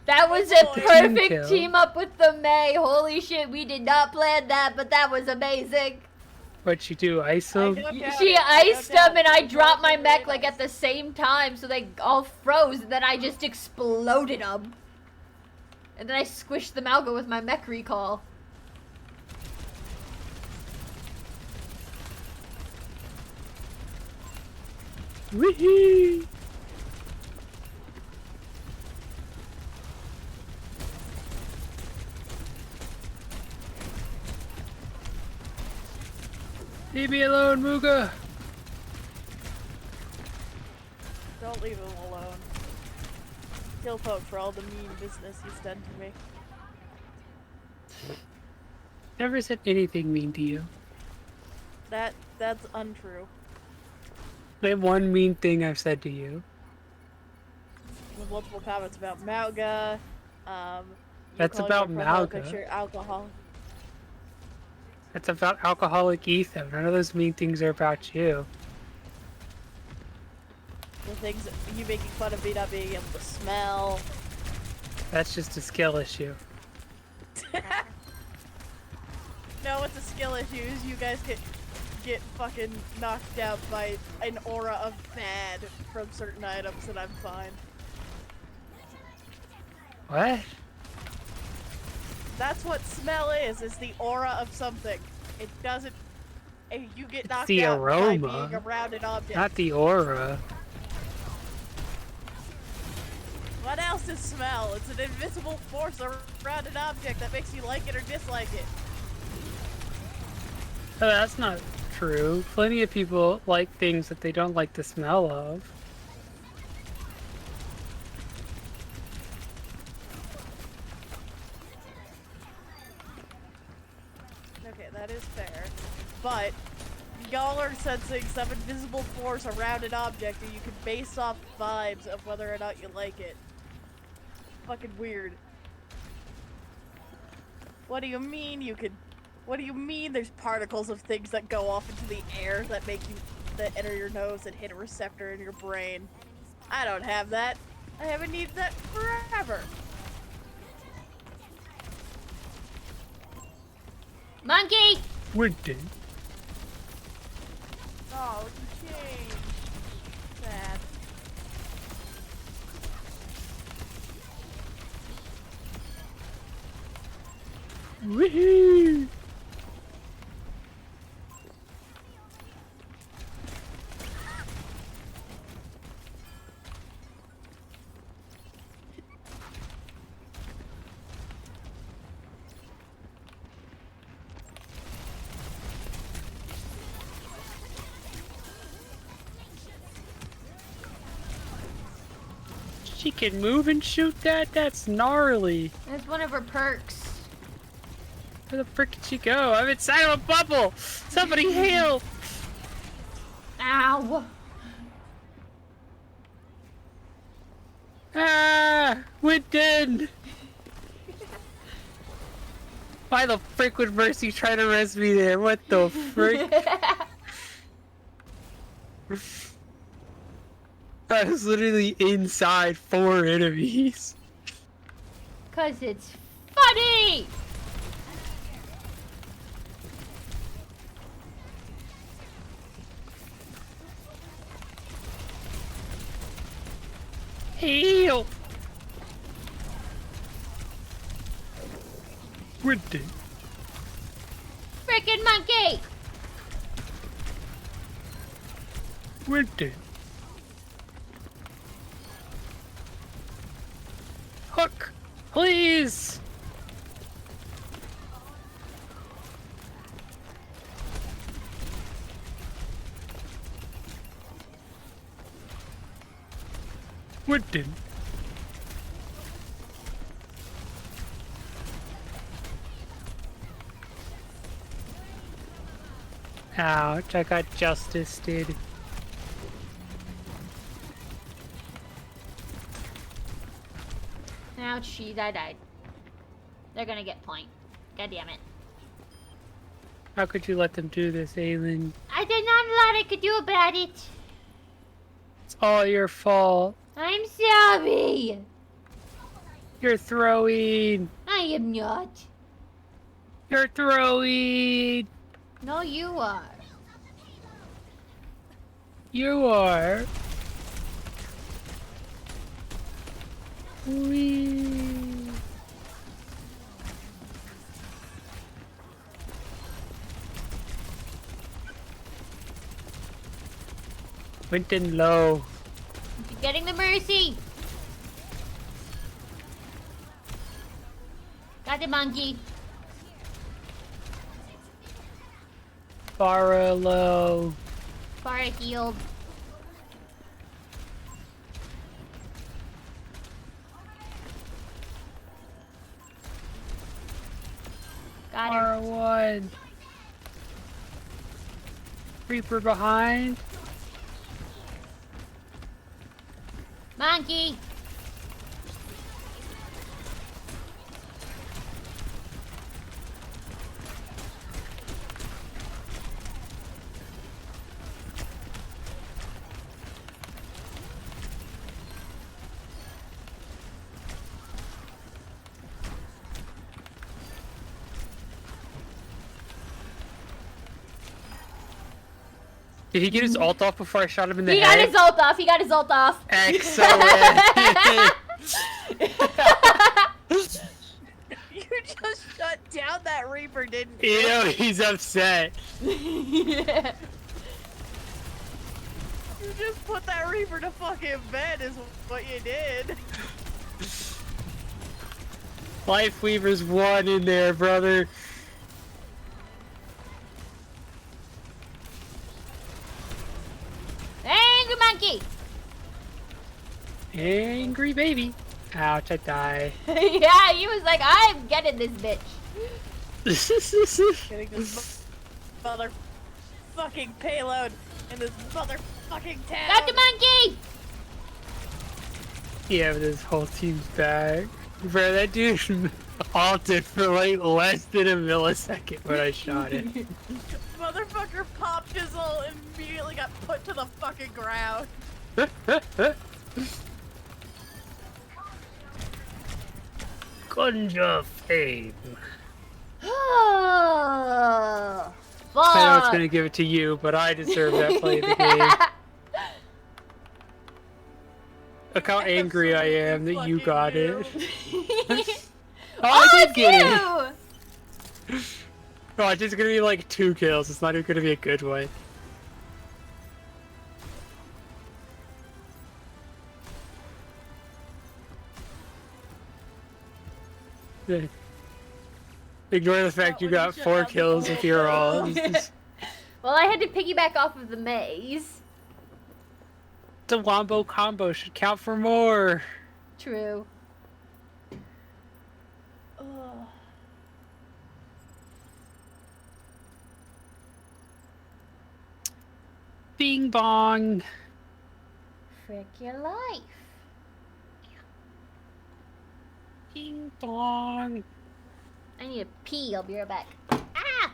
That was a Team perfect kill. team up with the May. Holy shit, we did not plan that, but that was amazing. What'd she do? Ice him? She iced them and I dropped my mech like at the same time, so they all froze, and then I just exploded them. And then I squished the Malga with my mech recall. Wee-hee! Leave me alone, Mooga! Don't leave him alone. Kill Poke for all the mean business he's done to me. Never said anything mean to you. That's untrue. Name one mean thing I've said to you. With multiple comments about Mauga. You That's calling about my profile Mauga. picture alcohol. That's about alcoholic etho. None of those mean things are about you. The things you making fun of me not being able to smell. That's just a skill issue. No, it's a skill issue. Is you guys get fucking knocked out by an aura of bad from certain items, and I'm fine. What? That's what smell is the aura of something. It doesn't. You get knocked the out by aroma, being around an object. not the aura. What else is smell? It's an invisible force around an object that makes you like it or dislike it. Oh, that's not true. Plenty of people like things that they don't like the smell of. Okay, that is fair. But y'all are sensing some invisible force around an object and you can base off vibes of whether or not you like it. Fucking weird. What do you mean you could... What do you mean there's particles of things that go off into the air that that enter your nose and hit a receptor in your brain? I don't have that. I haven't needed that forever. Monkey! Would do. Oh, you changed. Sad. Woohoo! She can move and shoot that? That's gnarly. That's one of her perks. Where the frick did she go? I'm inside of a bubble! Somebody help! Ow! Ah! Winton! Why the frick would Mercy try to res me there? What the frick? I was literally inside 4 enemies. 'Cause it's funny! Heal! Winton. Frickin' monkey! Winton. Hook! Please! Winton. Ouch, I got justice, dude. Ouch, I died. They're gonna get point. God damn it. How could you let them do this, Aylin? I did not know what I could do about it. It's all your fault. I'm sorry. You're throwing. I am not. You're throwing. No, you are. You are. Wee. Winton low. You're getting the mercy. Got the monkey. Farah low. Farah healed. Got her. R1. Reaper behind. Monkey. Did he get his ult off before I shot him in the He head? got his ult off. He got his ult off. Excellent. You just shut down that Reaper, didn't you? You know he's upset. Yeah. You just put that Reaper to fucking bed is what you did. Life Weaver's one in there, brother. Angry monkey. Angry baby. Ouch, I die. Yeah, he was like, I'm getting this bitch. Getting this motherfucking payload in this motherfucking town. Got the monkey. Yeah, but this whole team's back. Bro, that dude All did for like less than a millisecond when I shot it. Motherfucker popped his ult and immediately got put to the fucking ground. Conjure fame. Oh, I know it's fuck. gonna give it to you, but I deserve that play of the game. Look how angry I am that you got it. Oh, I did get it! Oh, it's just gonna be like 2 kills. It's not even gonna be a good one. Ignore the fact you got 4 kills with your all. Well, I had to piggyback off of the maze. The wombo combo should count for more. True. Ugh. Bing bong. Frick your life. Bing bong. I need a pee. I'll be right back. Ah!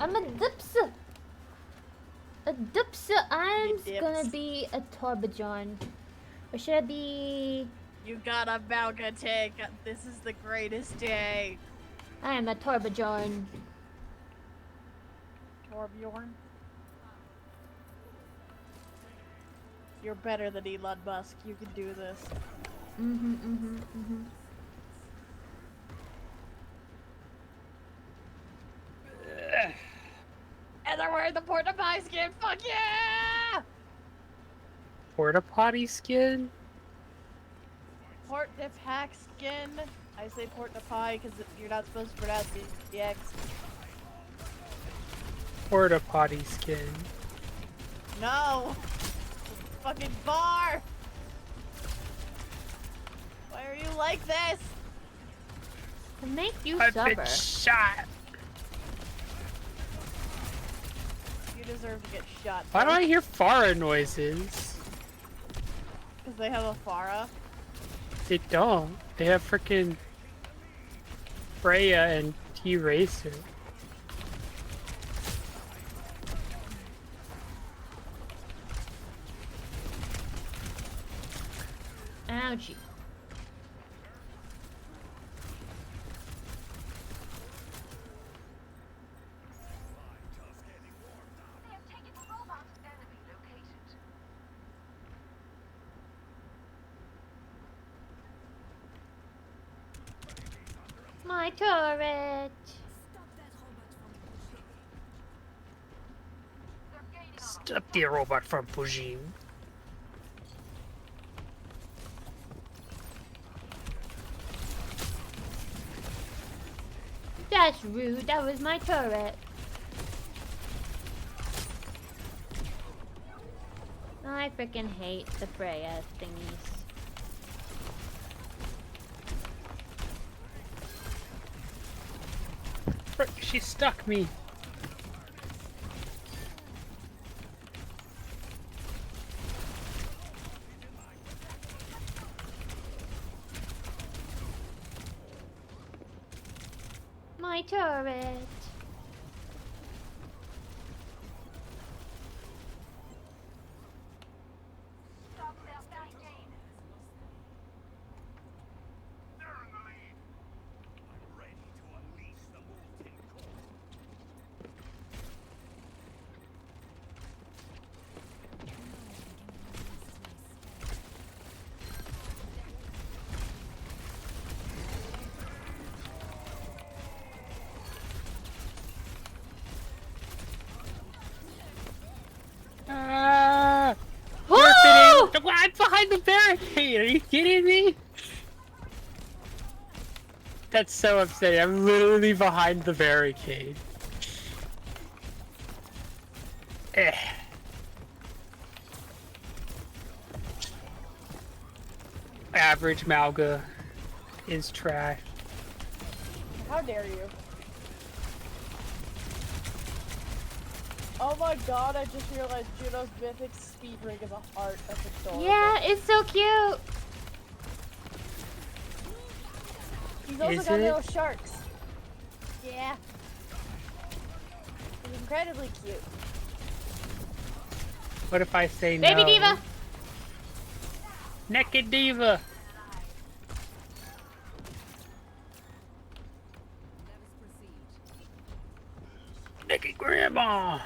I'm a dipsa. A dipsa. I'm gonna be a Torbajon. Or should I be... You got a Valka tank. This is the greatest day. I am a Torbajon. Torbjorn. You're better than Elon Musk. You can do this. And they're wearing the porta pie skin. Fuck yeah! Porta potty skin? Port de pack skin. I say port de pie because you're not supposed to pronounce the X. Porta potty skin. No! Fucking bar! Why are you like this? To make you I've suffer. been shot. You deserve to get shot. Why do I hear Farah noises? Because they have a Farah. They don't. They have frickin' Freya and T-Racer. Ouchie. My turret. Stop the robot from pushing. That's rude. That was my turret. I freaking hate the Freya thingies. Frick, she stuck me. My turret. you kidding me? That's so upsetting. I'm literally behind the barricade. Eh. Average Malga is trash. How dare you? Oh my god, I just realized Juno's mythic speed ring is a heart. That's adorable. Yeah, it's so cute. He's also Is got it? little sharks. Yeah. He's incredibly cute. What if I say no? Baby Diva. Naked Diva. Naked Grandma.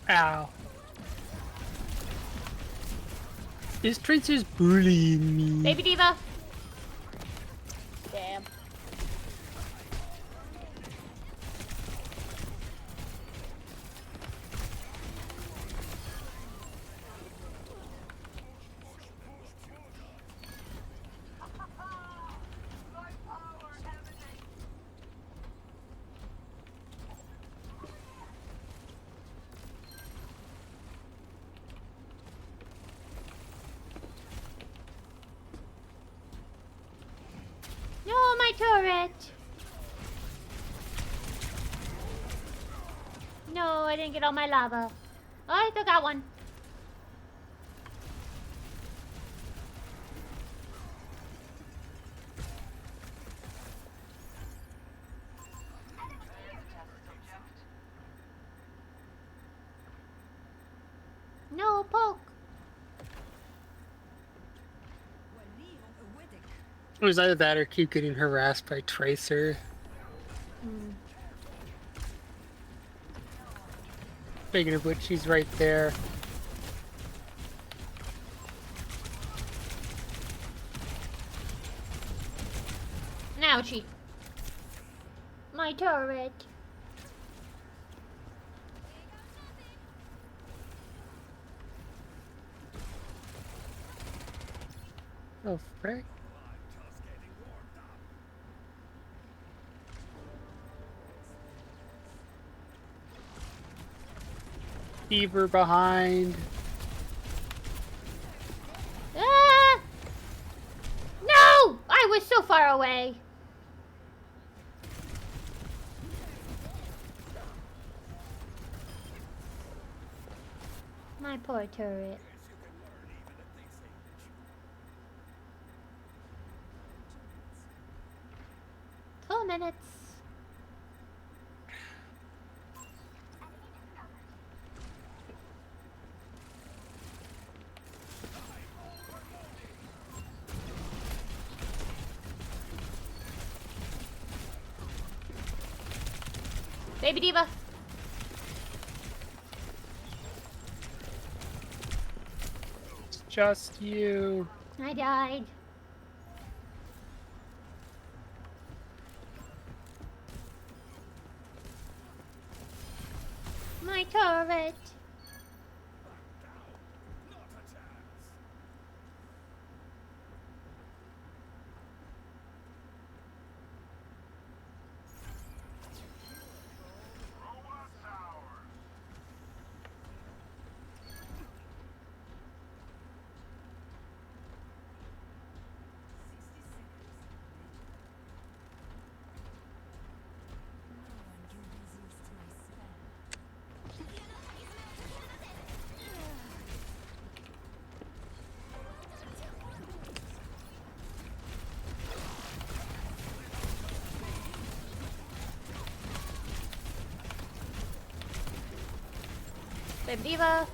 Ow. This Prince is bullying me. Baby Diva. Damn. No, my turret. No, I didn't get all my lava. Oh, I still got one. No, poke. It was either that or keep getting harassed by Tracer. Speaking of which, she's right there. Ouchie. My turret. Oh, frick. Beaver behind. Ah! No! I was so far away. My poor turret. 2 minutes. Baby Diva. It's just you. I died. My turret. Baby Diva.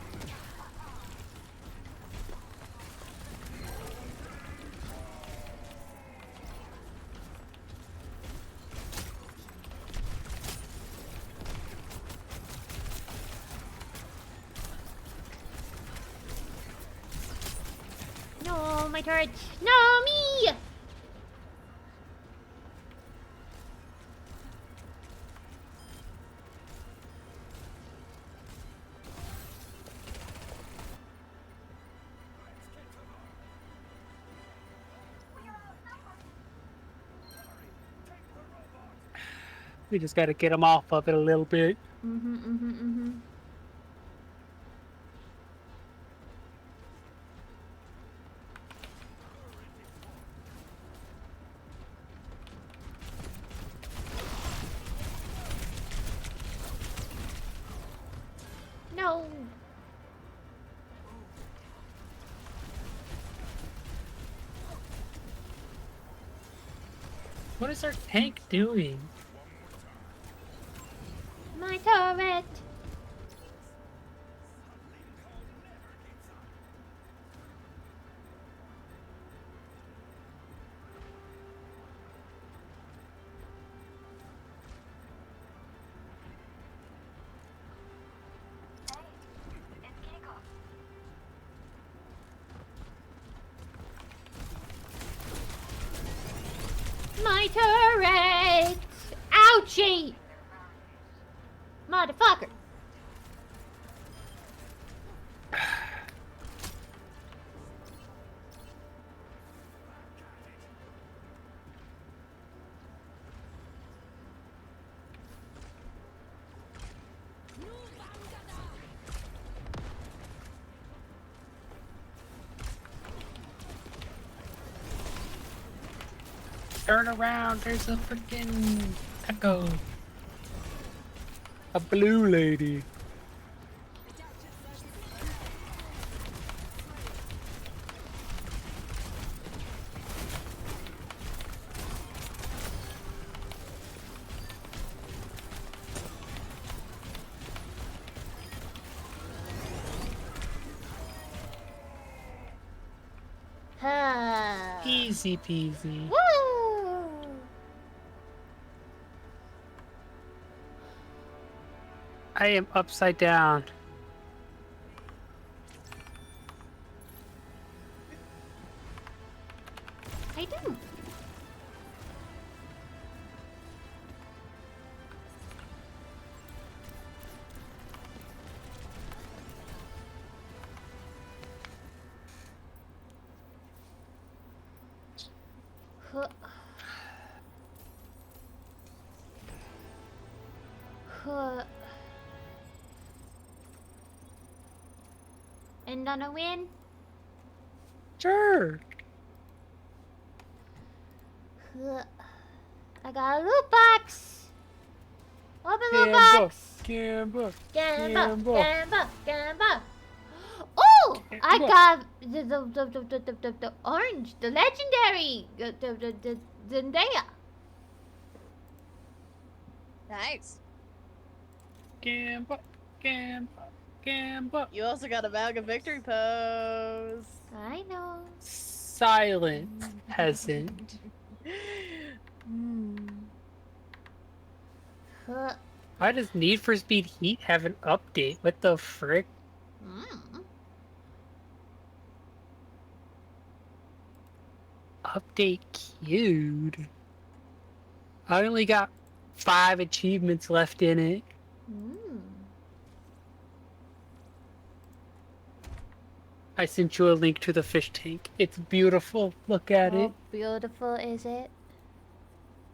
No, my turret. No, me! We just gotta get them off of it a little bit. No. What is our tank doing? My turret. My turret! Ouchie! Motherfucker! Turn around, there's a freaking echo. A blue lady. Easy peasy. Woo! I am upside down. I do. Huh. Huh. End on a win? Sure. Huh. I got a loot box. Open loot Gamba, box. Gamba, Gamba, Gamba. Gamba, Gamba. Oh, I Gamba. got the orange, the legendary, the Zendaya. Nice. Gamba, Gamba, Gamba. You also got a bag of victory pose. I know. Silent peasant. Huh. Why does Need for Speed Heat have an update? What the frick? Mm. Update queued. I only got 5 achievements left in it. Mm. I sent you a link to the fish tank. It's beautiful. Look at it. How beautiful is it?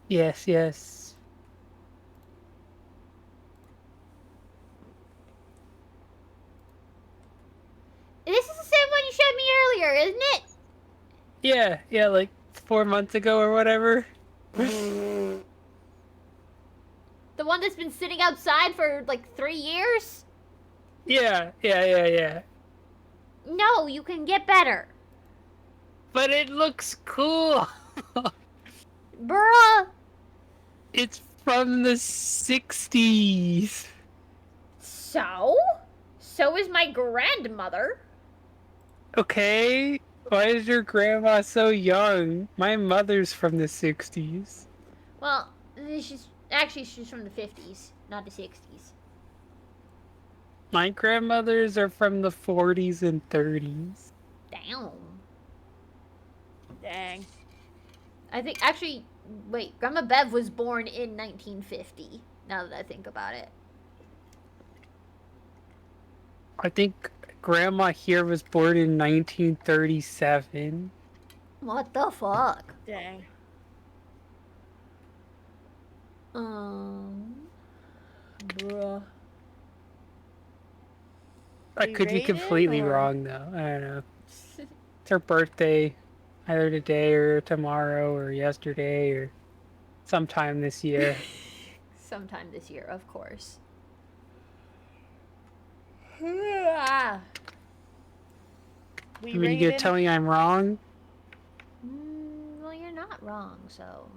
Yes, yes. This is the same one you showed me earlier, isn't it? Yeah, like 4 months ago or whatever. The one that's been sitting outside for like 3 years? Yeah. No, you can get better. But it looks cool. Bruh. It's from the 60s. So? So is my grandmother. Okay. Why is your grandma so young? My mother's from the 60s. Well, she's from the 50s, not the 60s. My grandmothers are from the 40s and 30s. Damn. Dang. I think, actually, wait, Grandma Bev was born in 1950, now that I think about it. I think Grandma here was born in 1937. What the fuck? Dang. Bruh. I We could be raided, completely or- wrong though. I don't know. It's her birthday, either today or tomorrow or yesterday or sometime this year. Sometime this year, of course. Ah. We I mean, you gonna raided. tell me I'm wrong? Well, you're not wrong, so.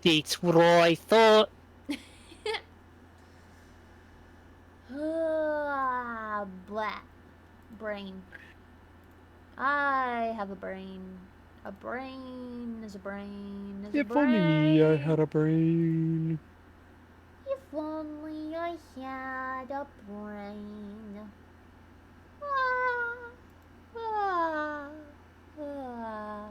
That's what I thought. Blah. Brain. I have a brain. A brain is a brain is a If brain. only I had a brain. If only I had a brain. Ah, ah, ah.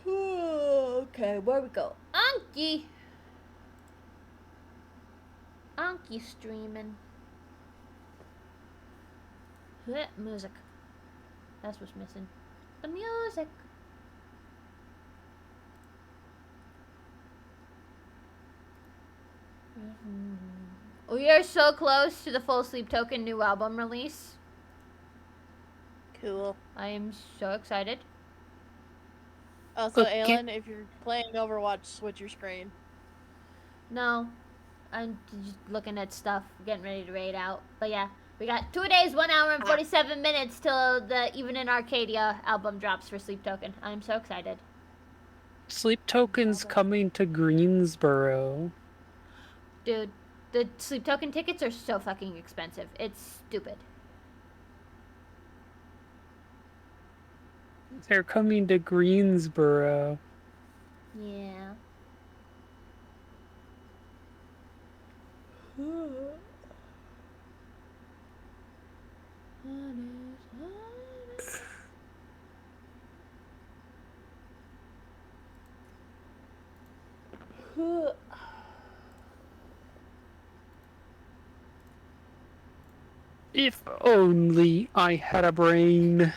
Okay, where we go? Anki! Anki streaming. Music. That's what's missing. The music. We are so close to the Full Sleep Token new album release. Cool. I am so excited. Also, Okay. Alan, if you're playing Overwatch, switch your screen. No, I'm just looking at stuff, getting ready to raid out. But yeah, we got 2 days, 1 hour, and 47 minutes till the Even in Arcadia album drops for Sleep Token. I'm so excited. Sleep Token's coming to Greensboro. Dude, the Sleep Token tickets are so fucking expensive. It's stupid. They're coming to Greensboro. Yeah. If only I had a brain.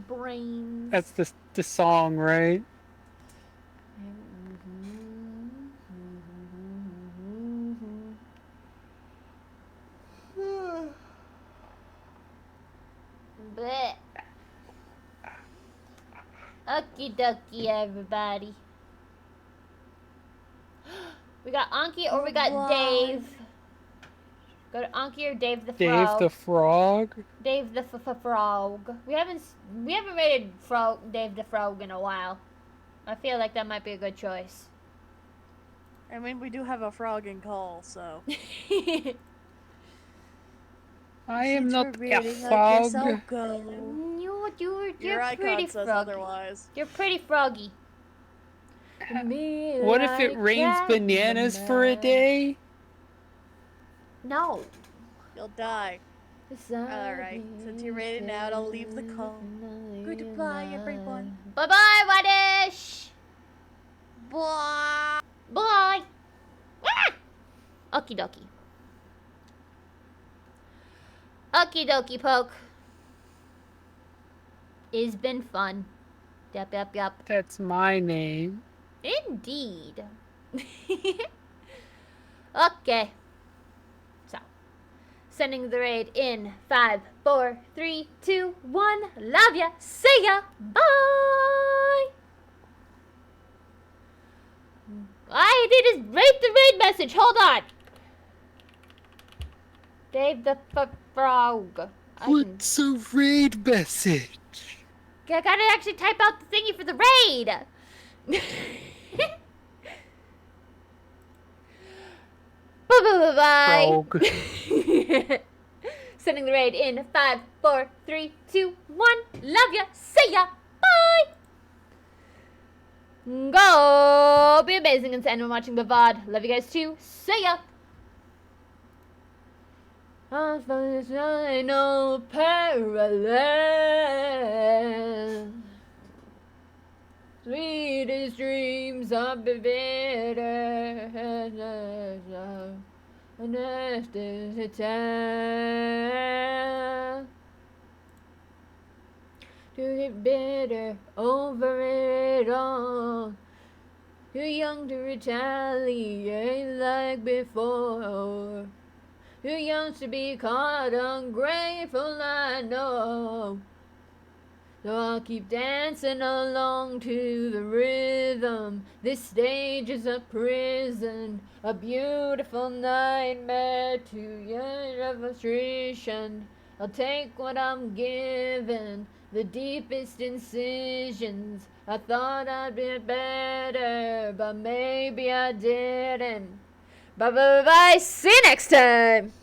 Brains. That's the song, right? Bleh. Okie dokie, everybody. We got Anki or we got Dave. Go to Anki or Dave the Dave Frog. the Frog? Dave the Frog. We haven't rated Dave the Frog in a while. I feel like that might be a good choice. I mean, we do have a frog in call, so. I am not a Contributing like frog. yourself, go. You're Your icon pretty says froggy. otherwise. You're pretty froggy. What if it rains bananas for a day? No. You'll die. Alright, since you're ready now, I'll leave the call. Goodbye, everyone. Bye-bye, Whitish. Bye. Bye. Ah! Okie dokie. Okie dokie poke. It's been fun. Yep, yep, yep. That's my name. Indeed. Okay. So, sending the raid in 5, 4, 3, 2, 1. Love ya. See ya. Bye. All I did is rate the raid message. Hold on. Dave the Frog. What's a raid message? I gotta actually type out the thingy for the raid. Bye. Frog. Sending the raid in 5, 4, 3, 2, 1. Love ya. See ya. Bye. Go be amazing and to anyone watching the VOD. Love you guys too. See ya. I know parallel. Sweetest dreams are bitter. And after the time to get bitter over it all. Too young to retaliate like before. Too young to be caught ungrateful, I know. So I'll keep dancing along to the rhythm. This stage is a prison, a beautiful nightmare to your frustration. I'll take what I'm given, the deepest incisions. I thought I'd be better, but maybe I didn't. Bye bye bye. See you next time.